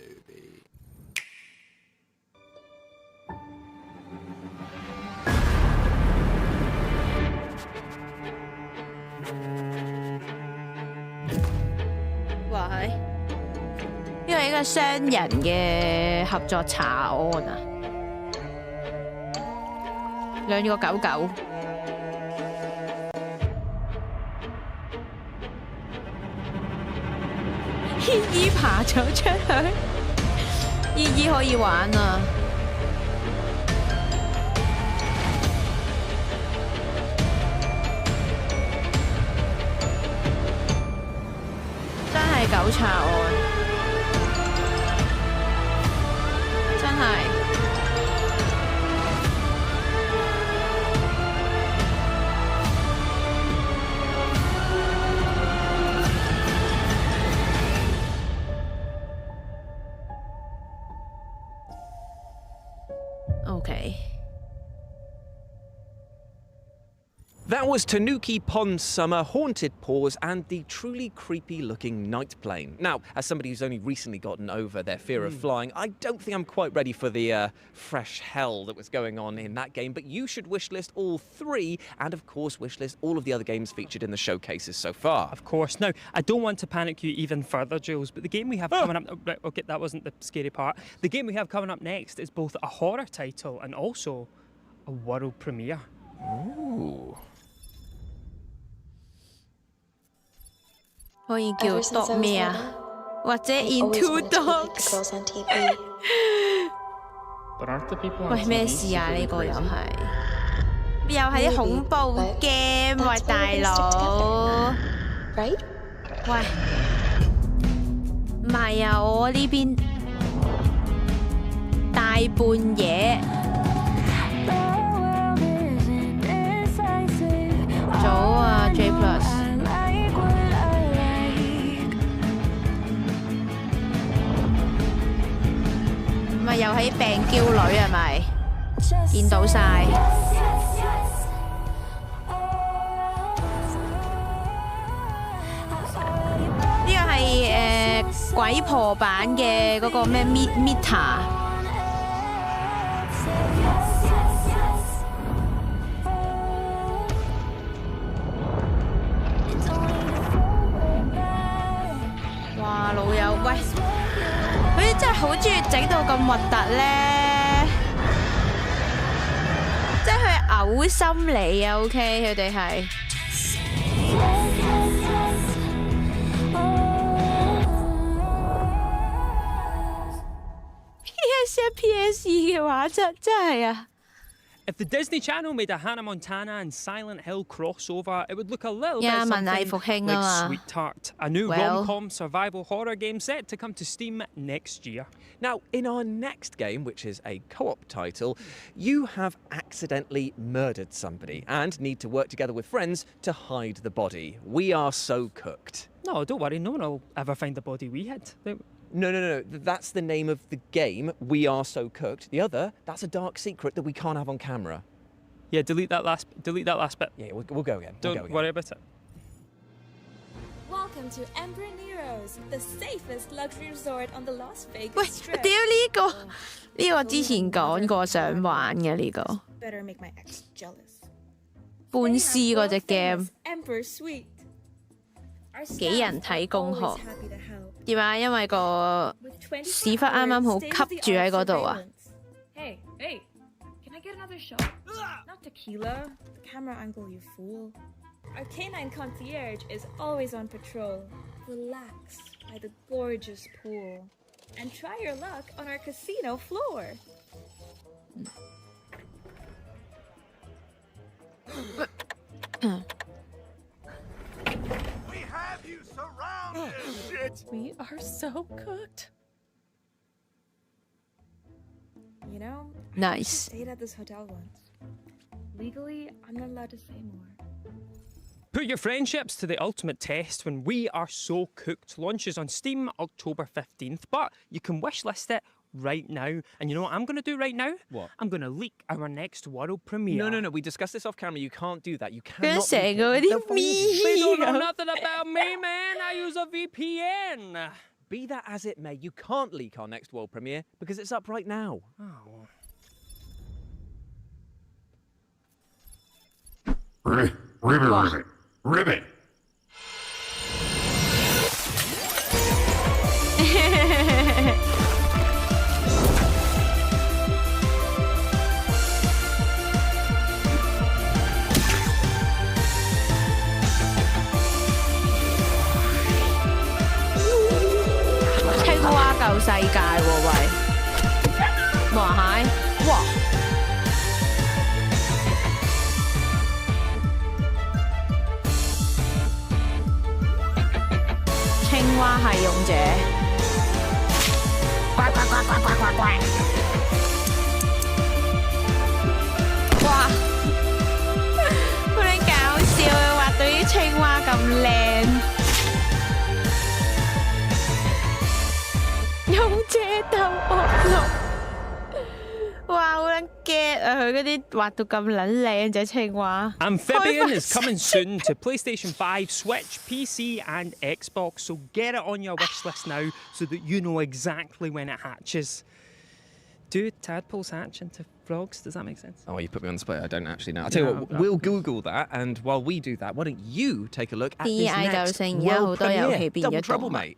Wow. 呢個係一個雙人嘅合作查案啊，兩個狗狗。依依爬咗出去，依依可以玩啊！真係狗查案，真係。That was Tanuki Pond Summer, Haunted Paws, and the truly creepy-looking night plane. Now, as somebody who's only recently gotten over their fear of flying, I don't think I'm quite ready for the fresh hell that was going on in that game, but you should wishlist all 3, and of course wishlist all of the other games featured in the showcases so far. Of course. Now, I don't want to panic you even further, Jules, but the game we have coming up... Right, okay, that wasn't the scary part. The game we have coming up next is both a horror title and also a world premiere. Ooh. 可以叫 dog 咩啊？或者 into dogs？ 喂，咩事啊？呢個又係啲恐怖 game 喂，大佬。喂，唔係啊，我呢邊大半夜。早啊 ，J Plus。 咪又喺病嬌女係咪？見到晒。呢個係鬼婆版嘅嗰個咩 Mita。哇，老友喂！ 佢真係好中意整到咁核突咧，即係佢嘔心理啊 ！OK， 佢哋係。PS 嘅話真係啊！ If the Disney Channel made a Hannah Montana and Silent Hill crossover, it would look a little bit something like Sweetheart, a new rom-com survival horror game set to come to Steam next year. Now, in our next game, which is a co-op title, you have accidentally murdered somebody and need to work together with friends to hide the body. We are so cooked. No, don't worry, no one will ever find the body we hid. No. That's the name of the game, We Are So Cooked. The other, that's a dark secret that we can't have on camera. Yeah, delete that last bit. Yeah, we'll go again. Don't worry about it. Welcome to Emperor Nero's, the safest luxury resort on the Las Vegas Strip. 喂，屌呢個之前講過想玩嘅呢個。Better make my ex jealous. 半屍嗰隻 game。 Emperor Suite. 幾人睇攻殼？點啊？因為個屎忽啱啱好吸住喺嗰度啊！ Hey, can I get another shot? Not tequila. The camera angle, you fool. Our canine concierge is always on patrol. Relax by the gorgeous pool. And try your luck on our casino floor. We have you surrounded! Shit! We are so cooked. You know, nice. I stayed at this hotel once. Legally, I'm not allowed to say more. Put your friendships to the ultimate test when We Are So Cooked launches on Steam October 15th, but you can wishlist it right now. And you know what I'm going to do right now? What? I'm going to leak our next world premiere. No. We discussed this off camera. You can't do that. You cannot. They don't know nothing about me, man. I use a VPN. Be that as it may, you can't leak our next world premiere because it's up right now. Oh. Ribbit. 青蛙救世界喎，喂！哇係，哇！青蛙係勇者，呱呱呱呱呱呱呱！哇！好撚搞笑啊！畫到啲青蛙咁靚。 勇者鬥惡龍，哇！好撚撚 get 啊！佢嗰啲畫到咁撚靚隻青蛙。Amphibian is coming soon to PlayStation 5, Switch, PC, and Xbox. So get it on your wish list now, so that you know exactly when it hatches. Do tadpoles hatch into frogs? Does that make sense? Oh, you put me on the spot. I don't actually know. I'll tell you what, we'll Google that, and while we do that, why don't you take a look at this next world premiere? Double trouble, mate.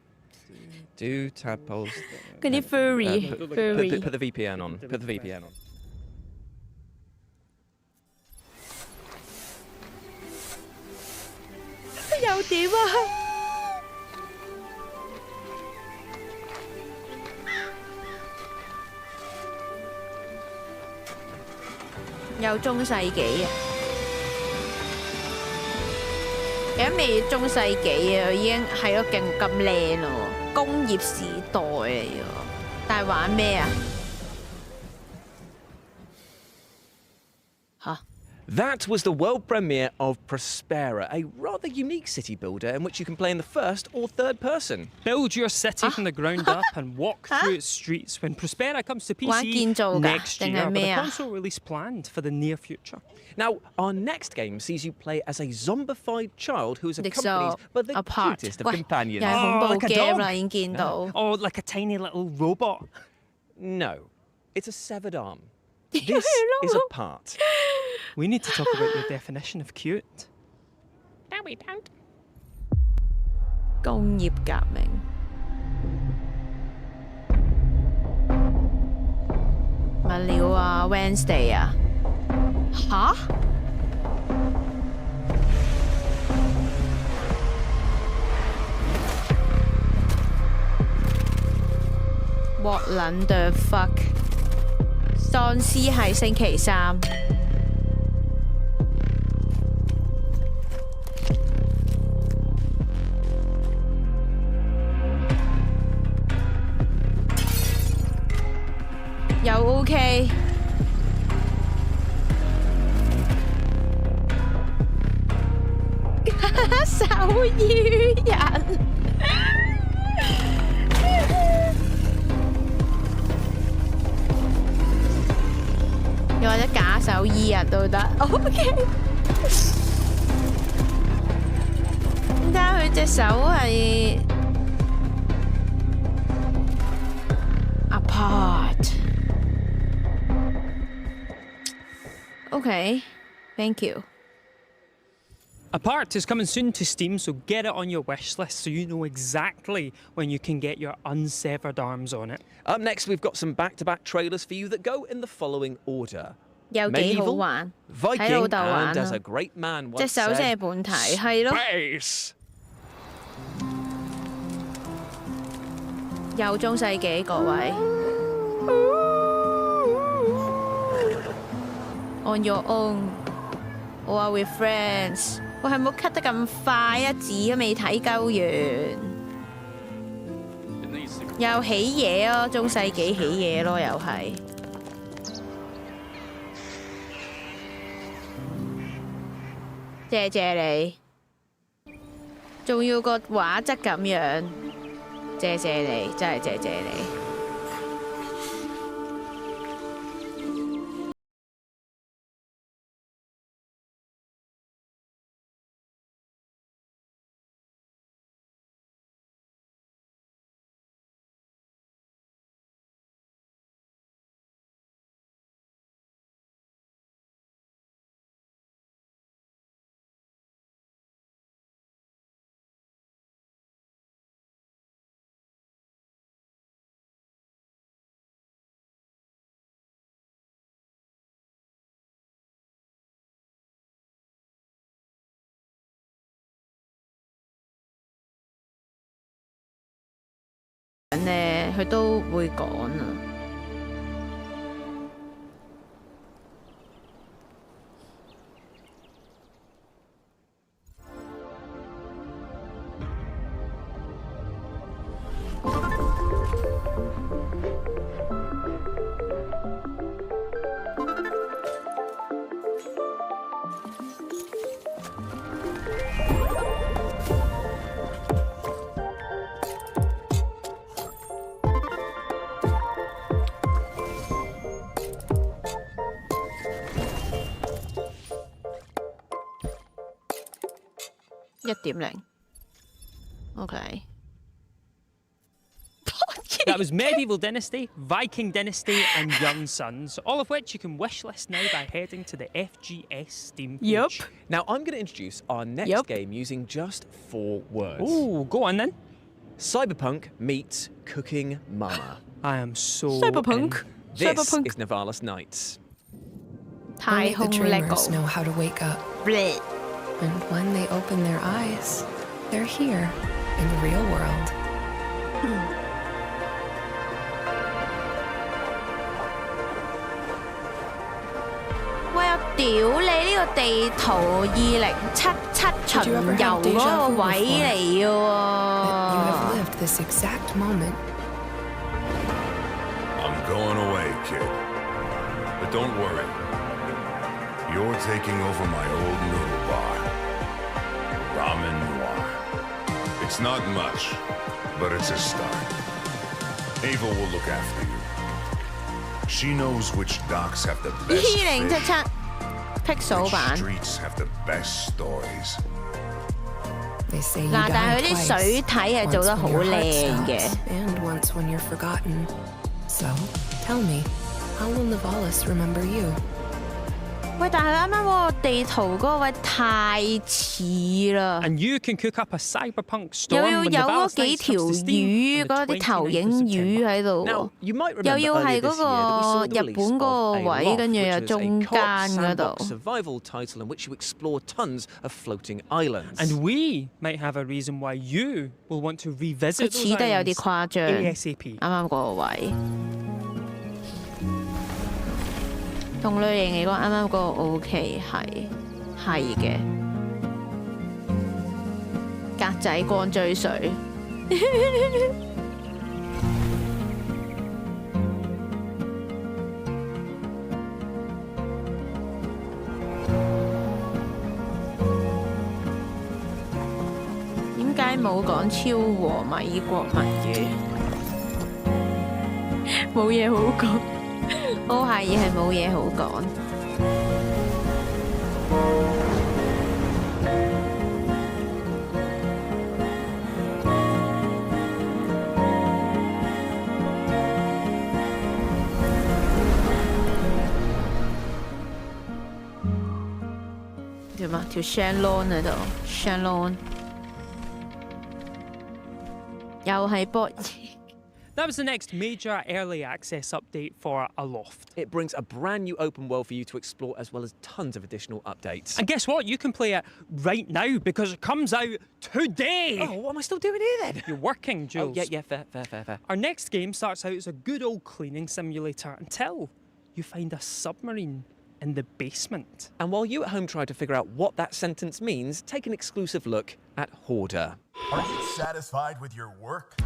Do tadpoles... 嗰啲 furry. Put the VPN on. Put the VPN on. 又點啊？有中世紀啊！而家未中世紀啊，已經係咯勁咁靚咯，工業時代嚟喎。但係玩咩啊？嚇！ That was the world premiere of Prospera, a rather unique city builder in which you can play in the first or third person. Build your city from the ground up and walk through its streets when Prospera comes to PC next year, with a console release planned for the near future. Now, our next game sees you play as a zombified child who is accompanied by the cutest of companions. Oh, like a dog. Or like a tiny little robot. No, it's a severed arm. This is a part. We need to talk about your definition of cute. No, we don't. 工業革命。物料啊 ，Wednesday 啊，吓？What 撚 the fuck？ 喪屍係星期三。又 OK， 手語人，又或者假手醫人都得 ，OK。睇下佢隻手係 apart。 Okay, thank you. Apart is coming soon to Steam, so get it on your wish list so you know exactly when you can get your unsevered arms on it. Up next, we've got some back-to-back trailers for you that go in the following order. 有幾好玩，睇老豆玩啦。隻手先係本體，係咯。又中世紀各位。On your own, or with friends。喂，係冇 cut 得咁快啊！字都未睇夠完。又起嘢咯，中世紀起嘢咯，又係。謝謝你，仲要個畫質咁樣，謝謝你，真係謝謝你。咧，佢都會講啊。1.0 OK That was Medieval Dynasty, Viking Dynasty, and Young Sons, all of which you can wishlist now by heading to the FGS Steam page. Yep. Now, I'm going to introduce our next game using just 4 words. Ooh, go on then. Cyberpunk meets Cooking Mama. I am so Cyberpunk. This is Nivalis Nights. Only the dreamers know how to wake up. Blech. And when they open their eyes, they're here in the real world. 喂，我屌你呢個地圖2077巡遊嗰個位嚟嘅喎。You have lived this exact moment. I'm going away, kid. But don't worry. You're taking over my old noodle bar. Ramen Noir. It's not much, but it's a start. Ava will look after you. She knows which docks have the best fish, which streets have the best stories. 嗱，但係佢啲水體係做得好靚嘅。And once when you're forgotten. So, tell me, how will Nivalis remember you? 喂，但係啱啱嗰個地圖嗰個位太似啦。 And you can cook up a cyberpunk storm 又要有嗰幾條魚，嗰啲投影魚喺度喎，又要係嗰個日本嗰個位，跟住又中間嗰度。survival title in which you explore tons of floating islands. And we might have a reason why you will want to revisit 佢似得有啲誇張 ASAP 啱啱嗰個位。同類型嚟講，啱啱嗰個 OK 係嘅。格仔光追水。點解冇講超和米國物語？冇嘢好講。我懷疑係冇嘢好講。點啊？條 Shannon 喺度 ，Shannon 又係博。That was the next major early access update for Aloft. It brings a brand new open world for you to explore as well as tons of additional updates. And guess what? You can play it right now because it comes out today. Oh, what am I still doing here then? You're working, Jules. Oh, yeah, fair. Our next game starts out as a good old cleaning simulator until you find a submarine in the basement. And while you at home try to figure out what that sentence means, take an exclusive look at Hoarder. Are you satisfied with your work?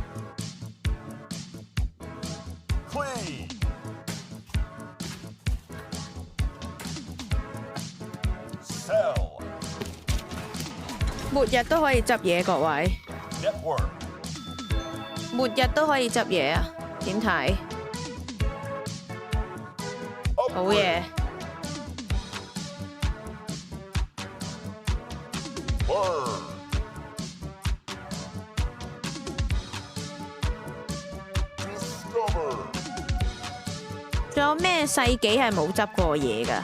Clean. Sell. 末日都可以執嘢，各位。Network. 末日都可以執嘢啊？點睇？好嘢。仲有咩世紀係冇執過嘢㗎？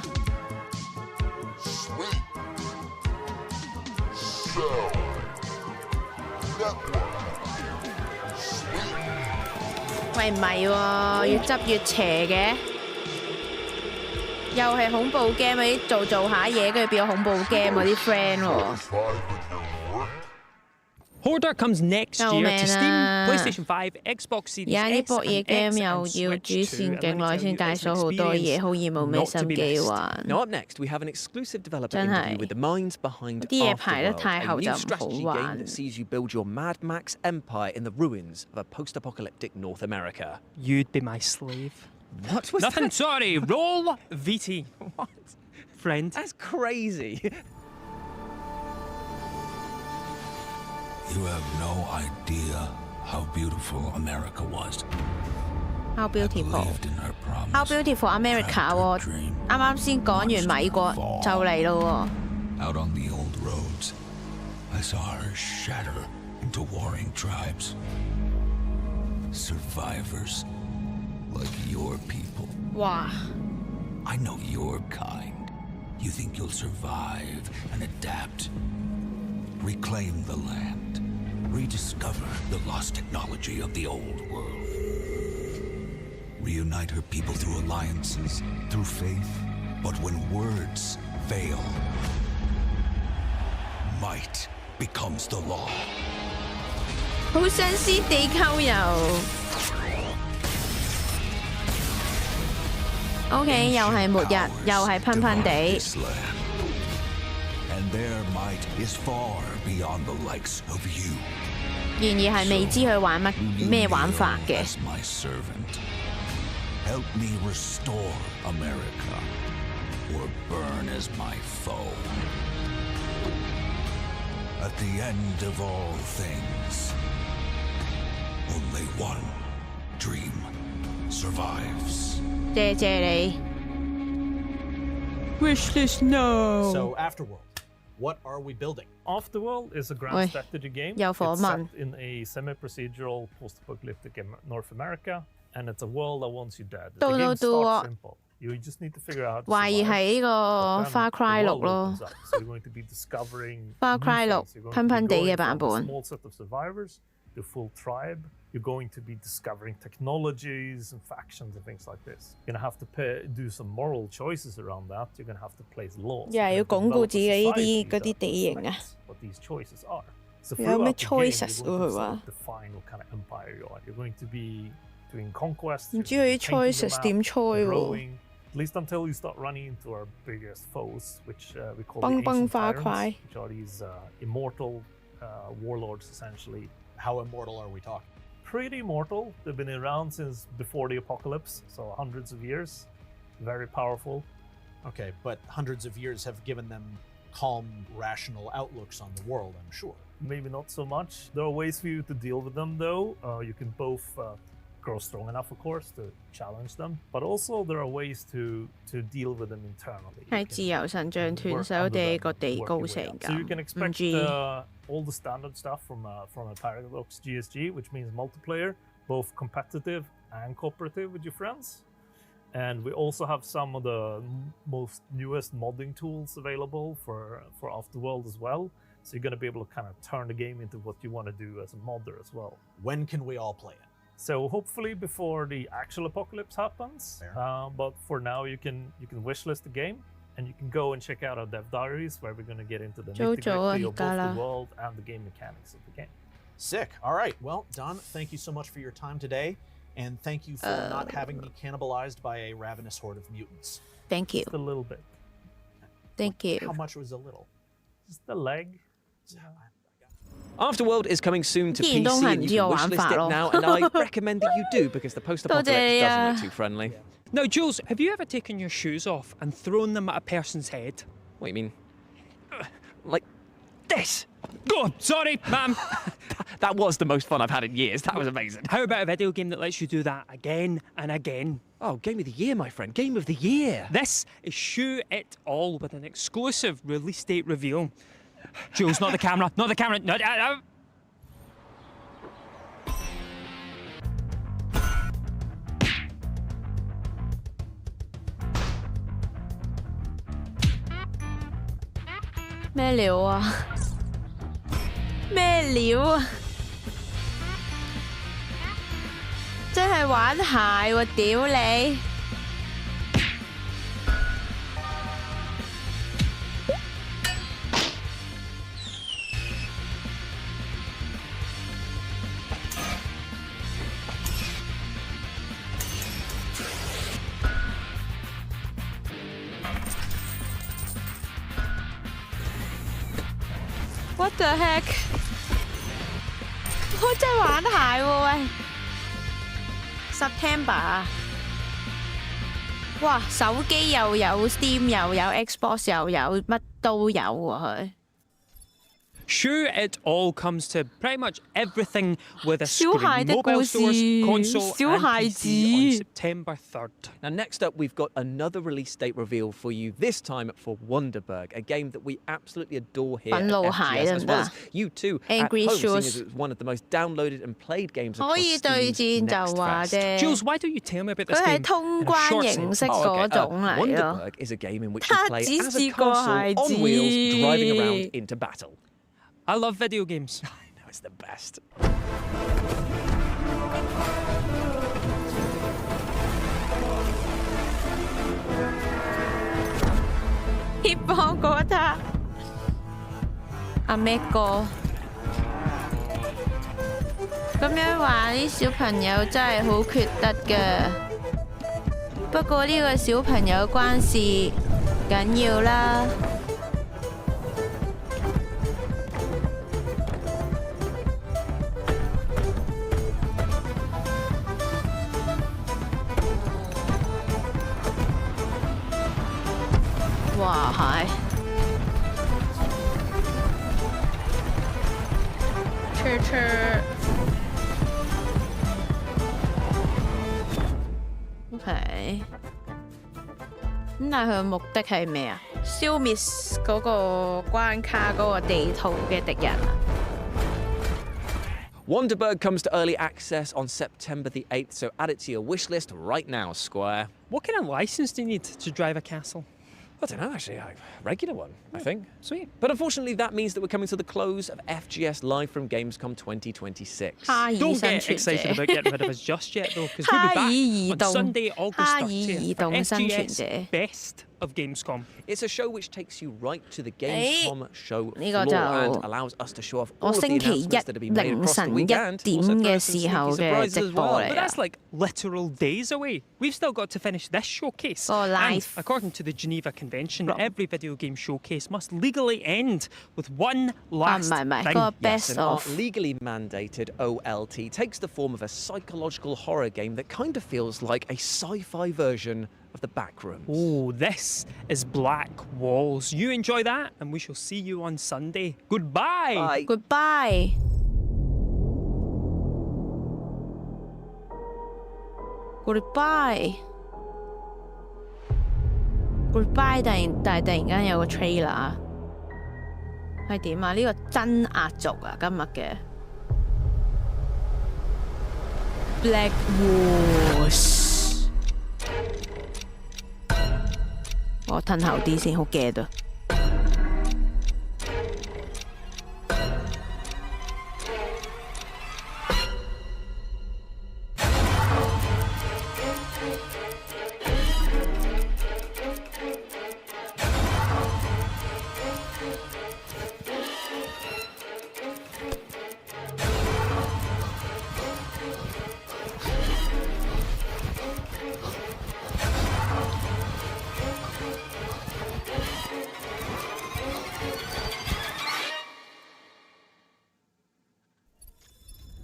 喂，唔係喎，越執越邪嘅，又係恐怖 game 嗰啲做下嘢，跟住變咗恐怖 game 嗰啲 friend 喎。Hoarder comes next year to Steam, PlayStation 5, Xbox Series S, 啲博嘢 game 又要 Switch 主線勁耐先介紹好多嘢，好易冇咩心機玩。Now up next, we have an exclusive developer interview with the minds behind Afterworld, a new strategy game that sees you build your Mad Max empire in the ruins of a post-apocalyptic North America. You'd be my slave. What was Nothing, that? sorry. Roll VT. What? Friend. That's crazy. You have no idea how beautiful America was. How beautiful. How beautiful America 喎！啱啱先講完美國就嚟咯喎。Out on the old roads, I saw her shatter into warring tribes. Survivors like your people. Wow. I know your kind. You think you'll survive and adapt. Reclaim the land. Rediscover the lost technology of the old world. Reunite her people through alliances, through faith. But when words fail, might becomes the law. 好想師地溝油。OK， 又係末日，又係噴噴地。And their might is far beyond the likes of you. 然而係未知佢玩咩玩法嘅。As my servant, help me restore America, or burn as my foe. At the end of all things, only one dream survives. 謝謝你。Wishlist no. So Afterworld, what are we building? Afterworld is a grand strategy game. It's set in a semi-procedural post-apocalyptic North America, and it's a world that wants you dead. The game starts simple. You just need to figure out. 懷疑係呢個 Far Cry 6咯。So you're going to be discovering Far Cry 6噴噴地嘅版本。Small set of survivors, the full tribe. You're going to be discovering technologies and factions and things like this. You're going to have to do some moral choices around that. You're going to have to place laws. 又係要鞏固自己呢啲嗰啲地形啊。What these choices are. So 有咩 choices 喎佢話？ Define what kind of empire you are. You're going to be doing conquest. 唔知佢啲 choices 點猜喎？ At least until you start running into our biggest foes, which we call the ancient Far tyrants, Cry. which are these immortal warlords, essentially. How immortal are we talking? Pretty immortal. They've been around since before the apocalypse, so hundreds of years. Very powerful. Okay, but hundreds of years have given them calm, rational outlooks on the world, I'm sure. Maybe not so much. There are ways for you to deal with them, though. You can both grow strong enough, of course, to challenge them, but also there are ways to deal with them internally. 係自由神像斷手地個地高成㗎。 So you can expect all the standard stuff from a Paradox GSG, which means multiplayer, both competitive and cooperative with your friends. And we also have some of the most newest modding tools available for Afterworld as well. So you're going to be able to kind of turn the game into what you want to do as a modder as well. When can we all play it? So hopefully before the actual apocalypse happens. But for now, you can wishlist the game, and you can go and check out our dev diaries, where we're going to get into the nitty-gritty of both the world and the game mechanics of the game. Sick. All right. Well, Don, thank you so much for your time today, and thank you for not having me cannibalized by a ravenous horde of mutants. Thank you. Just a little bit. Thank you. How much was a little? Just a leg. Afterworld is coming soon to PC, and you can wishlist it now, and I recommend that you do, because the post-apocalypse doesn't look too friendly. Now, Jules, have you ever taken your shoes off and thrown them at a person's head? What do you mean? Like this? Go, sorry, ma'am. That was the most fun I've had in years. That was amazing. How about a video game that lets you do that again and again? Oh, Game of the Year, my friend. Game of the Year. This is Shoe It All with an exclusive release date reveal. Jules, not the camera. Not the camera. No.咩料啊？咩料啊？真係玩鞋喎！屌你！ What the heck？ 我真係玩鞋喎喂 ！September 啊！哇，手機又有 Steam 又有 Xbox 又有乜都有喎佢。Sure, it all comes to pretty much everything with a screen. Mobile stores, console, and PC on September 3rd. Now, next up, we've got another release date reveal for you, this time for Wonderberg, a game that we absolutely adore here at FGS, as well as you too at home, seeing as it was one of the most downloaded and played games across Steam's Next Fest. Jules, why don't you tell me about this game? 通關形式嗰種嚟咯。Wonderberg is a game in which you play as a castle on wheels driving around into battle. I love video games. I know, it's the best. 協幫過他。阿咩哥，咁樣話啲小朋友真係好缺德㗎。不過呢個小朋友關事緊要啦。哇係，OK。咁但係佢嘅目的係咩啊？消滅嗰個關卡嗰個地圖嘅敵人啊！ Wonderberg comes to early access on September the 8th, so add it to your wish list right now, Square. What kind of license do you need to drive a castle? I don't know, actually. A regular one, I think. Sweet. But unfortunately, that means that we're coming to the close of FGS live from Gamescom 2026. Don't get excited about getting rid of us just yet, though, because we'll be back on Sunday, August 30th for FGS Best of Gamescom. It's a show which takes you right to the Gamescom show floor and allows us to show off all of the announcements that have been made across the weekend. Also throw some sneaky surprises as well. But that's like literal days away. We've still got to finish this showcase. And according to the Geneva Convention, every video game showcase must legally end with one last thing. Yes, and our legally mandated OLT takes the form of a psychological horror game that kind of feels like a sci-fi version of the Backrooms. Oh, this is Black Walls. You enjoy that, and we shall see you on Sunday. Goodbye. Bye. Goodbye. Goodbye. Goodbye. 但係突然間有個 trailer 係點啊？呢個真壓軸啊！今日嘅 Black Walls。 我褪後啲先，好驚啊！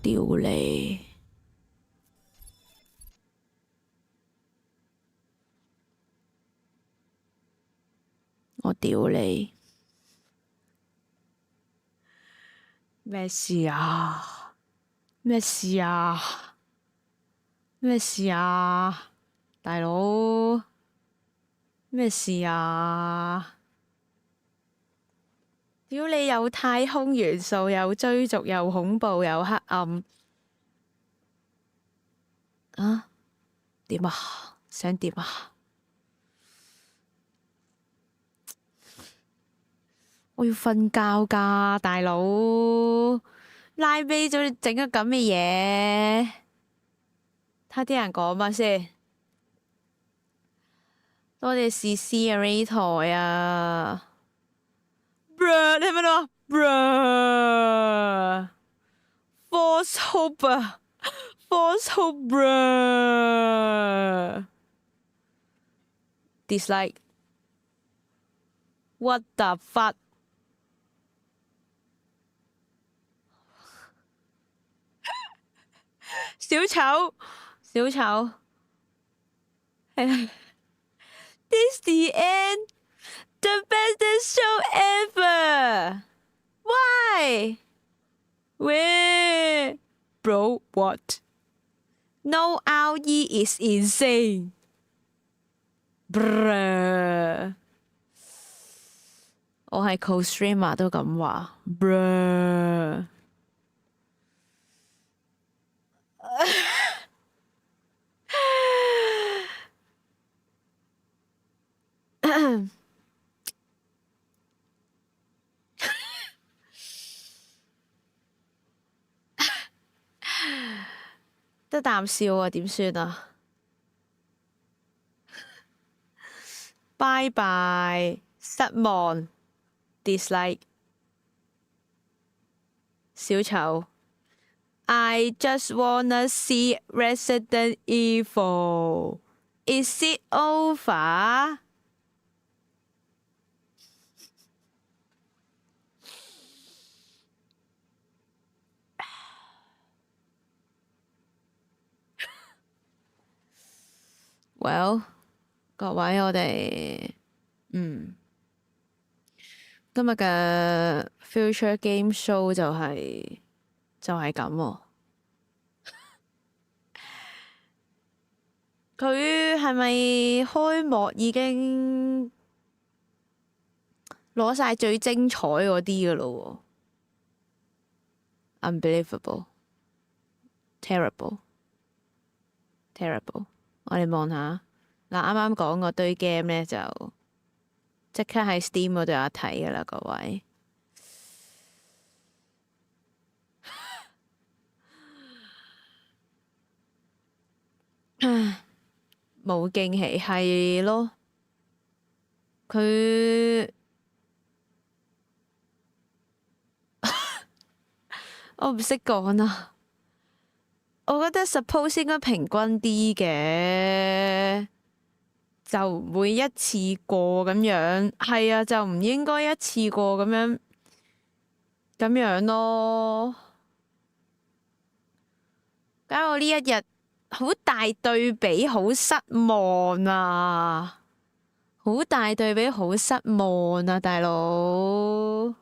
屌你！我屌你！咩事啊？咩事啊？咩事啊？大佬，咩事啊？屌你！有太空元素，有追逐，又恐怖，又黑暗。啊？點啊？想點啊？我要瞓覺㗎，大佬！拉尾咗你整咗咁嘅嘢，睇啲人講乜先？多謝CC啊 Ray 台啊！ Bruh， 你係咪咯 ？Bruh，False Hope 啊 ，False Hope Bruh。Dislike。What the fuck？ 小丑，小丑。This the end。The best show ever! Why? 喂 ，bro what？ No RE is insane. Bruh. 我係 co-streamer 都咁話。Bruh. 得啖笑啊，點算啊？拜拜，失望 ，dislike， 小丑 ，I just wanna see Resident Evil. Is it over? ？Well， 各位我哋今日嘅 Future Game Show 就係咁喎。佢係咪開幕已經攞晒最精彩嗰啲㗎咯喎 ？Unbelievable，terrible，terrible。我哋望下嗱，啱啱講嗰堆 game 咧，就即刻喺 Steam 嗰度有得睇噶啦，各位。冇驚喜係咯，佢我唔識講啊。我覺得 suppose 應該平均啲嘅，就唔會一次過咁樣。係啊，就唔應該一次過咁樣咯。搞到呢一日好大對比，好失望啊！好大對比，好失望啊，大佬。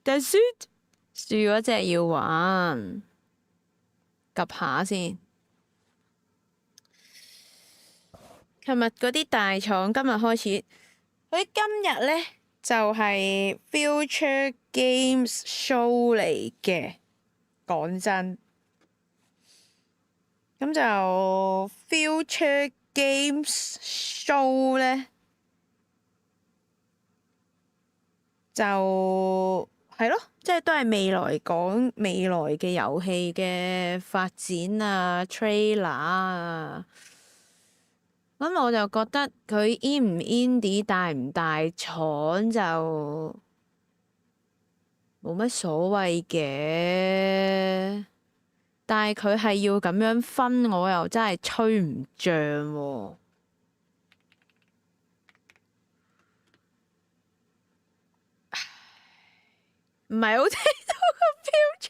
但係輸嗰隻要玩，及下先。琴日嗰啲大廠今日開始，佢今日咧就係 Future Games Show 嚟嘅。講真，咁就 Future Games Show 咧就係咯，即係都係未來講未來嘅遊戲嘅發展啊 trailer 啊。咁我就覺得佢 in 唔 indie 大唔大廠就冇乜所謂嘅，但係佢係要咁樣分，我又真係吹唔脹喎。唔係好聽到個標準。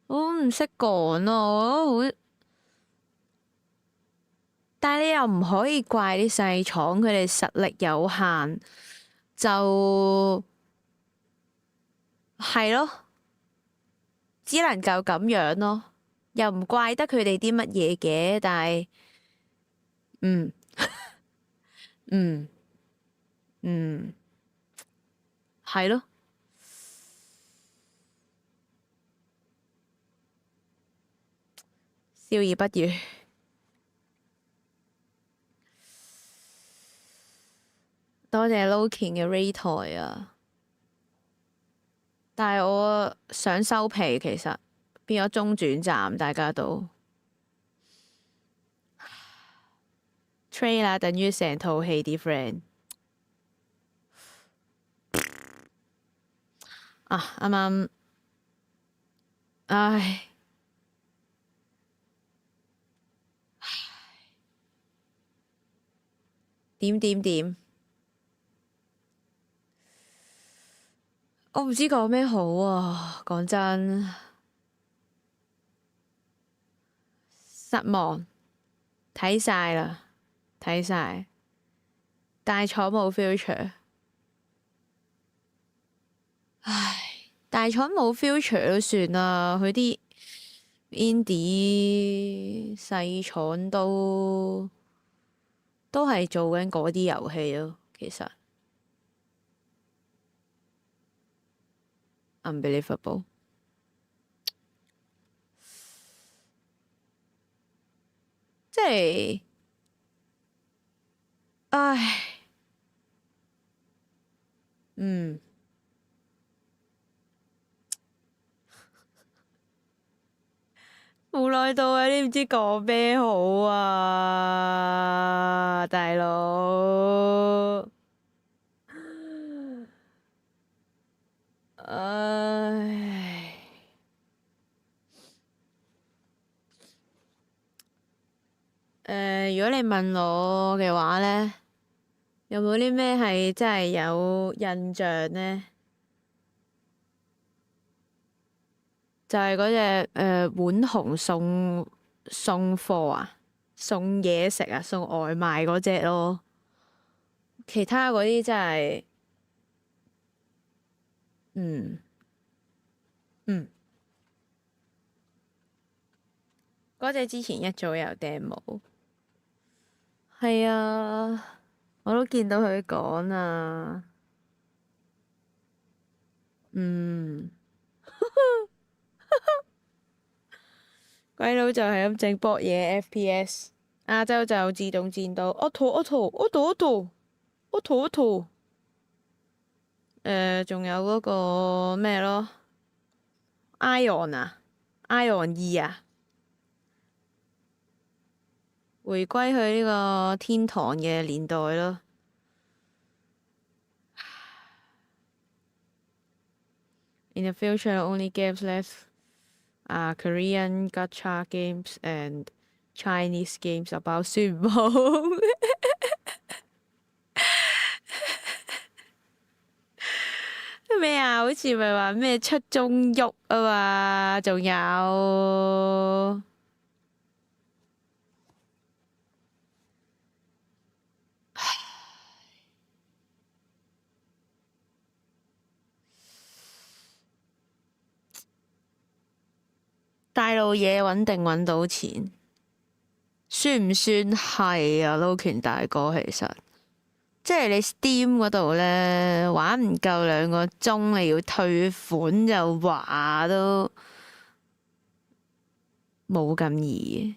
我唔識講咯，我但係你又唔可以怪啲細廠，佢哋實力有限，就係咯，只能夠咁樣咯，又唔怪得佢哋啲乜嘢嘅，但係係咯。笑而不語。多謝 Loki 嘅 Ray 台啊！但係我想收皮，其實變咗中轉站，大家都 trailer 等於成套戲啲 friend。啊，啱啱，唉，點？我唔知講咩好啊！講真，失望，睇晒啦，睇晒。大廠冇 future， 唉，大廠冇 future 都算啦，佢啲 indie 細廠都係做緊嗰啲遊戲咯，其實。Unbelievable， 即係，唉，無奈到啊！你唔知講咩好啊，大佬。唉，如果你問我嘅話咧，有冇啲咩係真係有印象咧？就係嗰隻碗紅送貨啊，送嘢食啊，送外賣嗰隻咯。其他嗰啲真係，嗰隻之前一早有 demo。係啊，我都見到佢講啊。鬼佬就係咁整博嘢 FPS， 亞洲就自動戰鬥 auto。仲有嗰個咩咯 ？Ion 啊 ，Ion 2啊，回歸去呢個天堂嘅年代咯。In the future, only games left are Korean gacha games and Chinese games about 孫悟空。咩啊？好似咪話咩出中喐啊嘛，仲有大陸嘢穩定揾到錢，算唔算係啊？撈拳大哥其實。即係你 Steam 嗰度咧，玩唔夠2個鐘，你要退款就話都冇咁易。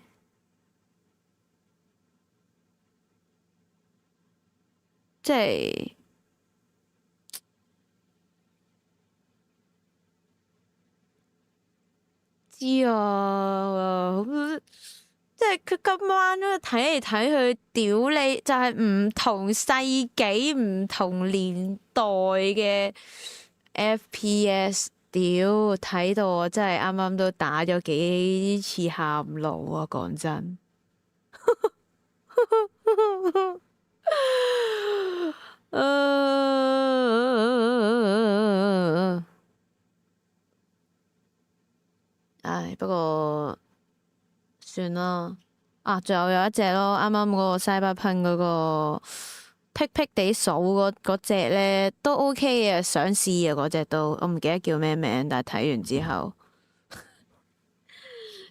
即係知啊，即係佢今晚都睇嚟睇去，屌你就係唔同世紀、唔同年代嘅 FPS， 屌睇到我真係啱啱都打咗幾次喊路啊！講真，唉，不過算啦。啊，仲有一隻咯，啱啱嗰個西北噴嗰個僻僻地數嗰隻咧都 OK 嘅，想試啊嗰隻都，我唔記得叫咩名，但係睇完之後，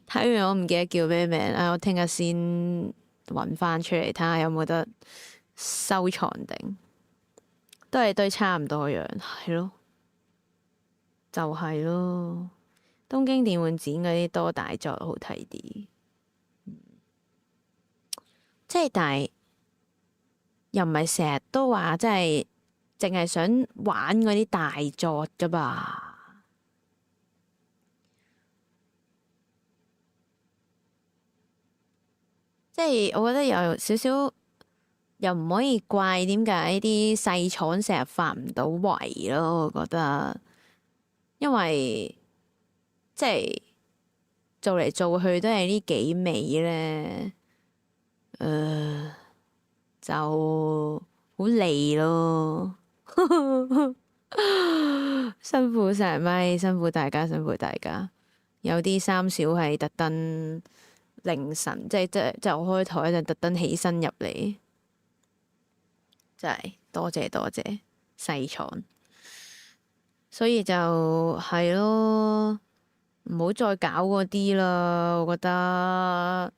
睇完我唔記得叫咩名，我聽日先揾翻出嚟睇下有冇得收藏定，都係堆差唔多樣，係咯，就係咯，東京電玩展嗰啲多大作好睇啲。即係，但係又唔係成日都話，即係淨係想玩嗰啲大作噶吧？即係我覺得有少少又唔可以怪點解啲細廠成日發唔到圍咯，我覺得，因為即係做嚟做去都係呢幾味咧，就好膩咯。辛苦晒咪，辛苦大家，辛苦大家。有啲三小係特登凌晨，即係我開台嗰陣特登起身入嚟，真係多謝細廠。所以就係咯，唔好再搞嗰啲啦，我覺得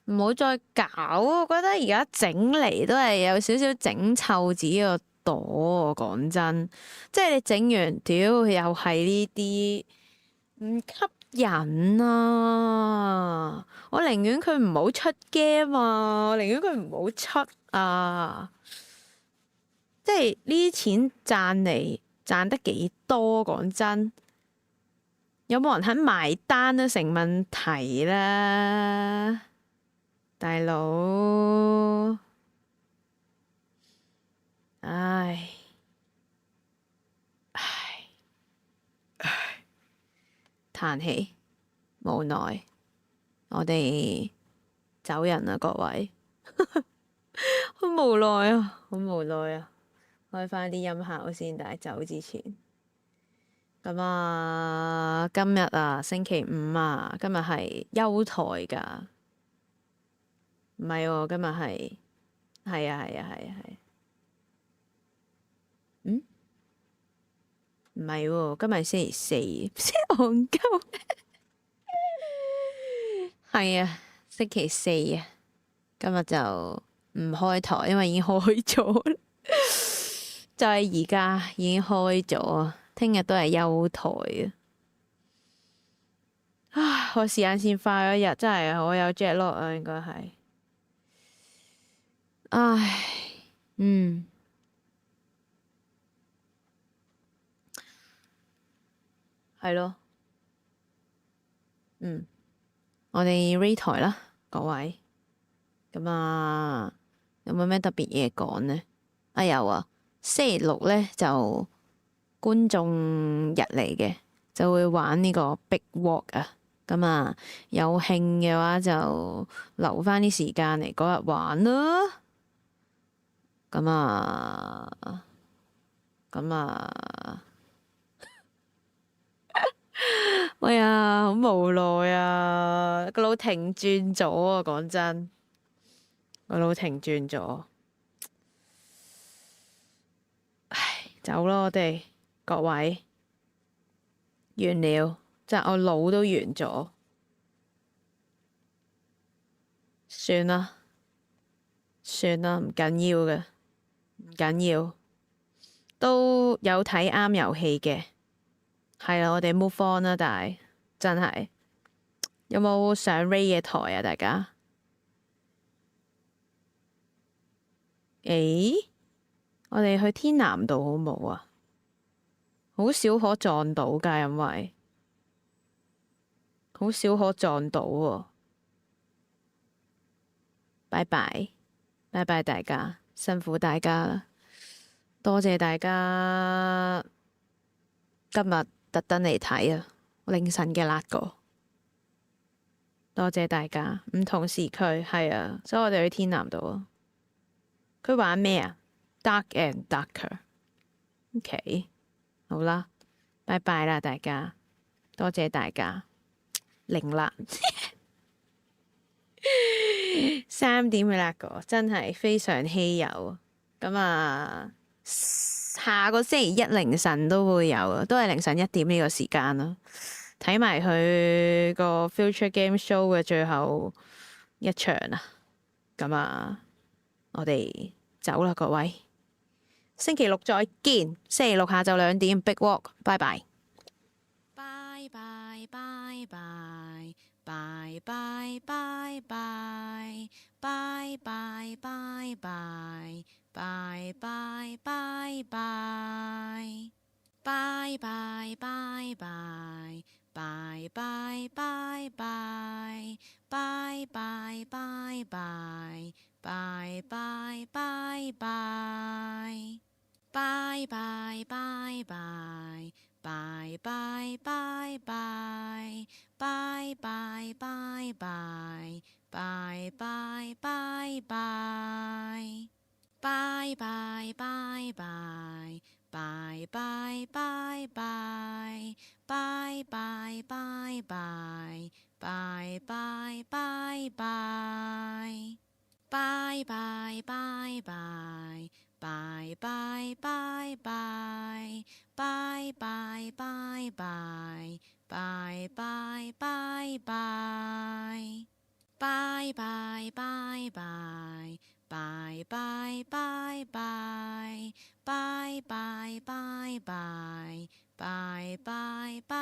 唔好再搞。我覺得而家整嚟都係有少少整臭自己個朵，講真，即係你整完，屌又係呢啲唔吸引啊！我寧願佢唔好出 game 啊，我寧願佢唔好出啊！即係呢啲錢賺得幾多？講真，有冇人肯埋單都成問題啦，大佬。唉，嘆氣，無奈，我哋走人啦，各位，好無奈啊，好無奈啊！開返啲音效先，但係走之前，咁啊，今日啊，星期五啊，今日係休台㗎，唔係喎，今日係啊。唔係喎，今日係星期四，先戇鳩。係啊，星期四啊，今日就唔開台，因為已經開咗，就係而家已經開咗，聽日都係休台啊！我時間線快咗一日，真係我有 jet lag 啊，應該係。唉，係咯，我哋 rate 台啦，各位。咁啊，有冇咩特別嘢講呢？有啊，星期六咧就觀眾日嚟嘅，就會玩呢個 Big Walk 啊。咁啊，有興嘅話就留返啲時間嚟嗰日玩啦。咁啊。喂呀，好無奈啊！個腦停轉咗啊，講真，個腦停轉咗。唉，走啦我哋，各位，完了，即係我腦都完咗。算啦，唔緊要嘅，唔緊要，都有睇啱遊戲嘅。係啦，我哋 move on 啦，但係真係有冇上 Ray 嘅台啊？大家，我哋去天南道好冇啊？好少可撞到㗎，因為好少可撞到喎。拜拜，拜拜大家，辛苦大家啦，多謝大家今日特登嚟睇啊！凌晨嘅辣個，多謝大家。唔同時區係啊，所以我哋去天南道啊。佢玩咩啊 ？Dark and Darker。OK， 好啦，拜拜啦，大家，多謝大家。凌辣3點嘅辣個真係非常稀有。咁啊〜下個星期一凌晨都會有，都係凌晨1點呢個時間啦。睇埋佢個 Future Game Show 嘅最後一場啊！咁啊，我哋走啦，各位。星期六再見，星期六下晝2點 Big Walk， 拜拜。拜拜拜拜拜拜拜拜拜拜拜拜。Bye bye bye bye bye bye bye bye bye bye bye bye bye bye bye bye 拜拜拜拜，拜拜拜拜，拜拜拜拜，拜拜拜拜，拜拜拜拜，拜拜拜拜。拜拜拜拜，拜拜拜拜，拜拜拜拜，拜拜拜拜，拜拜拜拜，拜拜拜拜，拜拜拜拜，拜拜拜拜。拜拜拜拜，拜拜拜拜，拜拜拜。